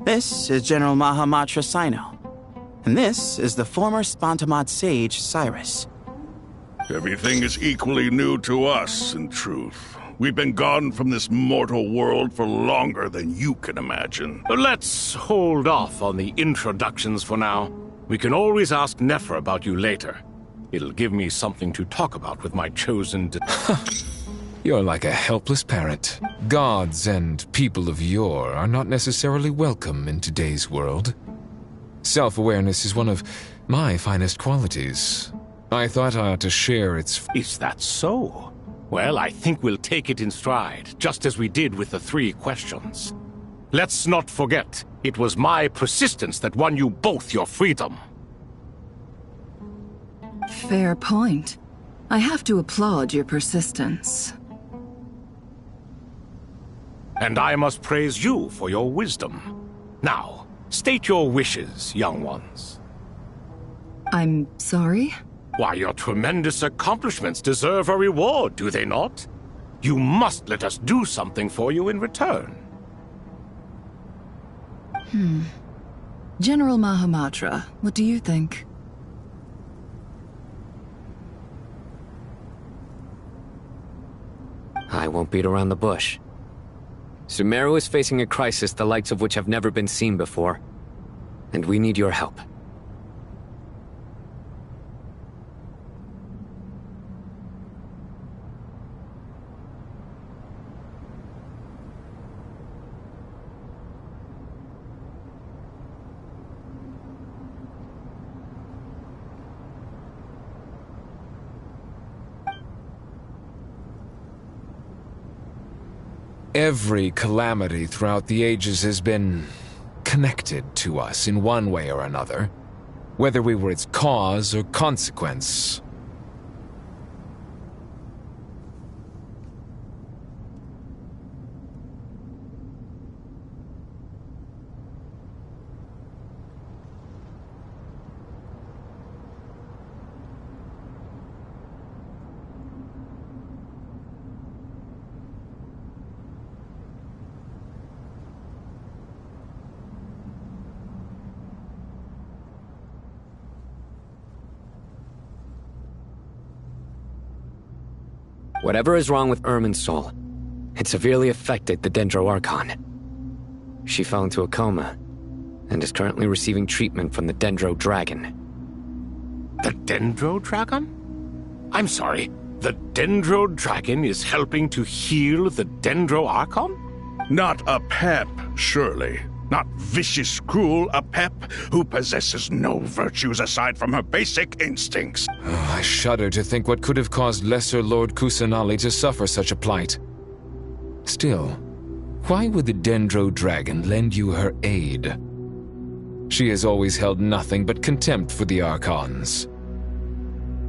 This is General Mahamatra Sino. And this is the former Spantamad sage, Cyrus. Everything is equally new to us, in truth. We've been gone from this mortal world for longer than you can imagine. Let's hold off on the introductions for now. We can always ask Nefer about you later. It'll give me something to talk about with my chosen... You're like a helpless parrot. Gods and people of yore are not necessarily welcome in today's world. Self-awareness is one of my finest qualities. I thought I ought to share its... Is that so? Well, I think we'll take it in stride, just as we did with the 3 questions. Let's not forget, it was my persistence that won you both your freedom. Fair point. I have to applaud your persistence. And I must praise you for your wisdom. Now, state your wishes, young ones. I'm sorry? Why, your tremendous accomplishments deserve a reward, do they not? You must let us do something for you in return. General Mahamatra, what do you think? I won't beat around the bush. Sumeru is facing a crisis the likes of which have never been seen before, and we need your help. Every calamity throughout the ages has been connected to us in one way or another, whether we were its cause or consequence. Whatever is wrong with Irminsul, it severely affected the Dendro Archon. She fell into a coma and is currently receiving treatment from the Dendro Dragon. The Dendro Dragon? I'm sorry, the Dendro Dragon is helping to heal the Dendro Archon? Not a pep, surely. Not vicious, cruel, a pep who possesses no virtues aside from her basic instincts. Oh, I shudder to think what could have caused Lesser Lord Kusanali to suffer such a plight. Still, why would the Dendro Dragon lend you her aid? She has always held nothing but contempt for the Archons.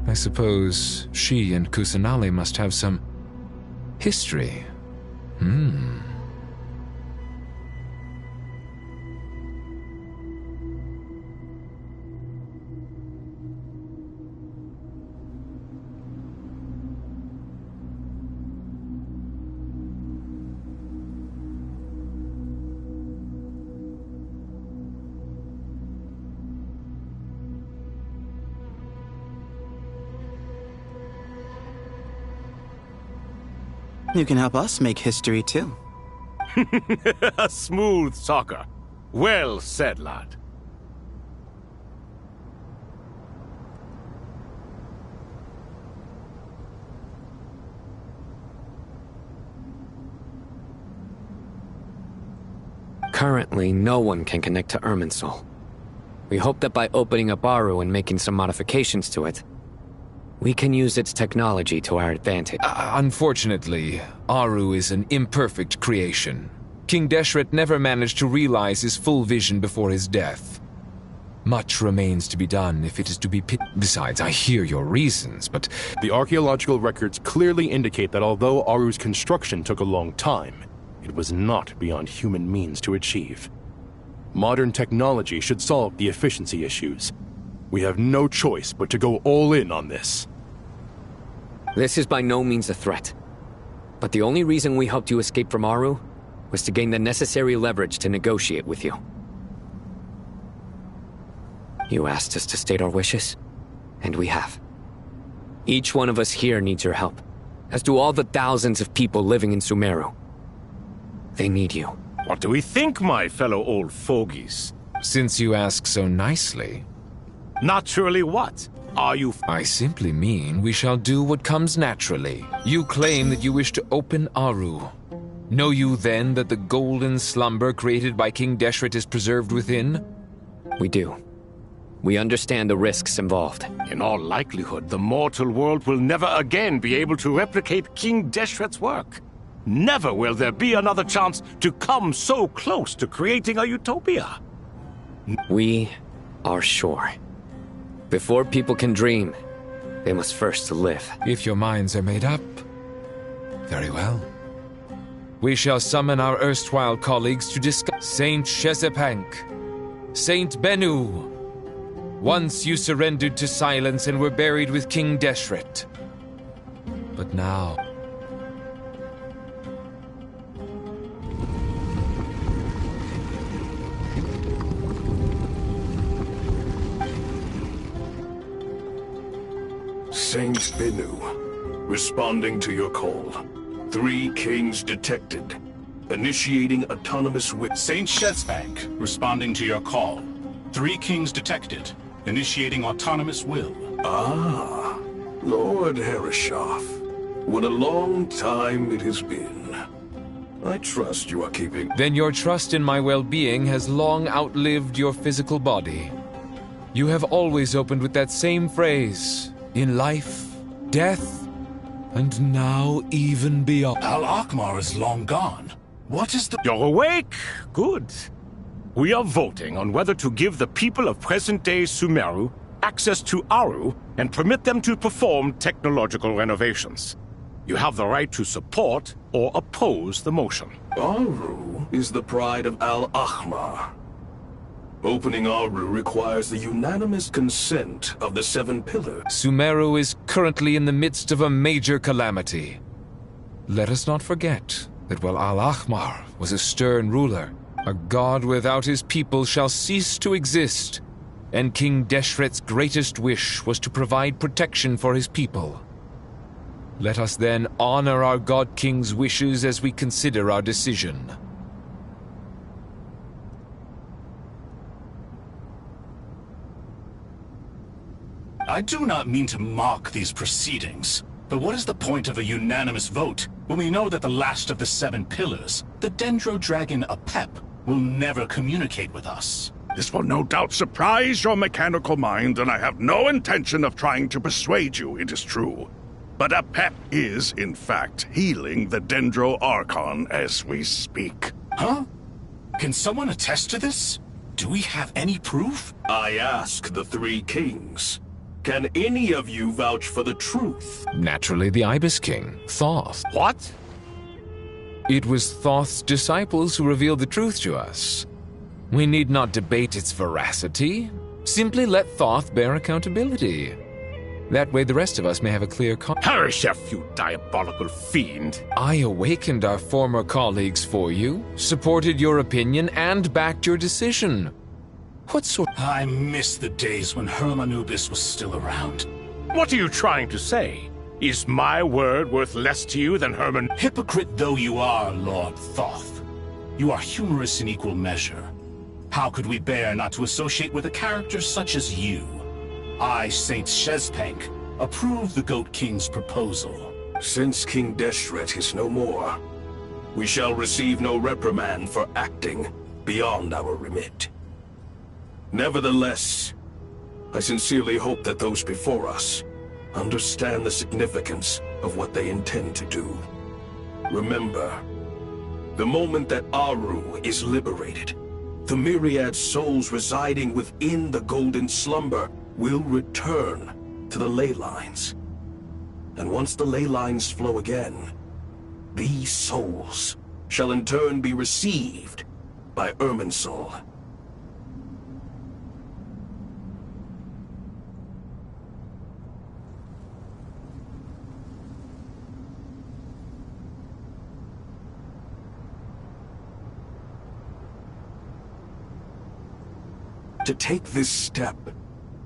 I suppose she and Kusanali must have some history. You can help us make history, too. A smooth talker. Well said, lad. Currently, no one can connect to Irminsul. We hope that by opening up Aru and making some modifications to it, we can use its technology to our advantage. Unfortunately, Aru is an imperfect creation. King Deshret never managed to realize his full vision before his death. Much remains to be done if it is to be Besides, I hear your reasons, but... The archaeological records clearly indicate that although Aru's construction took a long time, it was not beyond human means to achieve. Modern technology should solve the efficiency issues. We have no choice but to go all in on this. This is by no means a threat. But the only reason we helped you escape from Aru was to gain the necessary leverage to negotiate with you. You asked us to state our wishes, and we have. Each one of us here needs your help, as do all the thousands of people living in Sumeru. They need you. What do we think, my fellow old fogies? Since you ask so nicely... Naturally what? Are you... I simply mean we shall do what comes naturally. You claim that you wish to open Aru. Know you then that the golden slumber created by King Deshret is preserved within? We do. We understand the risks involved. In all likelihood, the mortal world will never again be able to replicate King Deshret's work. Never will there be another chance to come so close to creating a utopia. We are sure. Before people can dream, they must first live. If your minds are made up, very well. We shall summon our erstwhile colleagues to discuss. Saint Shezepank, Saint Bennu. Once you surrendered to silence and were buried with King Deshret. But now... Saint Bennu, responding to your call. 3 kings detected. Initiating autonomous will. Saint Shezepank, responding to your call. 3 kings detected. Initiating autonomous will. Ah, Lord Herreshoff. What a long time it has been. I trust you are keeping... Then your trust in my well-being has long outlived your physical body. You have always opened with that same phrase. In life, death, and now even beyond. Al-Akhmar is long gone. What is the... You're awake? Good. We are voting on whether to give the people of present-day Sumeru access to Aru and permit them to perform technological renovations. You have the right to support or oppose the motion. Aru is the pride of Al-Akhmar. Opening Aru requires the unanimous consent of the 7 pillars. Sumeru is currently in the midst of a major calamity. Let us not forget that while Al-Akhmar was a stern ruler, a god without his people shall cease to exist, and King Deshret's greatest wish was to provide protection for his people. Let us then honor our God King's wishes as we consider our decision. I do not mean to mock these proceedings, but what is the point of a unanimous vote when we know that the last of the 7 pillars, the Dendro Dragon Apep, will never communicate with us? This will no doubt surprise your mechanical mind, and I have no intention of trying to persuade you it is true. But Apep is, in fact, healing the Dendro Archon as we speak. Huh? Can someone attest to this? Do we have any proof? I ask the 3 kings. Can any of you vouch for the truth? Naturally, the Ibis King, Thoth. What? It was Thoth's disciples who revealed the truth to us. We need not debate its veracity. Simply let Thoth bear accountability. That way the rest of us may have a clear Hereshef, you diabolical fiend! I awakened our former colleagues for you, supported your opinion, and backed your decision. What sort— I miss the days when Hermanubis was still around. What are you trying to say? Is my word worth less to you than Herman— Hypocrite though you are, Lord Thoth, you are humorous in equal measure. How could we bear not to associate with a character such as you? I, Saint Shezpank, approve the Goat King's proposal. Since King Deshret is no more, we shall receive no reprimand for acting beyond our remit. Nevertheless, I sincerely hope that those before us understand the significance of what they intend to do. Remember, the moment that Aru is liberated, the myriad souls residing within the Golden Slumber will return to the ley lines. And once the ley lines flow again, these souls shall in turn be received by Irminsul. To take this step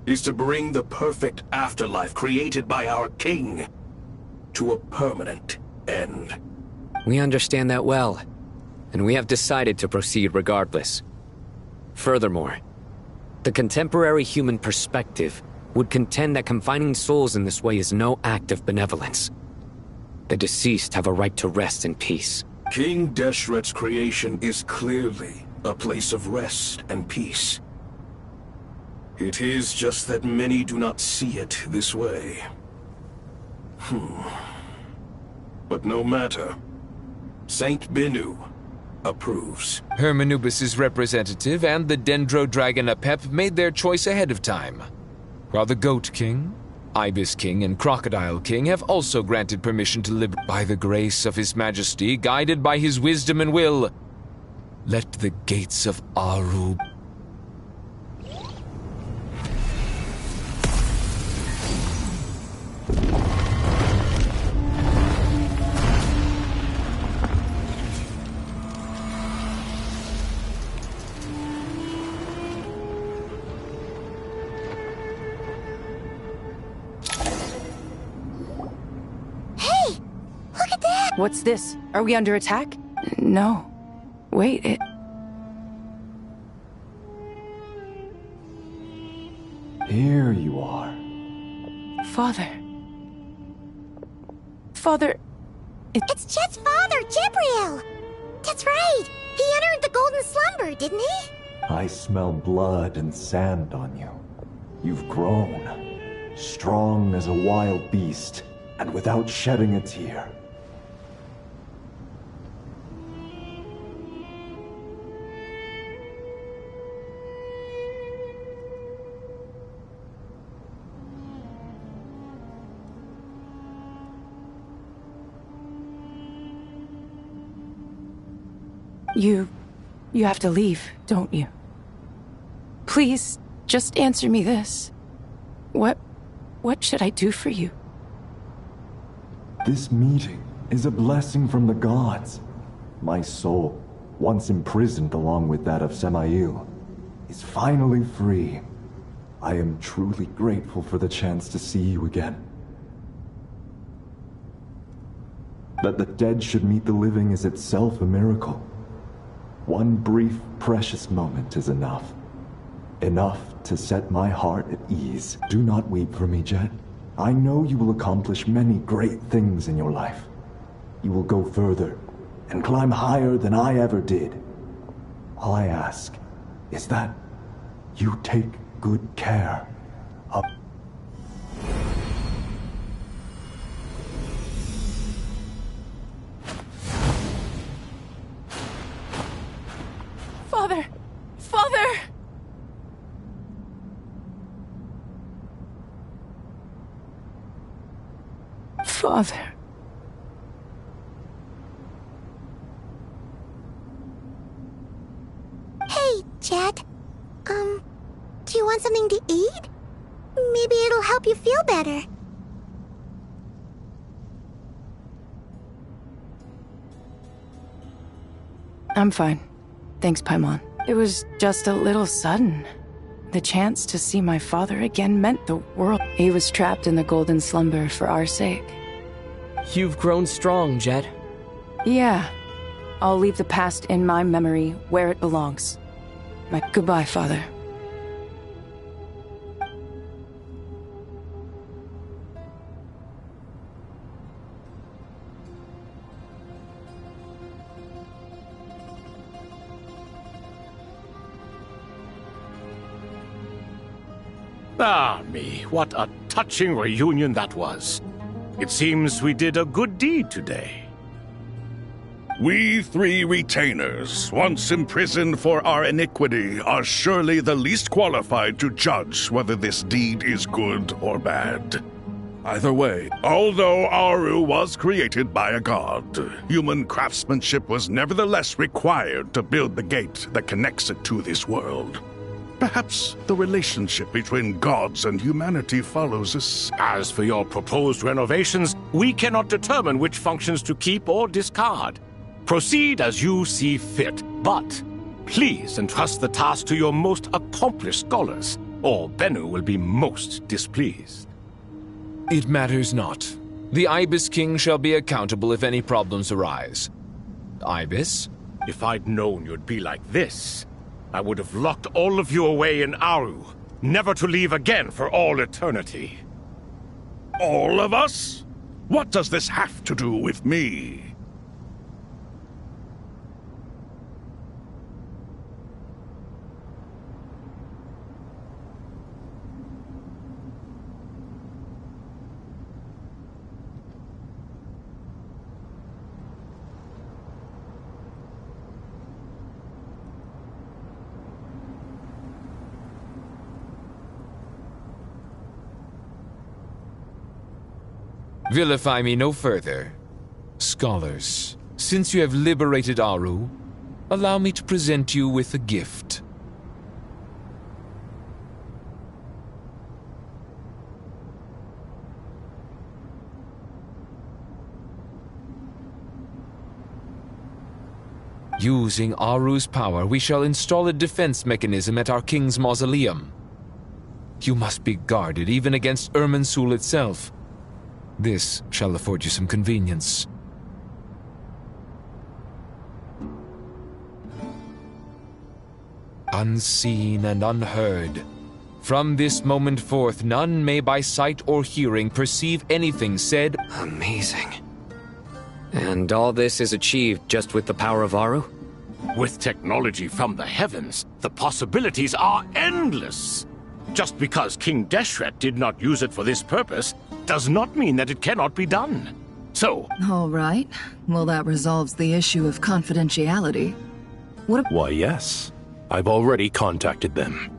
is to bring the perfect afterlife created by our king to a permanent end. We understand that well, and we have decided to proceed regardless. Furthermore, the contemporary human perspective would contend that confining souls in this way is no act of benevolence. The deceased have a right to rest in peace. King Deshret's creation is clearly a place of rest and peace. It is just that many do not see it this way. But no matter. Saint Binu approves. Hermanubis' representative and the Dendro Dragon Apep made their choice ahead of time, while the Goat King, Ibis King, and Crocodile King have also granted permission to live by the grace of His Majesty, guided by his wisdom and will. Let the gates of Aru— What's this? Are we under attack? No. Wait, Here you are. Father. Father... It's Chet's father, Jibriel! That's right! He entered the Golden Slumber, didn't he? I smell blood and sand on you. You've grown. Strong as a wild beast, and without shedding a tear. You have to leave, don't you? Please, just answer me this. What should I do for you? This meeting is a blessing from the gods. My soul, once imprisoned along with that of Samael, is finally free. I am truly grateful for the chance to see you again. That the dead should meet the living is itself a miracle. One brief, precious moment is enough. Enough to set my heart at ease. Do not weep for me, Jet. I know you will accomplish many great things in your life. You will go further and climb higher than I ever did. All I ask is that you take good care of... Father! Father! Father. Hey, Jet. Do you want something to eat? Maybe it'll help you feel better. I'm fine. Thanks, Paimon. It was just a little sudden. The chance to see my father again meant the world. He was trapped in the golden slumber for our sake. You've grown strong, Jet. Yeah. I'll leave the past in my memory where it belongs. My goodbye, Father. Ah, me, what a touching reunion that was. It seems we did a good deed today. We three retainers, once imprisoned for our iniquity, are surely the least qualified to judge whether this deed is good or bad. Either way, although Aru was created by a god, human craftsmanship was nevertheless required to build the gate that connects it to this world. Perhaps the relationship between gods and humanity follows us. As for your proposed renovations, we cannot determine which functions to keep or discard. Proceed as you see fit, but please entrust the task to your most accomplished scholars, or Bennu will be most displeased. It matters not. The Ibis King shall be accountable if any problems arise. Ibis? If I'd known you'd be like this, I would have locked all of you away in Aru, never to leave again for all eternity. All of us? What does this have to do with me? Vilify me no further. Scholars, since you have liberated Aru, allow me to present you with a gift. Using Aru's power, we shall install a defense mechanism at our king's mausoleum. You must be guarded even against Irminsul itself. This shall afford you some convenience. Unseen and unheard. From this moment forth, none may by sight or hearing perceive anything said. Amazing. And all this is achieved just with the power of Aru? With technology from the heavens, the possibilities are endless. Just because King Deshret did not use it for this purpose does not mean that it cannot be done. So... All right. Well, that resolves the issue of confidentiality. Why, yes. I've already contacted them.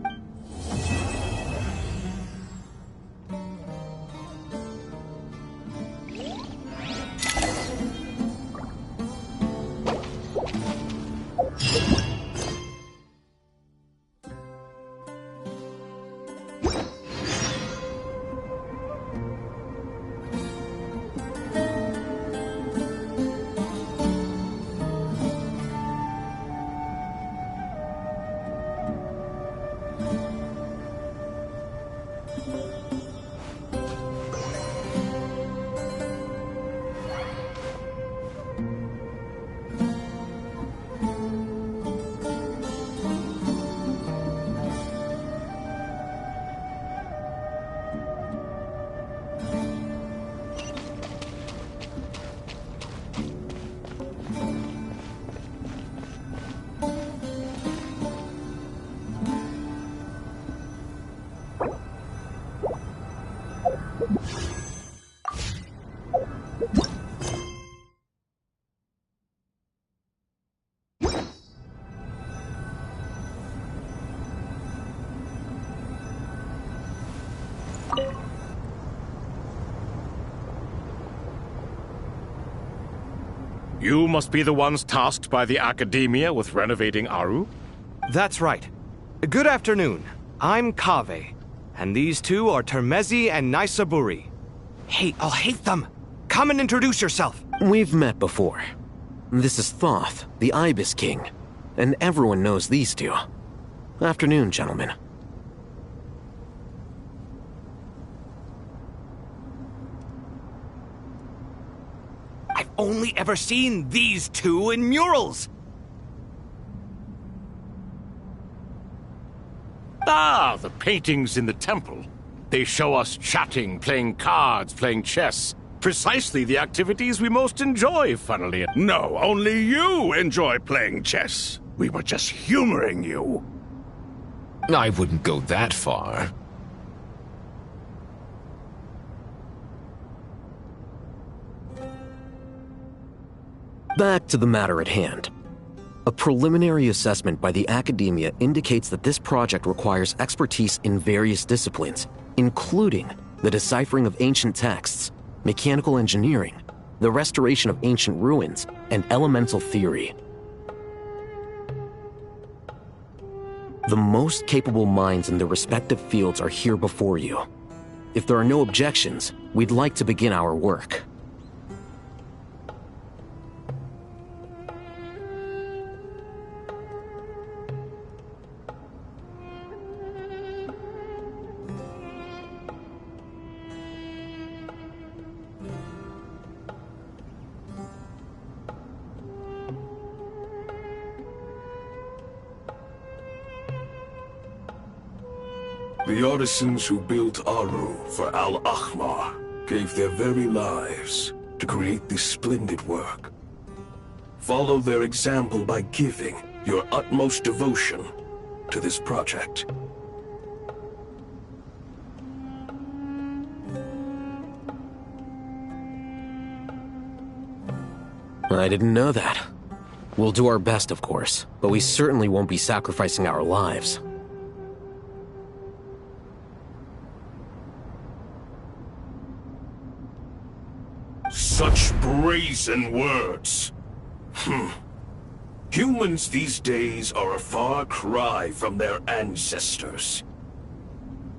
You must be the ones tasked by the Academia with renovating Aru? That's right. Good afternoon. I'm Kaveh, and these two are Termezi and Naisaburi. Hey, I'll hate them. Come and introduce yourself. We've met before. This is Thoth, the Ibis King, and everyone knows these two. Afternoon, gentlemen. I've only ever seen these two in murals. Ah, the paintings in the temple. They show us chatting, playing cards, playing chess. Precisely the activities we most enjoy, funnily enough. No, only you enjoy playing chess. We were just humoring you. I wouldn't go that far. Back to the matter at hand. A preliminary assessment by the Academia indicates that this project requires expertise in various disciplines, including the deciphering of ancient texts, mechanical engineering, the restoration of ancient ruins, and elemental theory. The most capable minds in their respective fields are here before you. If there are no objections, we'd like to begin our work. The artisans who built Aru for Al-Ahmar gave their very lives to create this splendid work. Follow their example by giving your utmost devotion to this project. I didn't know that. We'll do our best, of course, but we certainly won't be sacrificing our lives. Such brazen words. Humans these days are a far cry from their ancestors.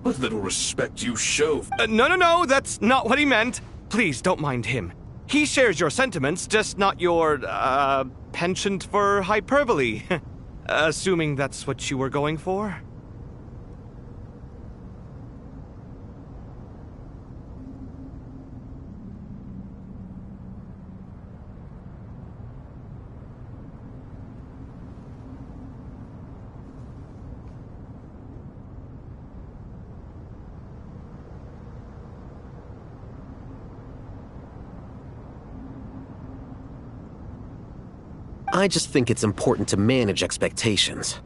What little respect you show. No, that's not what he meant. Please don't mind him. He shares your sentiments, just not your, penchant for hyperbole. Assuming that's what you were going for? I just think it's important to manage expectations.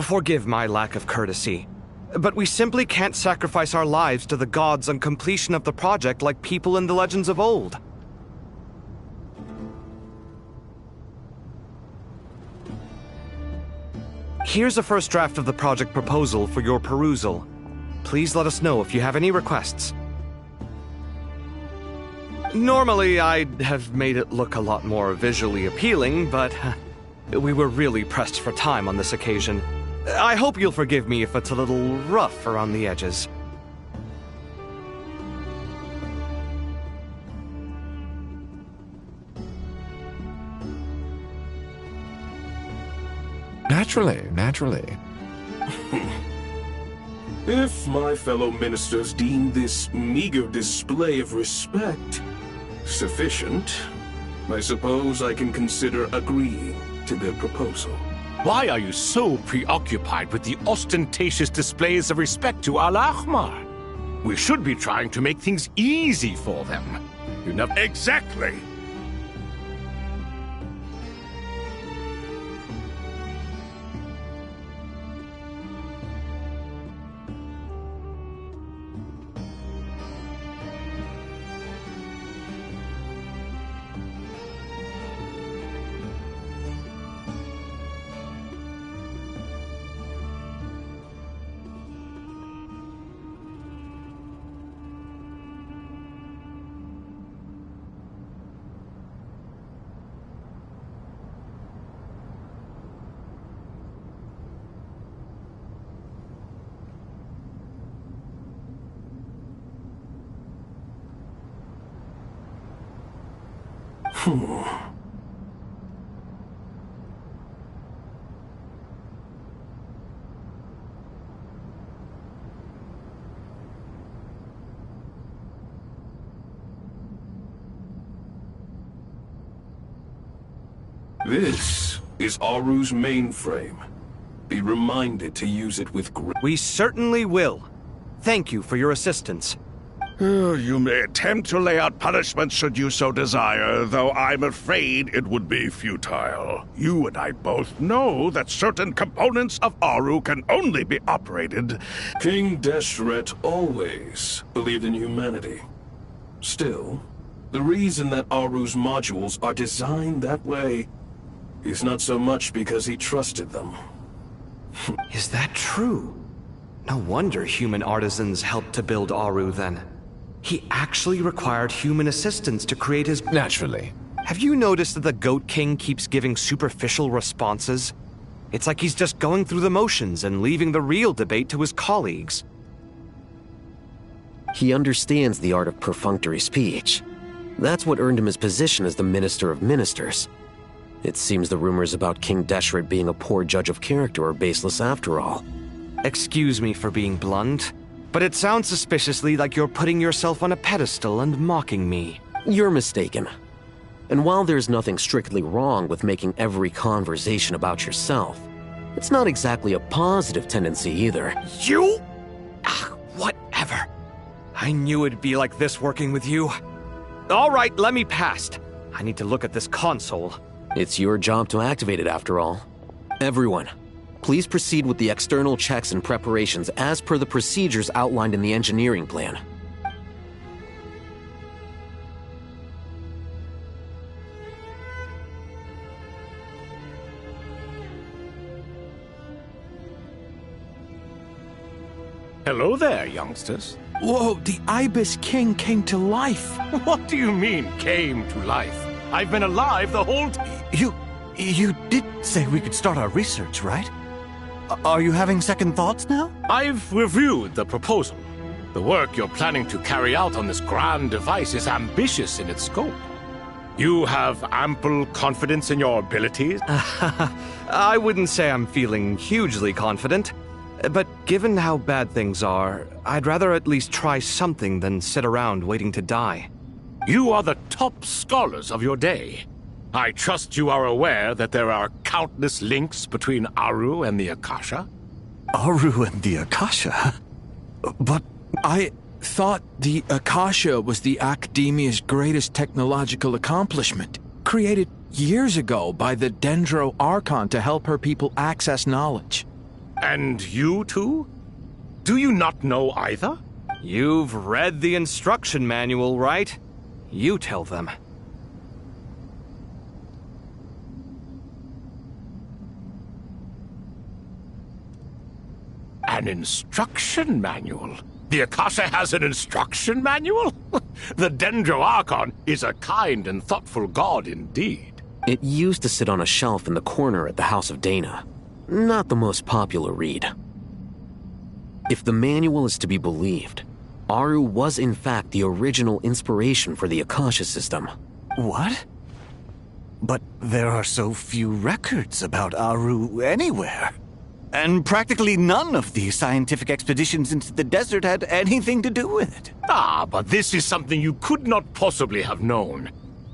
Forgive my lack of courtesy, but we simply can't sacrifice our lives to the gods on completion of the project like people in the legends of old. Here's a first draft of the project proposal for your perusal. Please let us know if you have any requests. Normally, I'd have made it look a lot more visually appealing, but we were really pressed for time on this occasion. I hope you'll forgive me if it's a little rough around the edges. Naturally. If my fellow ministers deem this meager display of respect sufficient, I suppose I can consider agreeing to their proposal. Why are you so preoccupied with the ostentatious displays of respect to Al-Ahmar? We should be trying to make things easy for them. You never... Exactly! This is Aru's mainframe. Be reminded to use it with grace. We certainly will. Thank you for your assistance. You may attempt to lay out punishment should you so desire, though I'm afraid it would be futile. You and I both know that certain components of Aru can only be operated. King Deshret always believed in humanity. Still, the reason that Aru's modules are designed that way is not so much because he trusted them. Is that true? No wonder human artisans helped to build Aru then. He actually required human assistance to create his... Naturally. Have you noticed that the Goat King keeps giving superficial responses? It's like he's just going through the motions and leaving the real debate to his colleagues. He understands the art of perfunctory speech. That's what earned him his position as the Minister of Ministers. It seems the rumors about King Deshret being a poor judge of character are baseless after all. Excuse me for being blunt, but it sounds suspiciously like you're putting yourself on a pedestal and mocking me. You're mistaken. And while there's nothing strictly wrong with making every conversation about yourself, it's not exactly a positive tendency either. You? Whatever. I knew it'd be like this working with you. All right, let me past. I need to look at this console. It's your job to activate it after all. Everyone, please proceed with the external checks and preparations as per the procedures outlined in the engineering plan. Hello there, youngsters. Whoa, the Ibis King came to life. What do you mean, came to life? I've been alive the whole time. You did say we could start our research, right? Are you having second thoughts now? I've reviewed the proposal. The work you're planning to carry out on this grand device is ambitious in its scope. You have ample confidence in your abilities? I wouldn't say I'm feeling hugely confident. But given how bad things are, I'd rather at least try something than sit around waiting to die. You are the top scholars of your day. I trust you are aware that there are countless links between Aru and the Akasha? Aru and the Akasha? But I thought the Akasha was the Academia's greatest technological accomplishment, created years ago by the Dendro Archon to help her people access knowledge. And you too? Do you not know either? You've read the instruction manual, right? You tell them. An instruction manual? The Akasha has an instruction manual? The Dendro Archon is a kind and thoughtful god indeed. It used to sit on a shelf in the corner at the House of Dana. Not the most popular read. If the manual is to be believed, Aru was in fact the original inspiration for the Akasha system. What? But there are so few records about Aru anywhere. And practically none of the scientific expeditions into the desert had anything to do with it. But this is something you could not possibly have known.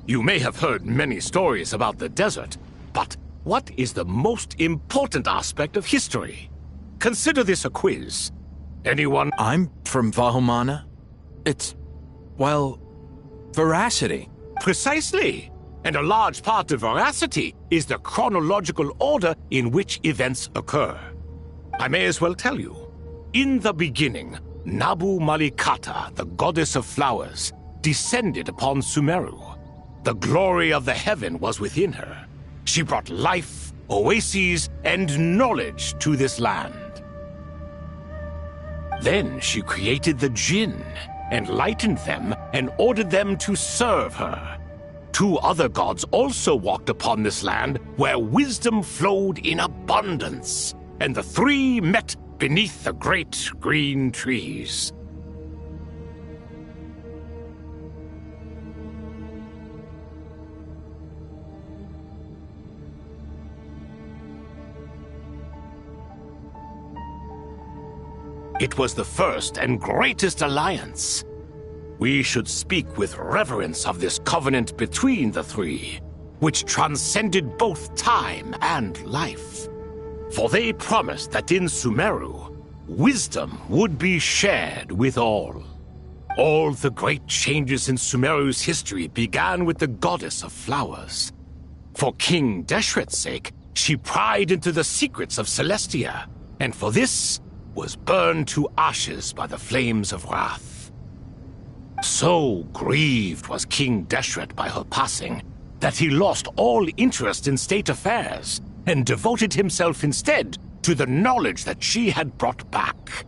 You may have heard many stories about the desert, but what is the most important aspect of history? Consider this a quiz. Anyone? I'm from Vahumana. It's, well, veracity. Precisely. And a large part of veracity is the chronological order in which events occur. I may as well tell you. In the beginning, Nabu Malikata, the goddess of flowers, descended upon Sumeru. The glory of the heaven was within her. She brought life, oases, and knowledge to this land. Then she created the Jinn, enlightened them, and ordered them to serve her. 2 other gods also walked upon this land where wisdom flowed in abundance, and the 3 met beneath the great green trees. It was the first and greatest alliance. We should speak with reverence of this covenant between the three, which transcended both time and life. For they promised that in Sumeru, wisdom would be shared with all. All the great changes in Sumeru's history began with the goddess of flowers. For King Deshret's sake, she pried into the secrets of Celestia, and for this was burned to ashes by the flames of wrath. So grieved was King Deshret by her passing that he lost all interest in state affairs and devoted himself instead to the knowledge that she had brought back.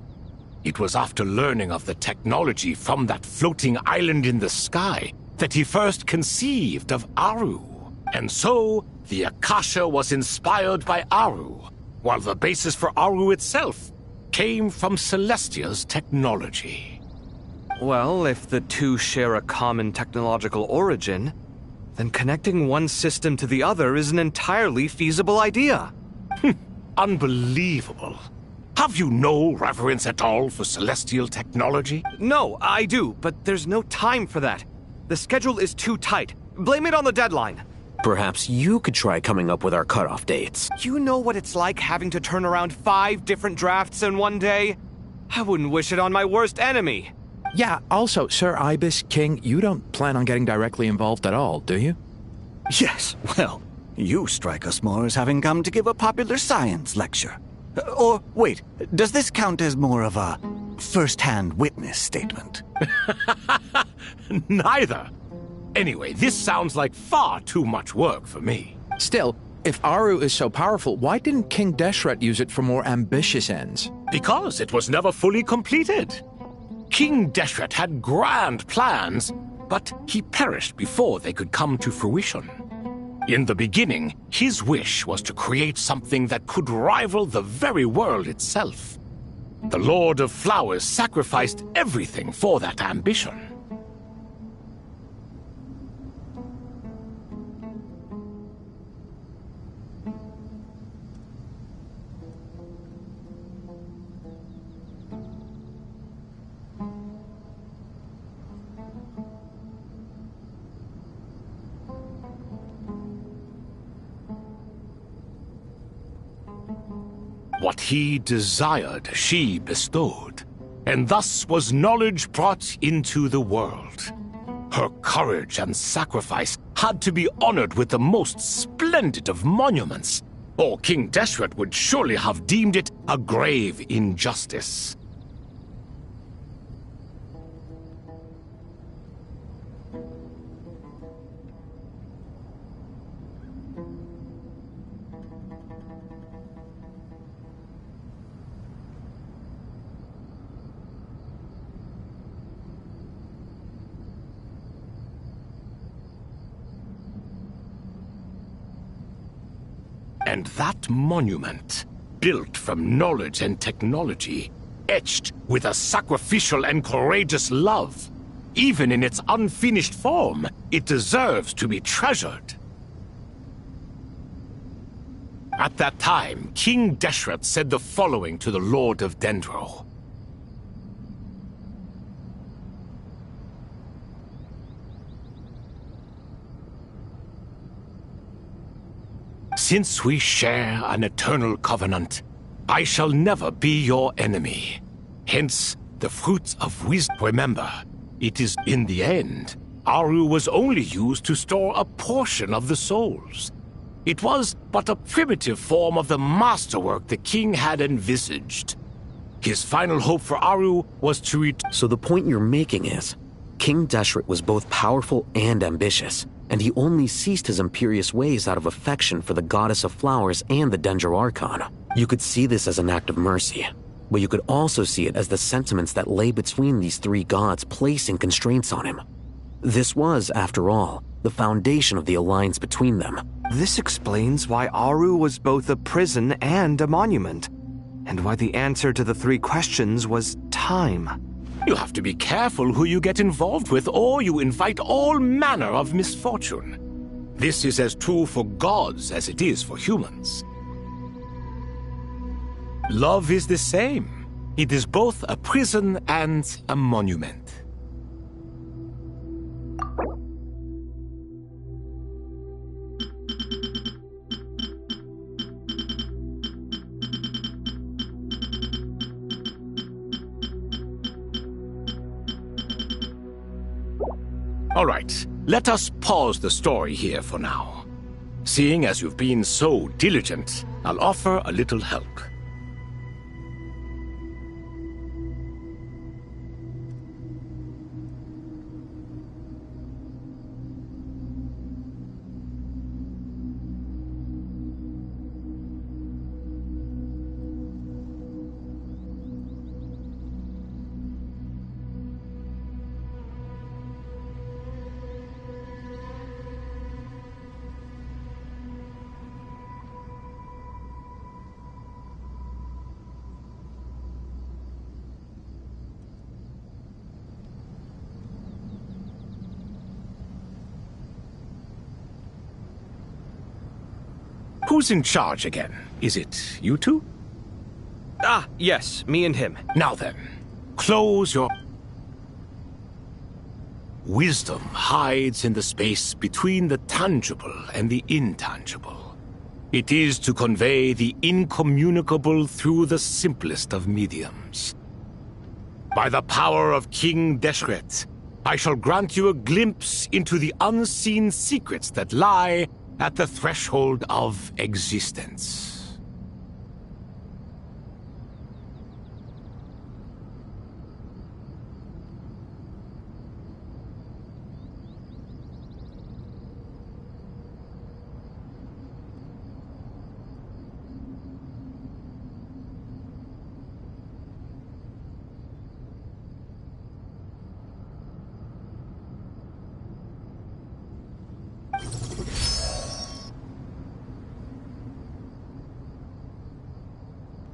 It was after learning of the technology from that floating island in the sky that he first conceived of Aru. And so, the Akasha was inspired by Aru, while the basis for Aru itself came from Celestia's technology. Well, if the two share a common technological origin, then connecting one system to the other is an entirely feasible idea. Unbelievable. Have you no reverence at all for celestial technology? No, I do, but there's no time for that. The schedule is too tight. Blame it on the deadline. Perhaps you could try coming up with our cutoff dates. You know what it's like having to turn around 5 different drafts in one day? I wouldn't wish it on my worst enemy. Yeah, also, Sir Ibis, King, you don't plan on getting directly involved at all, do you? Yes, well, you strike us more as having come to give a popular science lecture. Or, wait, does this count as more of a first-hand witness statement? Neither. Anyway, this sounds like far too much work for me. Still, if Aru is so powerful, why didn't King Deshret use it for more ambitious ends? Because it was never fully completed. King Deshret had grand plans, but he perished before they could come to fruition. In the beginning, his wish was to create something that could rival the very world itself. The Lord of Flowers sacrificed everything for that ambition. What he desired, she bestowed, and thus was knowledge brought into the world. Her courage and sacrifice had to be honored with the most splendid of monuments, or King Deshret would surely have deemed it a grave injustice. And that monument, built from knowledge and technology, etched with a sacrificial and courageous love, even in its unfinished form, it deserves to be treasured. At that time, King Deshret said the following to the Lord of Dendro. Since we share an eternal covenant, I shall never be your enemy. Hence, the fruits of wisdom. Remember, it is in the end, Aru was only used to store a portion of the souls. It was but a primitive form of the masterwork the king had envisaged. His final hope for Aru was to So the point you're making is, King Deshret was both powerful and ambitious, and he only ceased his imperious ways out of affection for the goddess of flowers and the Dendro Archon. You could see this as an act of mercy, but you could also see it as the sentiments that lay between these three gods placing constraints on him. This was, after all, the foundation of the alliance between them. This explains why Aru was both a prison and a monument, and why the answer to the 3 questions was time. You have to be careful who you get involved with, or you invite all manner of misfortune. This is as true for gods as it is for humans. Love is the same. It is both a prison and a monument. All right, let us pause the story here for now. Seeing as you've been so diligent, I'll offer a little help. Who's in charge again? Is it you two? Ah, yes, me and him. Now then, close your... Wisdom hides in the space between the tangible and the intangible. It is to convey the incommunicable through the simplest of mediums. By the power of King Deshret, I shall grant you a glimpse into the unseen secrets that lie at the threshold of existence.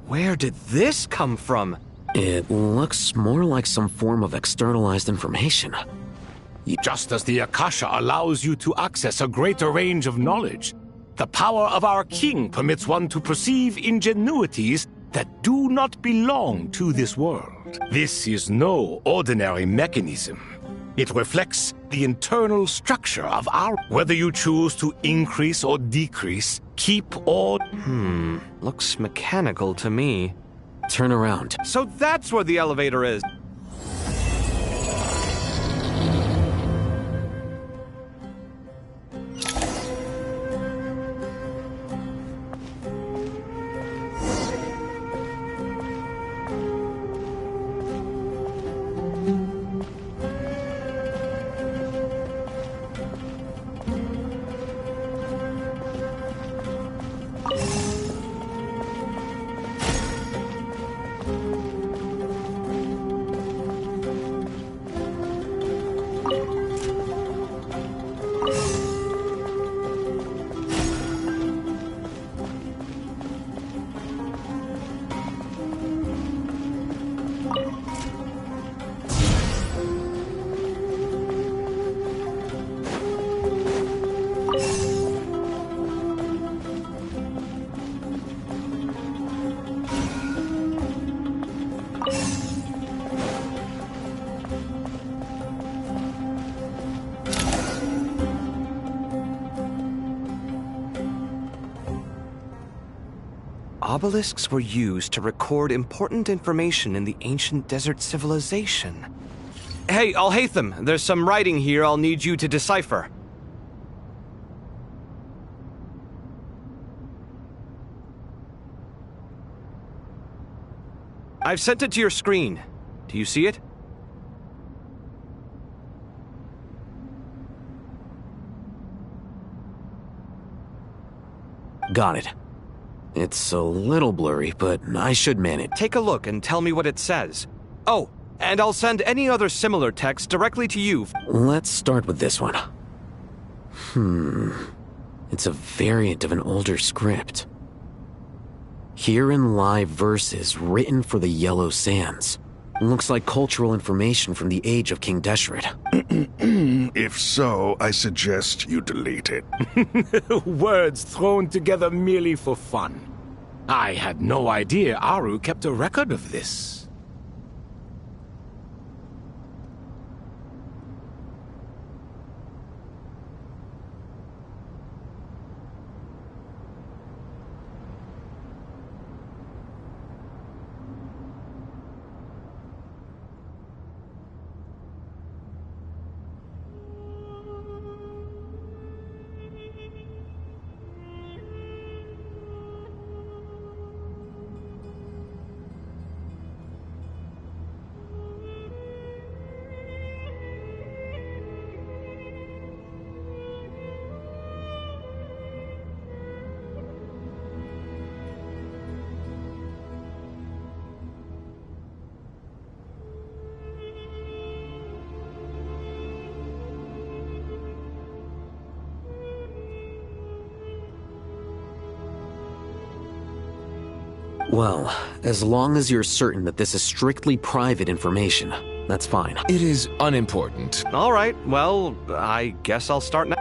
Where did this come from? It looks more like some form of externalized information. Just as the Akasha allows you to access a greater range of knowledge, the power of our king permits one to perceive ingenuities that do not belong to this world. This is no ordinary mechanism. It reflects the internal structure of our... Whether you choose to increase or decrease, keep or... Looks mechanical to me. Turn around. So that's where the elevator is. Obelisks were used to record important information in the ancient desert civilization. Hey, Al-Haytham, there's some writing here I'll need you to decipher. I've sent it to your screen. Do you see it? Got it. It's a little blurry, but I should manage. Take a look and tell me what it says. Oh, and I'll send any other similar text directly to you. Let's start with this one. It's a variant of an older script. Herein lie verses written for the Yellow Sands. Looks like cultural information from the age of King Deshret. If so, I suggest you delete it. Words thrown together merely for fun. I had no idea Aru kept a record of this. Well, as long as you're certain that this is strictly private information, that's fine. It is unimportant. All right, well, I guess I'll start now.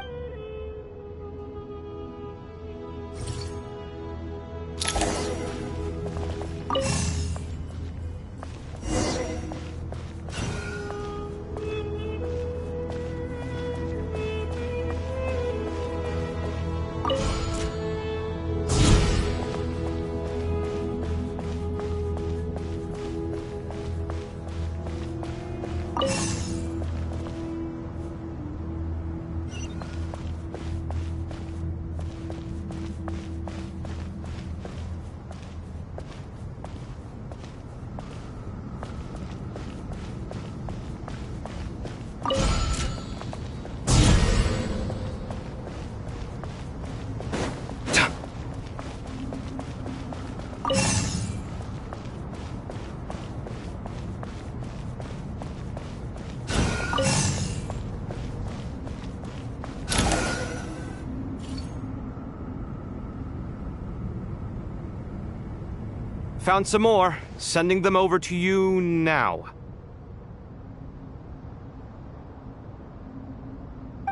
Found some more. Sending them over to you now.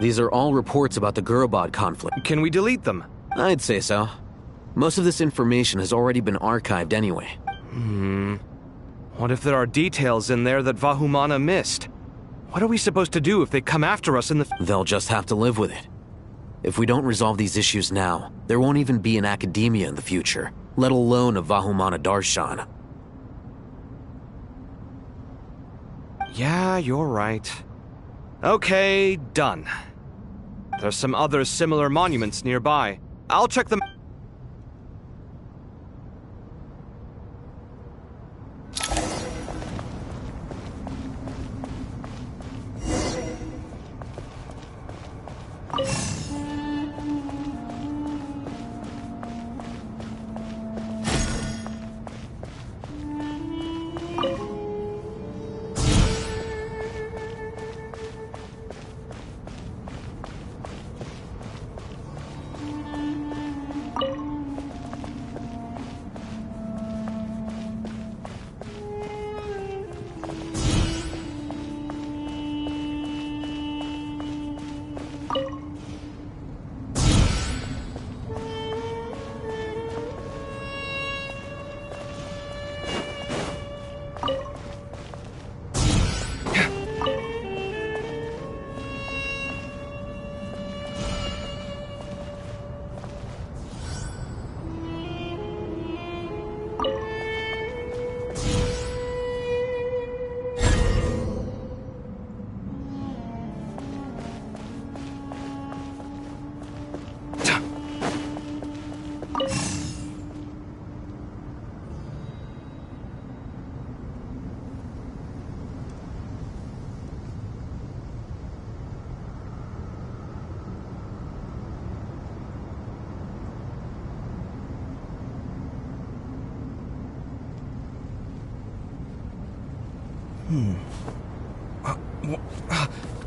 These are all reports about the Gurabad conflict. Can we delete them? I'd say so. Most of this information has already been archived anyway. What if there are details in there that Vahumana missed? What are we supposed to do if they come after us in the... They'll just have to live with it. If we don't resolve these issues now, there won't even be an academia in the future, let alone a Vahumana Darshan. Yeah, you're right. Okay, done. There's some other similar monuments nearby. I'll check them.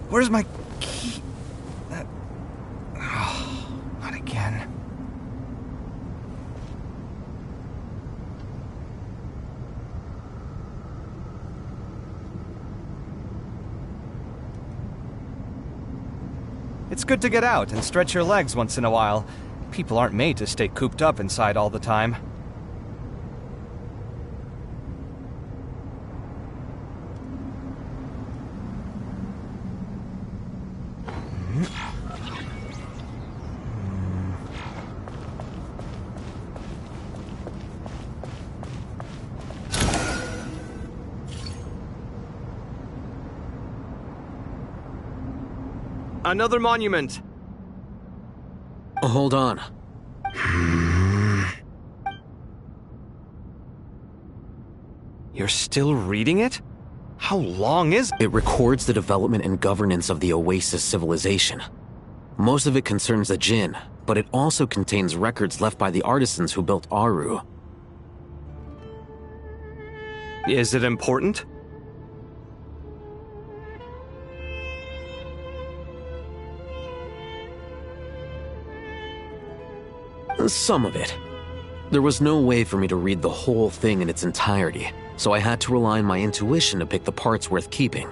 Where's my key? Not again. It's good to get out and stretch your legs once in a while. People aren't made to stay cooped up inside all the time. Another monument. Hold on. You're still reading it? How long is it? It records the development and governance of the Oasis civilization. Most of it concerns the Jinn, but it also contains records left by the artisans who built Aru. Is it important? Some of it. There was no way for me to read the whole thing in its entirety, so I had to rely on my intuition to pick the parts worth keeping.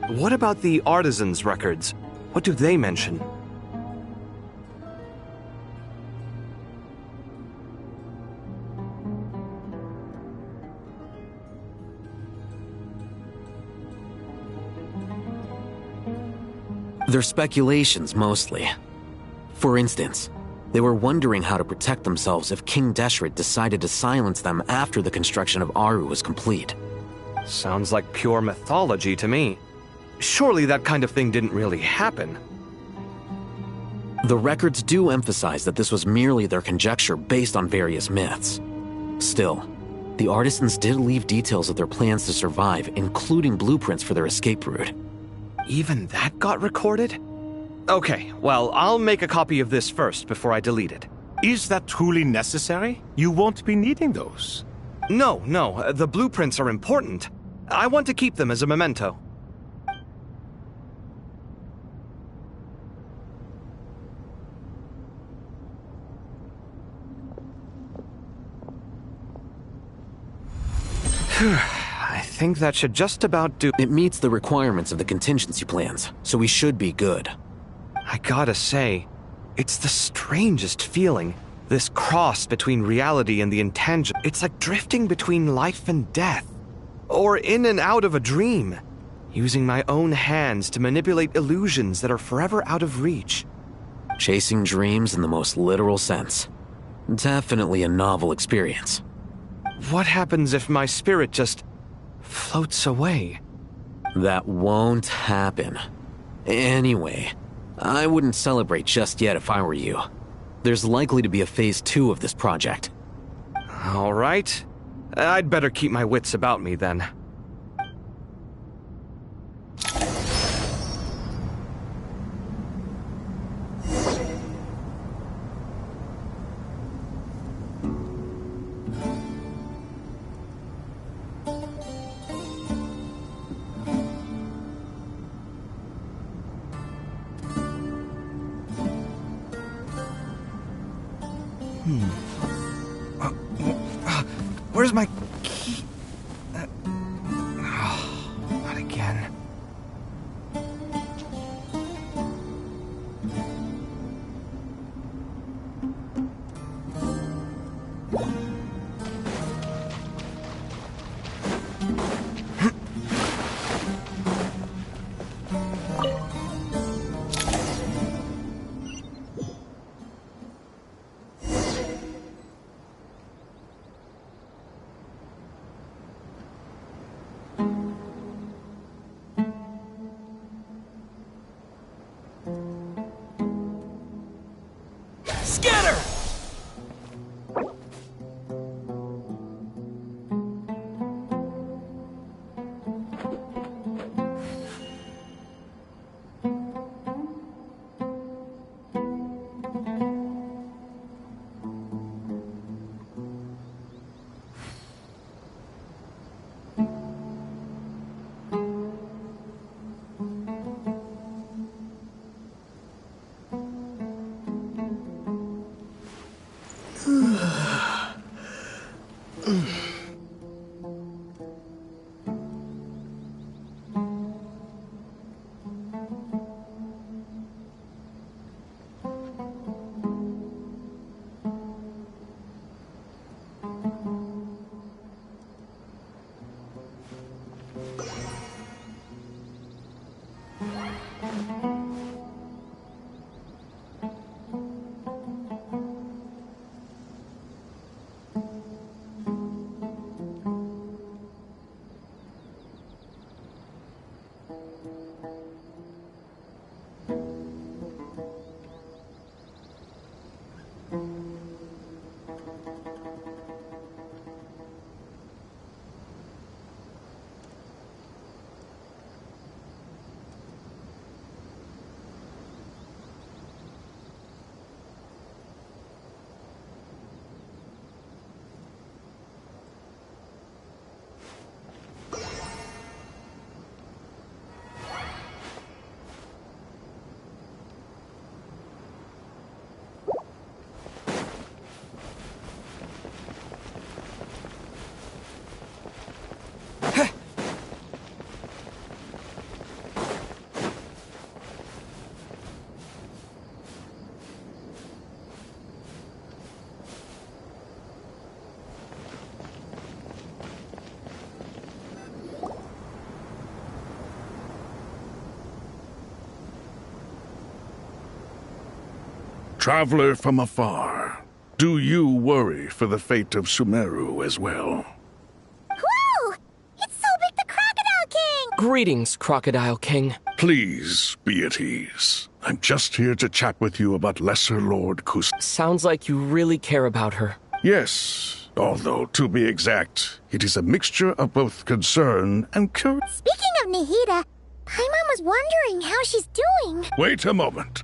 What about the artisans' records? What do they mention? They're speculations, mostly. For instance, they were wondering how to protect themselves if King Deshret decided to silence them after the construction of Aru was complete. Sounds like pure mythology to me. Surely that kind of thing didn't really happen. The records do emphasize that this was merely their conjecture based on various myths. Still, the artisans did leave details of their plans to survive, including blueprints for their escape route. Even that got recorded? Okay, well, I'll make a copy of this first before I delete it. Is that truly necessary? You won't be needing those. No, the blueprints are important. I want to keep them as a memento. I think that should just about do. It meets the requirements of the contingency plans, so we should be good. I gotta say, it's the strangest feeling. This cross between reality and the intangible. It's like drifting between life and death. Or in and out of a dream. Using my own hands to manipulate illusions that are forever out of reach. Chasing dreams in the most literal sense. Definitely a novel experience. What happens if my spirit just floats away? That won't happen. Anyway, I wouldn't celebrate just yet if I were you. There's likely to be a phase 2 of this project. All right. I'd better keep my wits about me then. Where's my key? Not again. Traveler from afar, do you worry for the fate of Sumeru as well? Whoa! It's so big the Crocodile King! Greetings, Crocodile King. Please be at ease. I'm just here to chat with you about Lesser Lord Kus. Sounds like you really care about her. Yes, although to be exact, it is a mixture of both concern and curiosity. Speaking of Nahida, Paimon was wondering how she's doing. Wait a moment.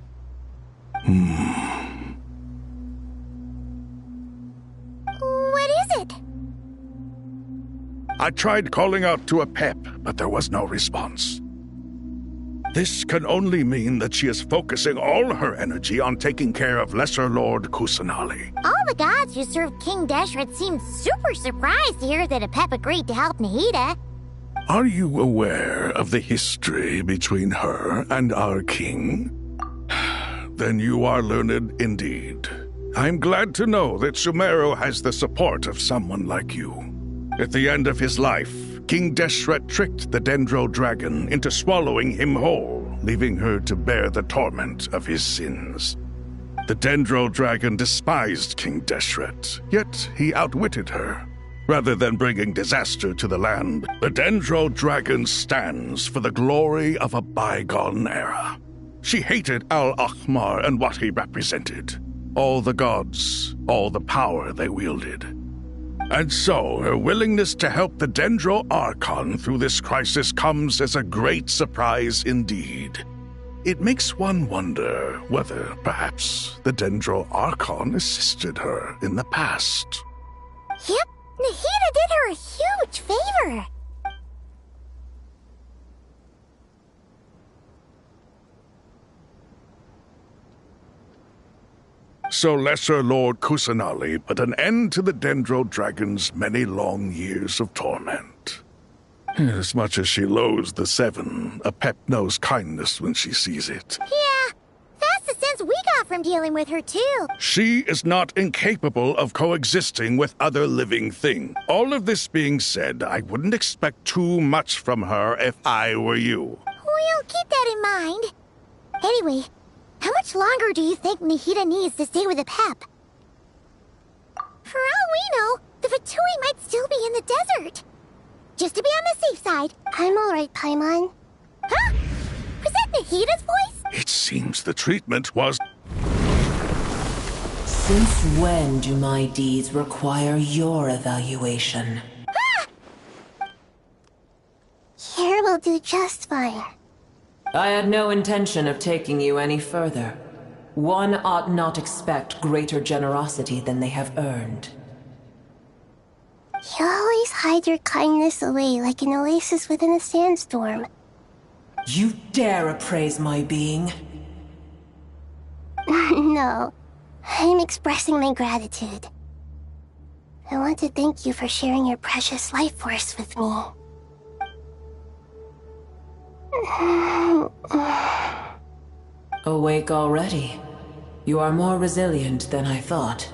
What is it? I tried calling out to a pep, but there was no response. This can only mean that she is focusing all her energy on taking care of Lesser Lord Kusanali. All the gods who served King Deshret seemed super surprised to hear that Apep agreed to help Nahida. Are you aware of the history between her and our king? Then you are learned indeed. I'm glad to know that Sumeru has the support of someone like you. At the end of his life, King Deshret tricked the Dendro Dragon into swallowing him whole, leaving her to bear the torment of his sins. The Dendro Dragon despised King Deshret, yet he outwitted her. Rather than bringing disaster to the land, the Dendro Dragon stands for the glory of a bygone era. She hated Al-Ahmar and what he represented. All the gods, all the power they wielded. And so, her willingness to help the Dendro Archon through this crisis comes as a great surprise indeed. It makes one wonder whether, perhaps, the Dendro Archon assisted her in the past. Yep, Nahida did her a huge favor. So Lesser Lord Kusanali put an end to the Dendro Dragon's many long years of torment. As much as she loathes the Seven, Apep knows kindness when she sees it. Yeah, that's the sense we got from dealing with her too. She is not incapable of coexisting with other living things. All of this being said, I wouldn't expect too much from her if I were you. We'll keep that in mind. Anyway, how much longer do you think Nahida needs to stay with Apep? For all we know, the Fatui might still be in the desert. Just to be on the safe side. I'm alright, Paimon. Huh? Was that Nahida's voice? It seems the treatment was... Since when do my deeds require your evaluation? Here will do just fine. I had no intention of taking you any further. One ought not expect greater generosity than they have earned. You always hide your kindness away like an oasis within a sandstorm. You dare appraise my being? No, I'm expressing my gratitude. I want to thank you for sharing your precious life force with me. Awake already? You are more resilient than I thought.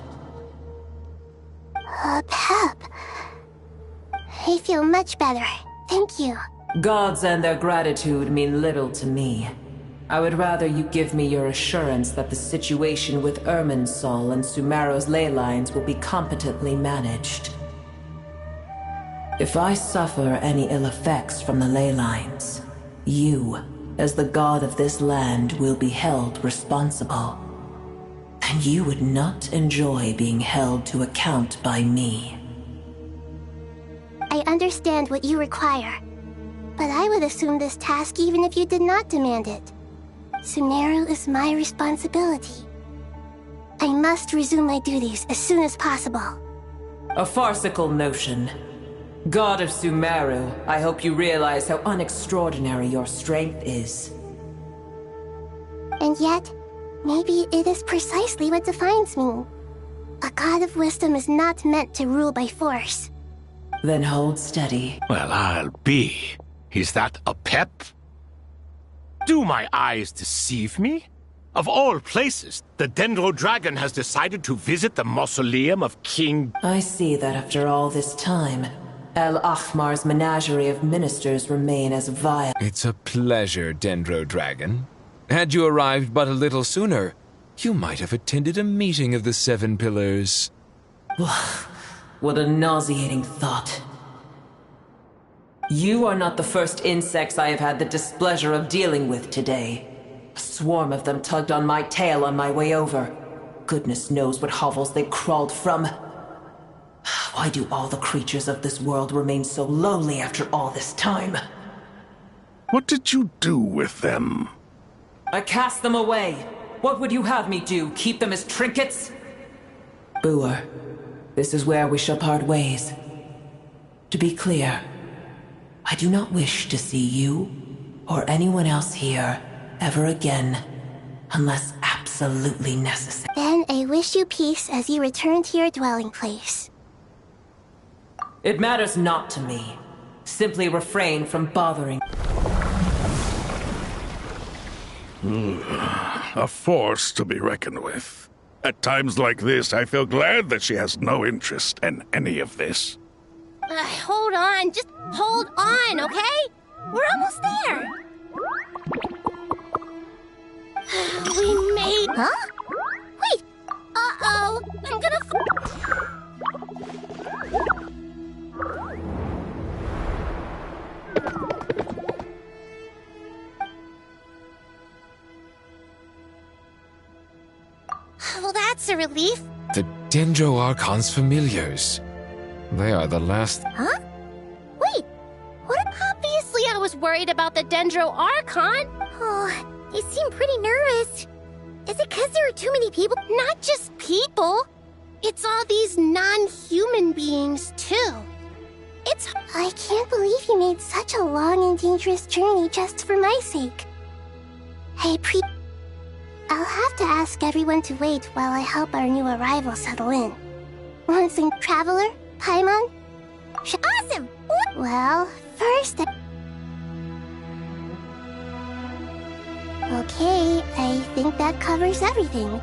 Pep. I feel much better. Thank you. Gods and their gratitude mean little to me. I would rather you give me your assurance that the situation with Irminsul and Sumeru's ley lines will be competently managed. If I suffer any ill effects from the ley lines, you, as the god of this land, will be held responsible. And you would not enjoy being held to account by me. I understand what you require, but I would assume this task even if you did not demand it. Sumeru is my responsibility. I must resume my duties as soon as possible. A farcical notion. God of Sumeru, I hope you realize how unextraordinary your strength is. And yet, maybe it is precisely what defines me. A god of wisdom is not meant to rule by force. Then hold steady. Well, I'll be. Is that a pep? Do my eyes deceive me? Of all places, the Dendro Dragon has decided to visit the mausoleum of King... I see that after all this time, Al-Ahmar's menagerie of ministers remain as vile. It's a pleasure, Dendro Dragon. Had you arrived but a little sooner, You might have attended a meeting of the Seven Pillars. What a nauseating thought. You are not the first insects I have had the displeasure of dealing with today. A swarm of them tugged on my tail on my way over. Goodness knows what hovels they crawled from. Why do all the creatures of this world remain so lowly after all this time? What did you do with them? I cast them away. What would you have me do? Keep them as trinkets? Boer, this is where we shall part ways. To be clear, I do not wish to see you or anyone else here ever again, unless absolutely necessary. Then I wish you peace as you return to your dwelling place. It matters not to me. Simply refrain from bothering. A force to be reckoned with. At times like this, I feel glad that she has no interest in any of this. Hold on, just hold on, okay? We're almost there. We made... Huh? Wait! Uh-oh! I'm gonna... Well, that's a relief. The Dendro Archon's familiars. They are the last... Huh? Wait, what? Obviously I was worried about the Dendro Archon. Oh, they seem pretty nervous. Is it because there are too many people? Not just people. It's all these non-human beings, too. I can't believe you made such a long and dangerous journey just for my sake. I'll have to ask everyone to wait while I help our new arrival settle in. Want some traveler, Paimon? Awesome! Well, first... Okay, I think that covers everything.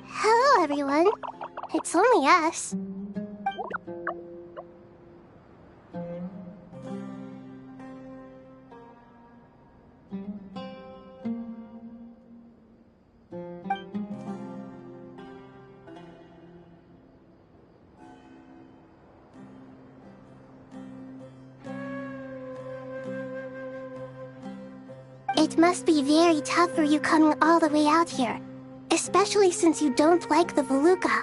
Hello, everyone. It's only us. It must be very tough for you coming all the way out here, especially since you don't like the Voluka.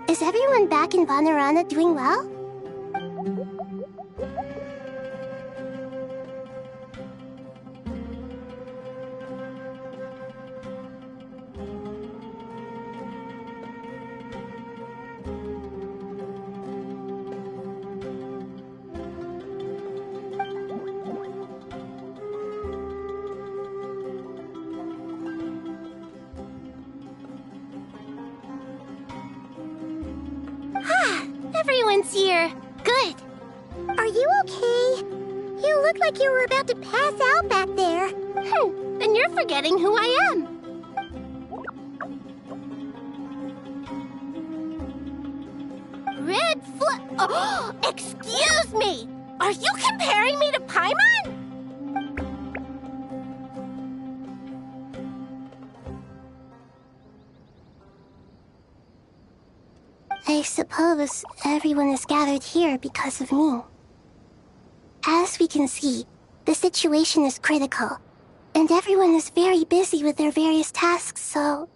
Is everyone back in Purana doing well? everyone's here. Good. Are you okay? You look like you were about to pass out back there. Then you're forgetting who I am. Red Oh, excuse me! Are you comparing me to Paimon? I suppose everyone is gathered here because of me. As we can see, the situation is critical, and everyone is very busy with their various tasks, so...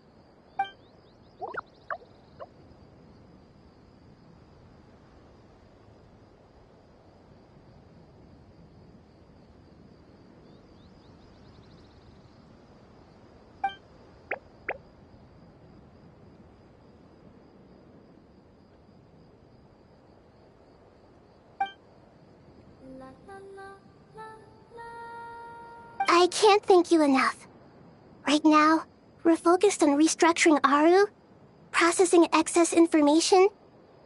I can't thank you enough. Right now, we're focused on restructuring Aru, processing excess information,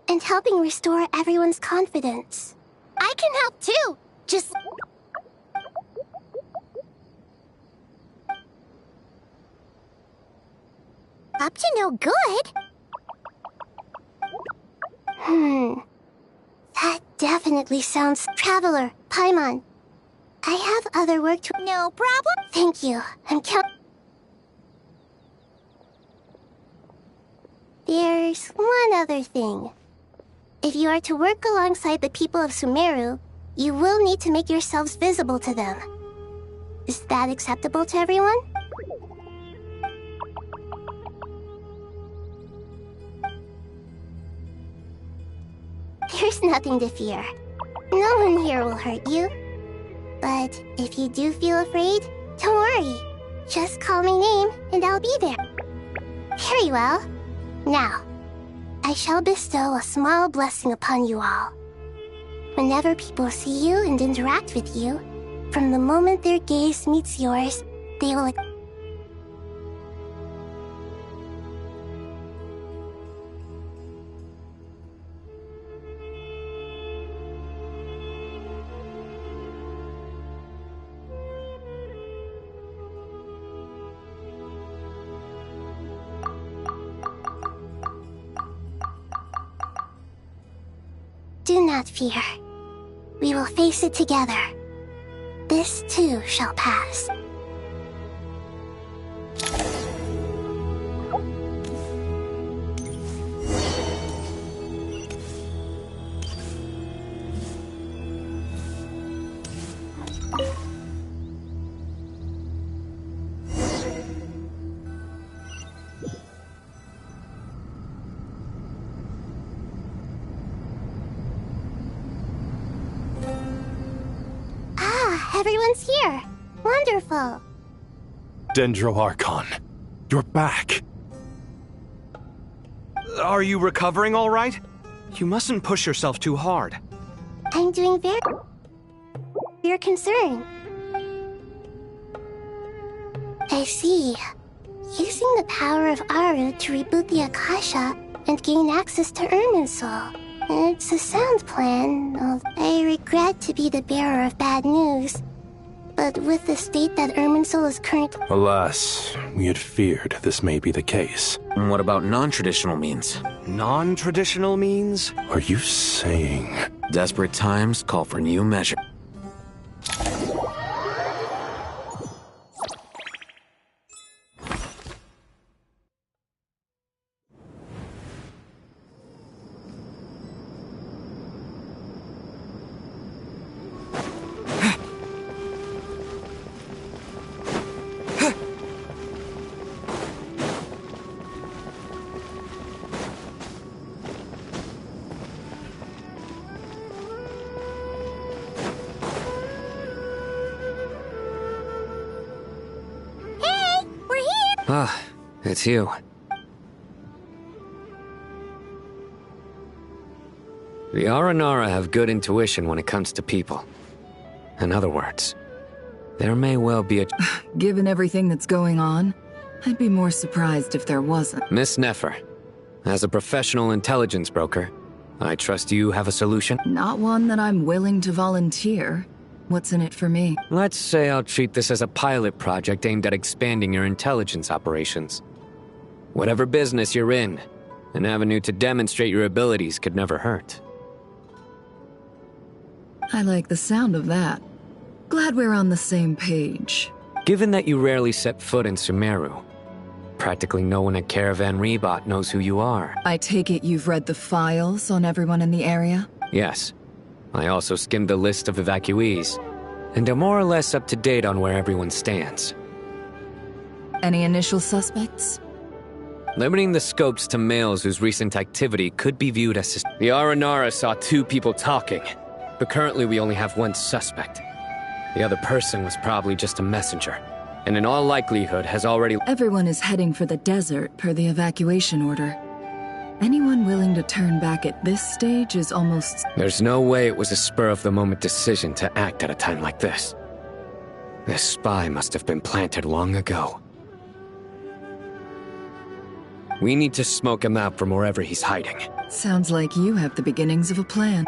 and helping restore everyone's confidence. I can help too, just... Up to no good? That definitely sounds... Traveler, Paimon. I have other work to... No problem. Thank you. I'm There's one other thing. If you are to work alongside the people of Sumeru, you will need to make yourselves visible to them. Is that acceptable to everyone? There's nothing to fear. No one here will hurt you. But if you do feel afraid, don't worry. Just call my name and I'll be there. Very well. Now, I shall bestow a small blessing upon you all. Whenever people see you and interact with you, from the moment their gaze meets yours, they will... Do not fear. We will face it together. This too shall pass. Everyone's here. Wonderful. Dendro Archon, you're back. Are you recovering all right? You mustn't push yourself too hard. I'm doing very... Your concern. I see. Using the power of Aru to reboot the Akasha and gain access to Irminsul. It's a sound plan. I regret to be the bearer of bad news. But with the state that Irminsul is currently... Alas, we had feared this may be the case. And what about non-traditional means? Non-traditional means? Are you saying... Desperate times call for new measures. Ah, it's you. The Aranara have good intuition when it comes to people. In other words, there may well be a... Given everything that's going on, I'd be more surprised if there wasn't. Miss Nefer, as a professional intelligence broker, I trust you have a solution? Not one that I'm willing to volunteer. What's in it for me? Let's say I'll treat this as a pilot project aimed at expanding your intelligence operations. Whatever business you're in, an avenue to demonstrate your abilities could never hurt. I like the sound of that. Glad we're on the same page. Given that you rarely set foot in Sumeru, practically no one at Caravan Rebot knows who you are. I take it you've read the files on everyone in the area? Yes. I also skimmed the list of evacuees, and am more or less up to date on where everyone stands. Any initial suspects? Limiting the scopes to males whose recent activity could be viewed as The Aranara saw 2 people talking, but currently we only have 1 suspect. The other person was probably just a messenger, and in all likelihood has already... Everyone is heading for the desert per the evacuation order. Anyone willing to turn back at this stage is almost... There's no way it was a spur-of-the-moment decision to act at a time like this. This spy must have been planted long ago. We need to smoke him out from wherever he's hiding. Sounds like you have the beginnings of a plan.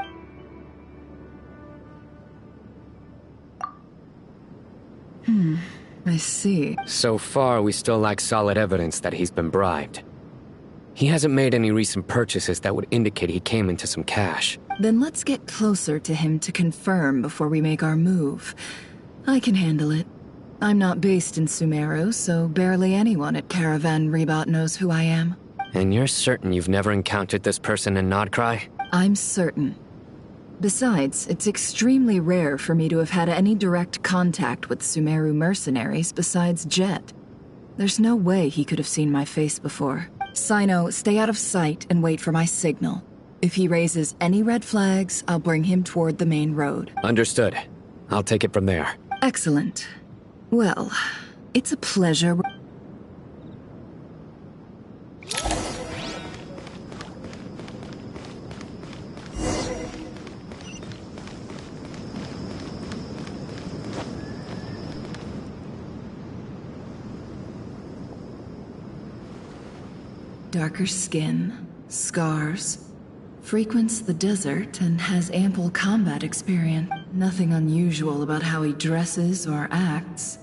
I see. So far, we still lack solid evidence that he's been bribed. He hasn't made any recent purchases that would indicate he came into some cash. Then let's get closer to him to confirm before we make our move. I can handle it. I'm not based in Sumeru, so barely anyone at Caravan Rebot knows who I am. And you're certain you've never encountered this person in Nodcry? I'm certain. Besides, it's extremely rare for me to have had any direct contact with Sumeru mercenaries besides Jet. There's no way he could have seen my face before. Sino, stay out of sight and wait for my signal. If he raises any red flags, I'll bring him toward the main road. Understood. I'll take it from there. Excellent. Well, it's a pleasure. Darker skin, scars, frequents the desert and has ample combat experience. Nothing unusual about how he dresses or acts.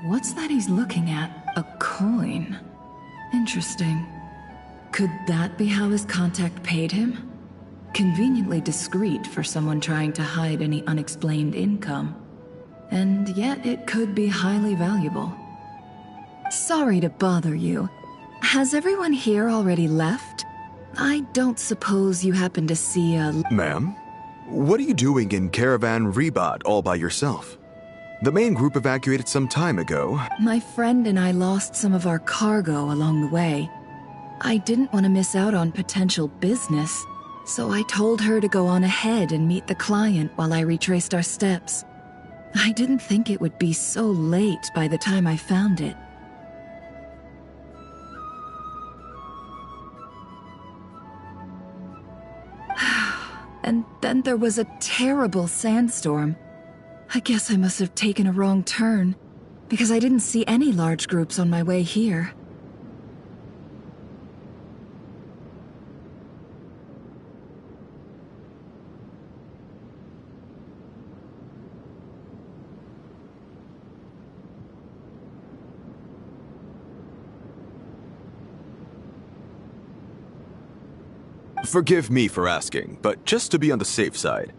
What's that he's looking at? A coin. Interesting. Could that be how his contact paid him? Conveniently discreet for someone trying to hide any unexplained income. And yet it could be highly valuable. Sorry to bother you. Has everyone here already left? I don't suppose you happen to see a... Ma'am, what are you doing in Caravan Rebot all by yourself? The main group evacuated some time ago. My friend and I lost some of our cargo along the way. I didn't want to miss out on potential business, so I told her to go on ahead and meet the client while I retraced our steps. I didn't think it would be so late by the time I found it. And then there was a terrible sandstorm. I guess I must have taken a wrong turn, because I didn't see any large groups on my way here. Forgive me for asking, but just to be on the safe side,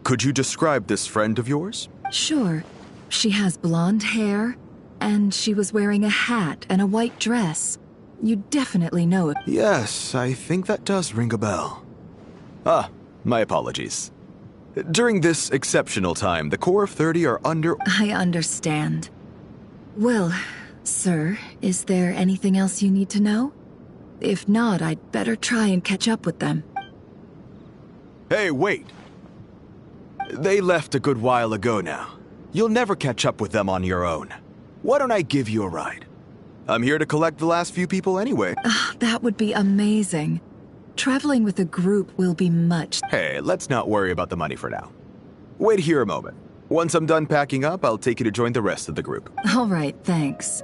could you describe this friend of yours? Sure. She has blonde hair, and she was wearing a hat and a white dress. You definitely know it. Yes, I think that does ring a bell. Ah, my apologies. During this exceptional time, the Core of 30 are under... I understand. Well, sir, is there anything else you need to know? If not, I'd better try and catch up with them. Hey, wait! They left a good while ago now. You'll never catch up with them on your own. Why don't I give you a ride? I'm here to collect the last few people anyway. That would be amazing. Traveling with a group will be much... Hey, let's not worry about the money for now. Wait here a moment. Once I'm done packing up, I'll take you to join the rest of the group. All right, thanks.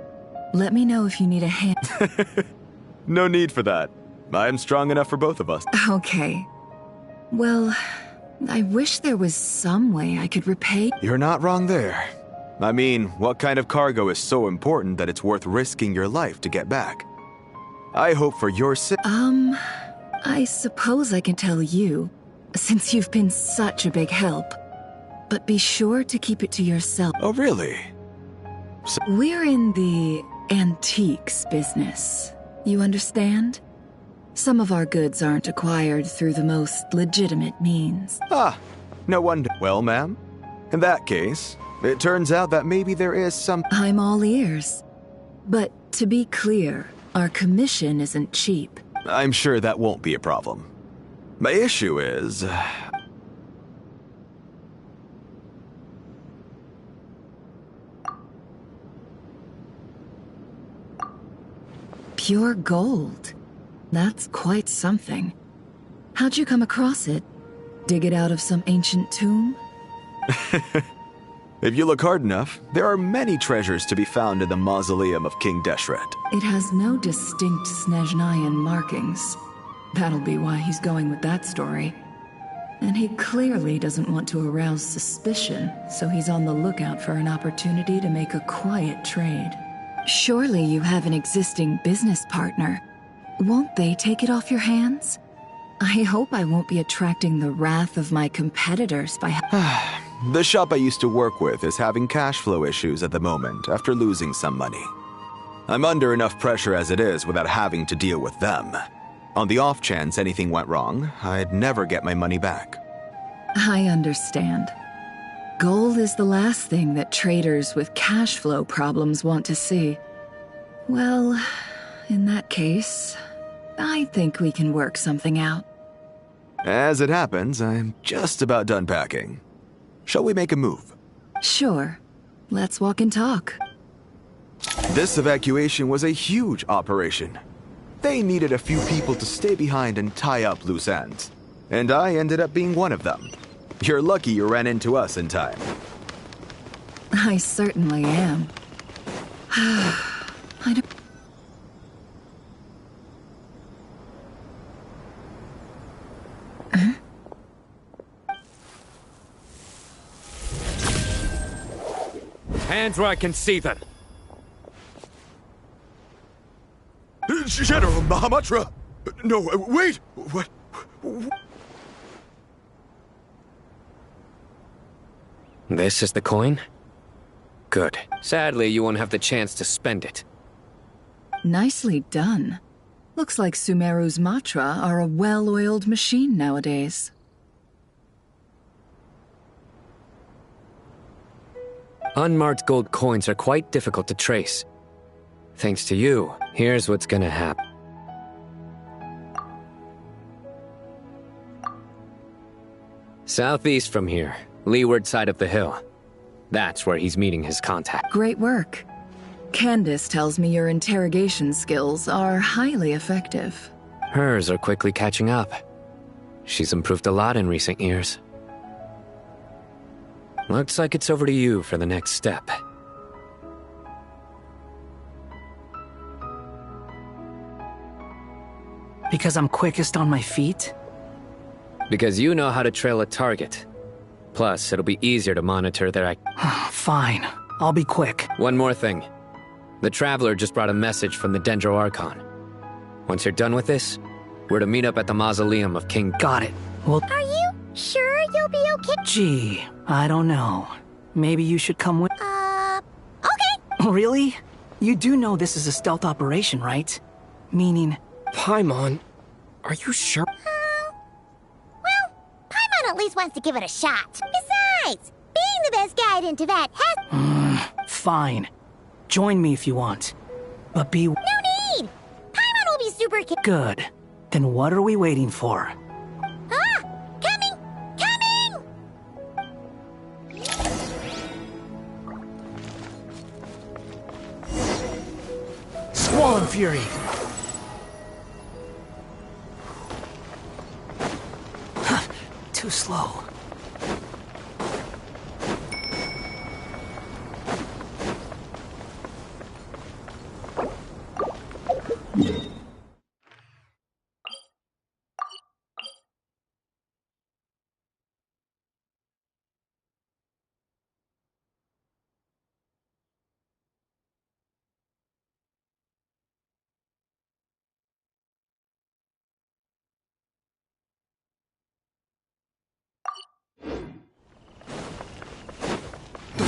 Let me know if you need a hand. No need for that. I'm strong enough for both of us. Okay. Well, I wish there was some way I could repay. You're not wrong there. I mean, what kind of cargo is so important that it's worth risking your life to get back? I hope for your sake. I suppose I can tell you, since you've been such a big help. But be sure to keep it to yourself. Oh, really? We're in the antiques business. You understand? Some of our goods aren't acquired through the most legitimate means. Ah, no wonder. Well, ma'am, in that case, it turns out that maybe there is some... I'm all ears. But to be clear, our commission isn't cheap. I'm sure that won't be a problem. My issue is... Pure gold. That's quite something. How'd you come across it? Dig it out of some ancient tomb? If you look hard enough, there are many treasures to be found in the mausoleum of King Deshret. It has no distinct Snezhnayan markings. That'll be why he's going with that story. And he clearly doesn't want to arouse suspicion, so he's on the lookout for an opportunity to make a quiet trade. Surely you have an existing business partner. Won't they take it off your hands? I hope I won't be attracting the wrath of my competitors by... The shop I used to work with is having cash flow issues at the moment after losing some money. I'm under enough pressure as it is without having to deal with them. On the off chance anything went wrong, I'd never get my money back. I understand. Gold is the last thing that traders with cash flow problems want to see. Well, in that case, I think we can work something out. As it happens, I'm just about done packing. Shall we make a move? Sure. Let's walk and talk. This evacuation was a huge operation. They needed a few people to stay behind and tie up loose ends. And I ended up being one of them. You're lucky you ran into us in time. I certainly am. I don't... Hands where I can see them. General Mahamatra! No, wait! What? This is the coin? Good. Sadly, you won't have the chance to spend it. Nicely done. Looks like Sumeru's Matra are a well-oiled machine nowadays. Unmarked gold coins are quite difficult to trace. Thanks to you, here's what's gonna happen. Southeast from here, leeward side of the hill. That's where he's meeting his contact. Great work. Candace tells me your interrogation skills are highly effective. Hers are quickly catching up. She's improved a lot in recent years. Looks like it's over to you for the next step. Because I'm quickest on my feet? Because you know how to trail a target. Plus, it'll be easier to monitor their Fine. I'll be quick. One more thing. The Traveler just brought a message from the Dendro Archon. Once you're done with this, we're to meet up at the mausoleum of King... Got it. Well... Are you sure you'll be okay? Gee, I don't know. Maybe you should come with... Okay. Really? You do know this is a stealth operation, right? Meaning... Paimon, are you sure? Well, Paimon at least wants to give it a shot. Besides, being the best guide in Tibet has... Fine. Join me if you want. But be... No need! Paimon will be super... Good. Then what are we waiting for? Ah! Coming! Coming! Squall and Fury! Too slow.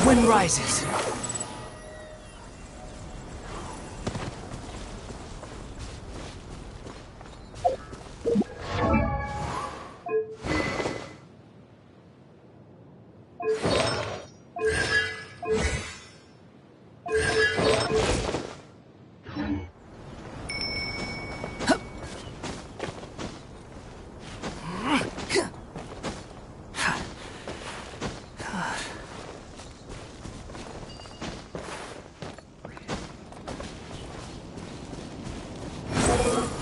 wind rises.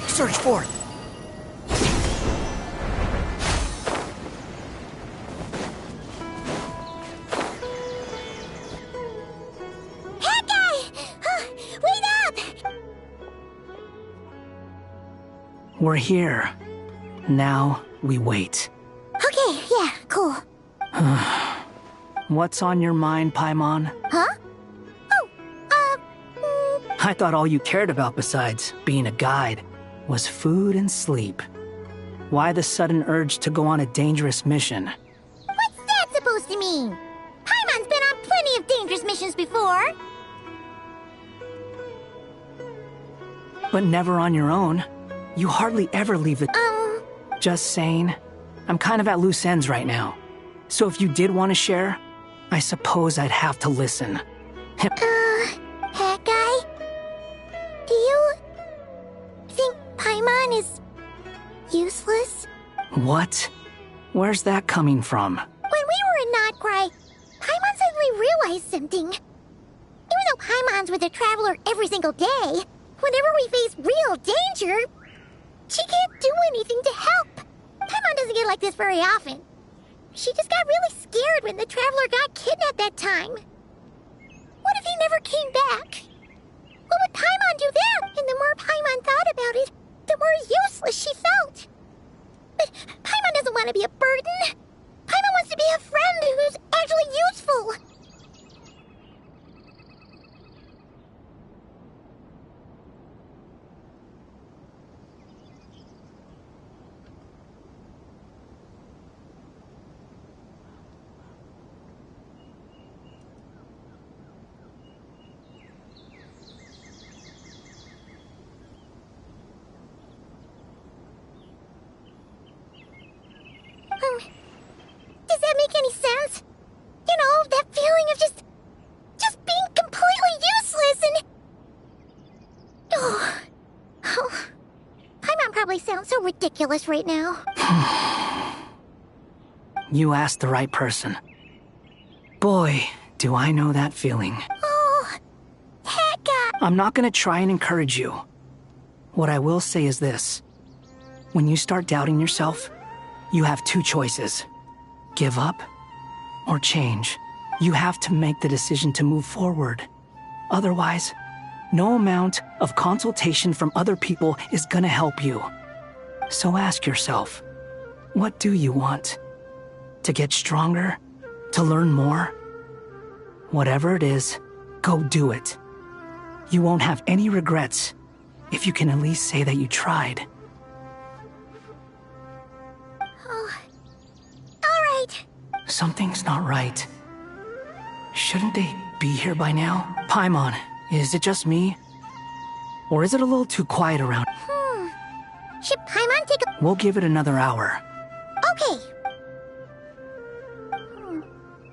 Search for it. We're here. Now we wait. Okay, yeah, cool. What's on your mind, Paimon? Huh? I thought all you cared about besides being a guide was food and sleep. Why the sudden urge to go on a dangerous mission? What's that supposed to mean? Paimon's been on plenty of dangerous missions before. But never on your own. You hardly ever leave the... Just saying. I'm kind of at loose ends right now. So if you did want to share, I suppose I'd have to listen. Hat guy? Do you think Paimon is useless? What? Where's that coming from? When we were in Notcry, Paimon suddenly realized something. Even though Paimon's with a traveler every single day, whenever we face real danger, she can't do anything to help. Paimon doesn't get like this very often. She just got really scared when the traveler got kidnapped that time. What if he never came back? What would Paimon do then? And the more Paimon thought about it, the more useless she felt. But Paimon doesn't want to be a burden. Paimon wants to be a friend who's actually useful. Does that make any sense? You know, that feeling of just being completely useless and... Oh. Paimon probably sounds so ridiculous right now. You asked the right person. Boy, do I know that feeling. Oh, Hecka! I'm not gonna try and encourage you. What I will say is this. When you start doubting yourself, you have two choices. Give up or change. You have to make the decision to move forward. Otherwise, no amount of consultation from other people is gonna help you. So ask yourself, what do you want? To get stronger? To learn more? Whatever it is, go do it. You won't have any regrets if you can at least say that you tried. Something's not right. Shouldn't they be here by now? Paimon, is it just me? Or is it a little too quiet around? Should Paimon take a... We'll give it another hour. Okay.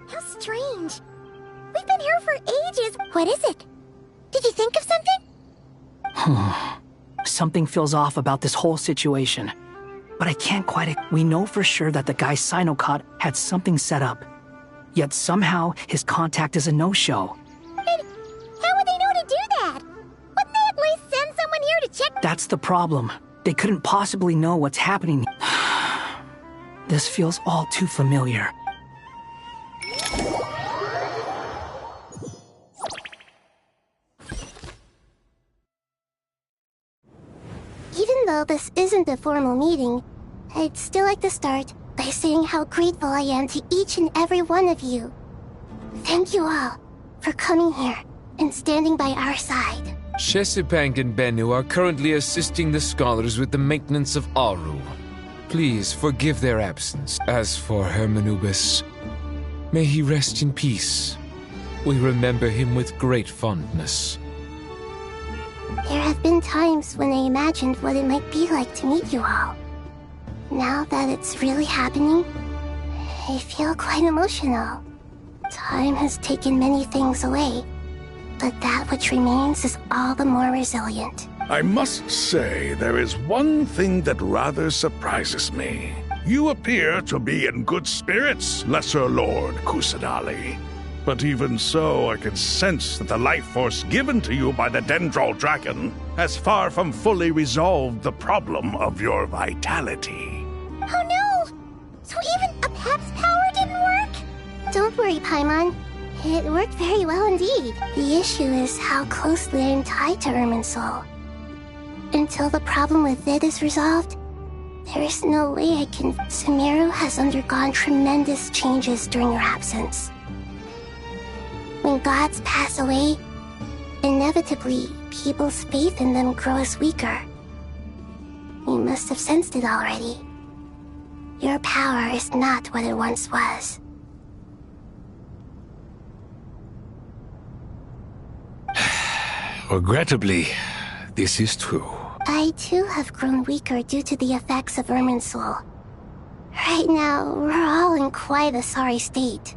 How strange. We've been here for ages. What is it? Did you think of something? Something feels off about this whole situation. But I can't quite... We know for sure that the guy Sinocot had something set up. Yet somehow his contact is a no-show. How would they know to do that? Wouldn't they at least send someone here to check... That's the problem. They couldn't possibly know what's happening. This feels all too familiar. Even though this isn't a formal meeting, I'd still like to start by saying how grateful I am to each and every one of you. Thank you all for coming here and standing by our side. Shesipang and Bennu are currently assisting the scholars with the maintenance of Aru. Please forgive their absence. As for Hermanubis, may he rest in peace. We remember him with great fondness. There have been times when I imagined what it might be like to meet you all. Now that it's really happening, I feel quite emotional. Time has taken many things away, but that which remains is all the more resilient. I must say, there is one thing that rather surprises me. You appear to be in good spirits, Lesser Lord Kusanali. But even so, I can sense that the life force given to you by the Dendral Dragon has far from fully resolved the problem of your vitality. Oh no! So even a Pep's power didn't work? Don't worry, Paimon. It worked very well indeed. The issue is how closely I'm tied to Irminsul. Until the problem with it is resolved, there is no way I can... Sumeru has undergone tremendous changes during your absence. When gods pass away, inevitably, people's faith in them grows weaker. You must have sensed it already. Your power is not what it once was. Regrettably, this is true. I too have grown weaker due to the effects of Irminsul. Right now, we're all in quite a sorry state.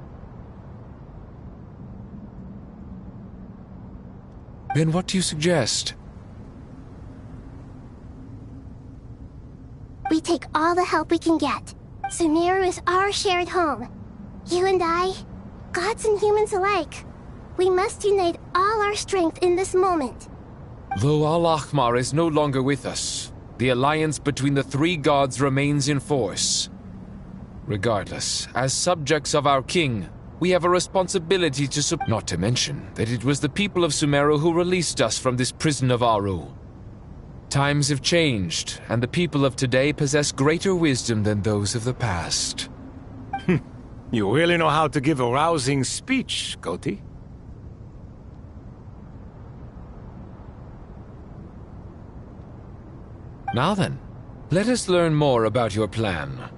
Then what do you suggest? We take all the help we can get. Sumeru is our shared home. You and I, gods and humans alike. We must unite all our strength in this moment. Though Al-Ahmar is no longer with us, the alliance between the three gods remains in force. Regardless, as subjects of our king, we have a responsibility to not to mention that it was the people of Sumeru who released us from this prison of Aru. Times have changed, and the people of today possess greater wisdom than those of the past. You really know how to give a rousing speech, Goti. Now then, let us learn more about your plan.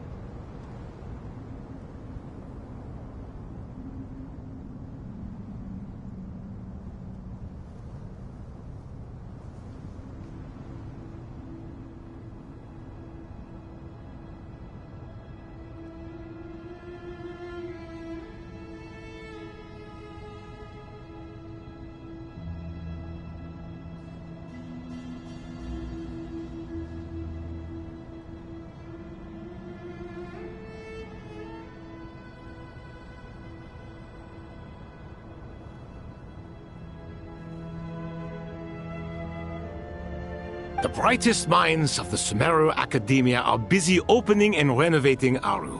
The brightest minds of the Sumeru Academia are busy opening and renovating Aru.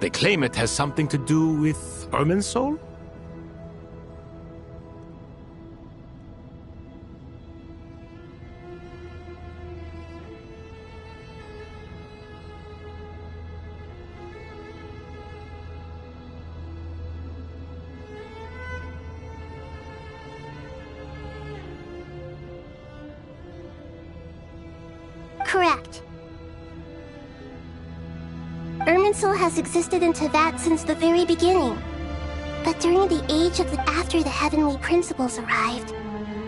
They claim it has something to do with Irminsul? Correct. Irminsul has existed in Teyvat since the very beginning. But during the age of after the heavenly principles arrived,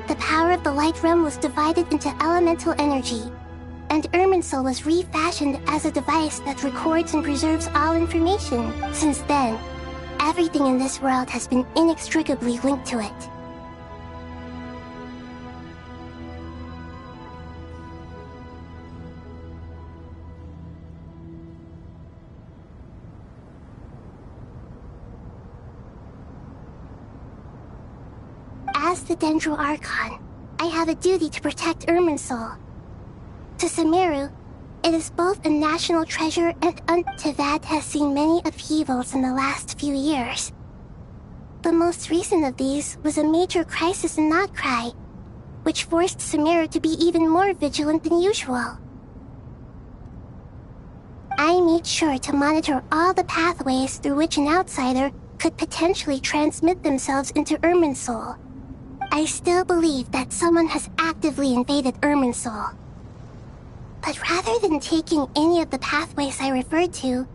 the power of the Light Realm was divided into elemental energy, and Irminsul was refashioned as a device that records and preserves all information. Since then, everything in this world has been inextricably linked to it. As the Dendro Archon, I have a duty to protect Irminsul. To Sumeru, it is both a national treasure and Teyvat has seen many upheavals in the last few years. The most recent of these was a major crisis in Notcry, which forced Sumeru to be even more vigilant than usual. I made sure to monitor all the pathways through which an outsider could potentially transmit themselves into Irminsul. I still believe that someone has actively invaded Irminsul. But rather than taking any of the pathways I referred to,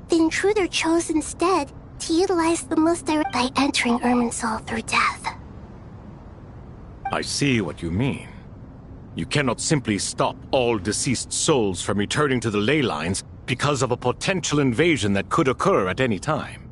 the intruder chose instead to utilize the most direct by entering Irminsul through death. I see what you mean. You cannot simply stop all deceased souls from returning to the ley lines because of a potential invasion that could occur at any time.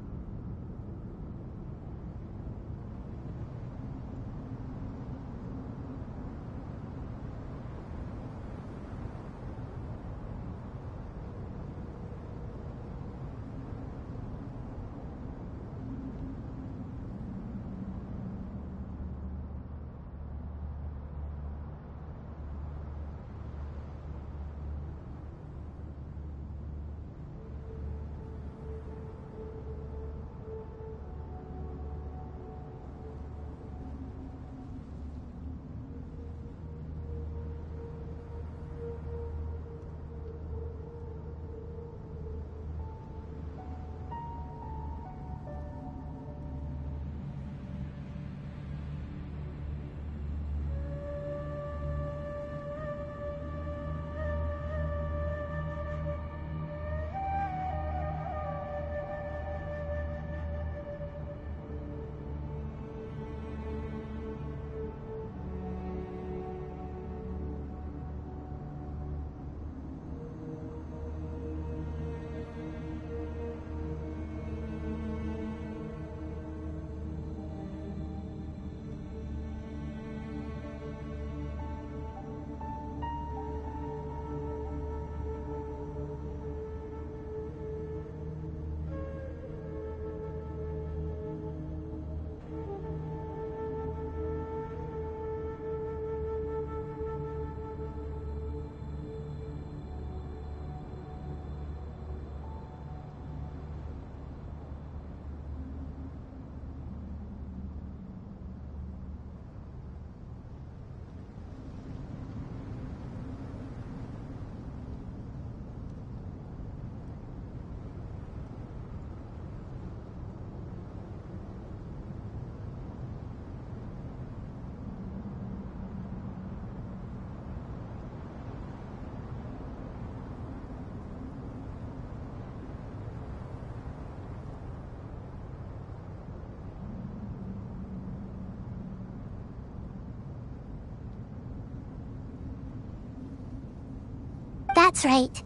That's right.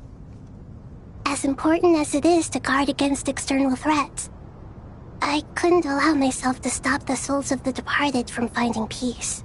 As important as it is to guard against external threats, I couldn't allow myself to stop the souls of the departed from finding peace.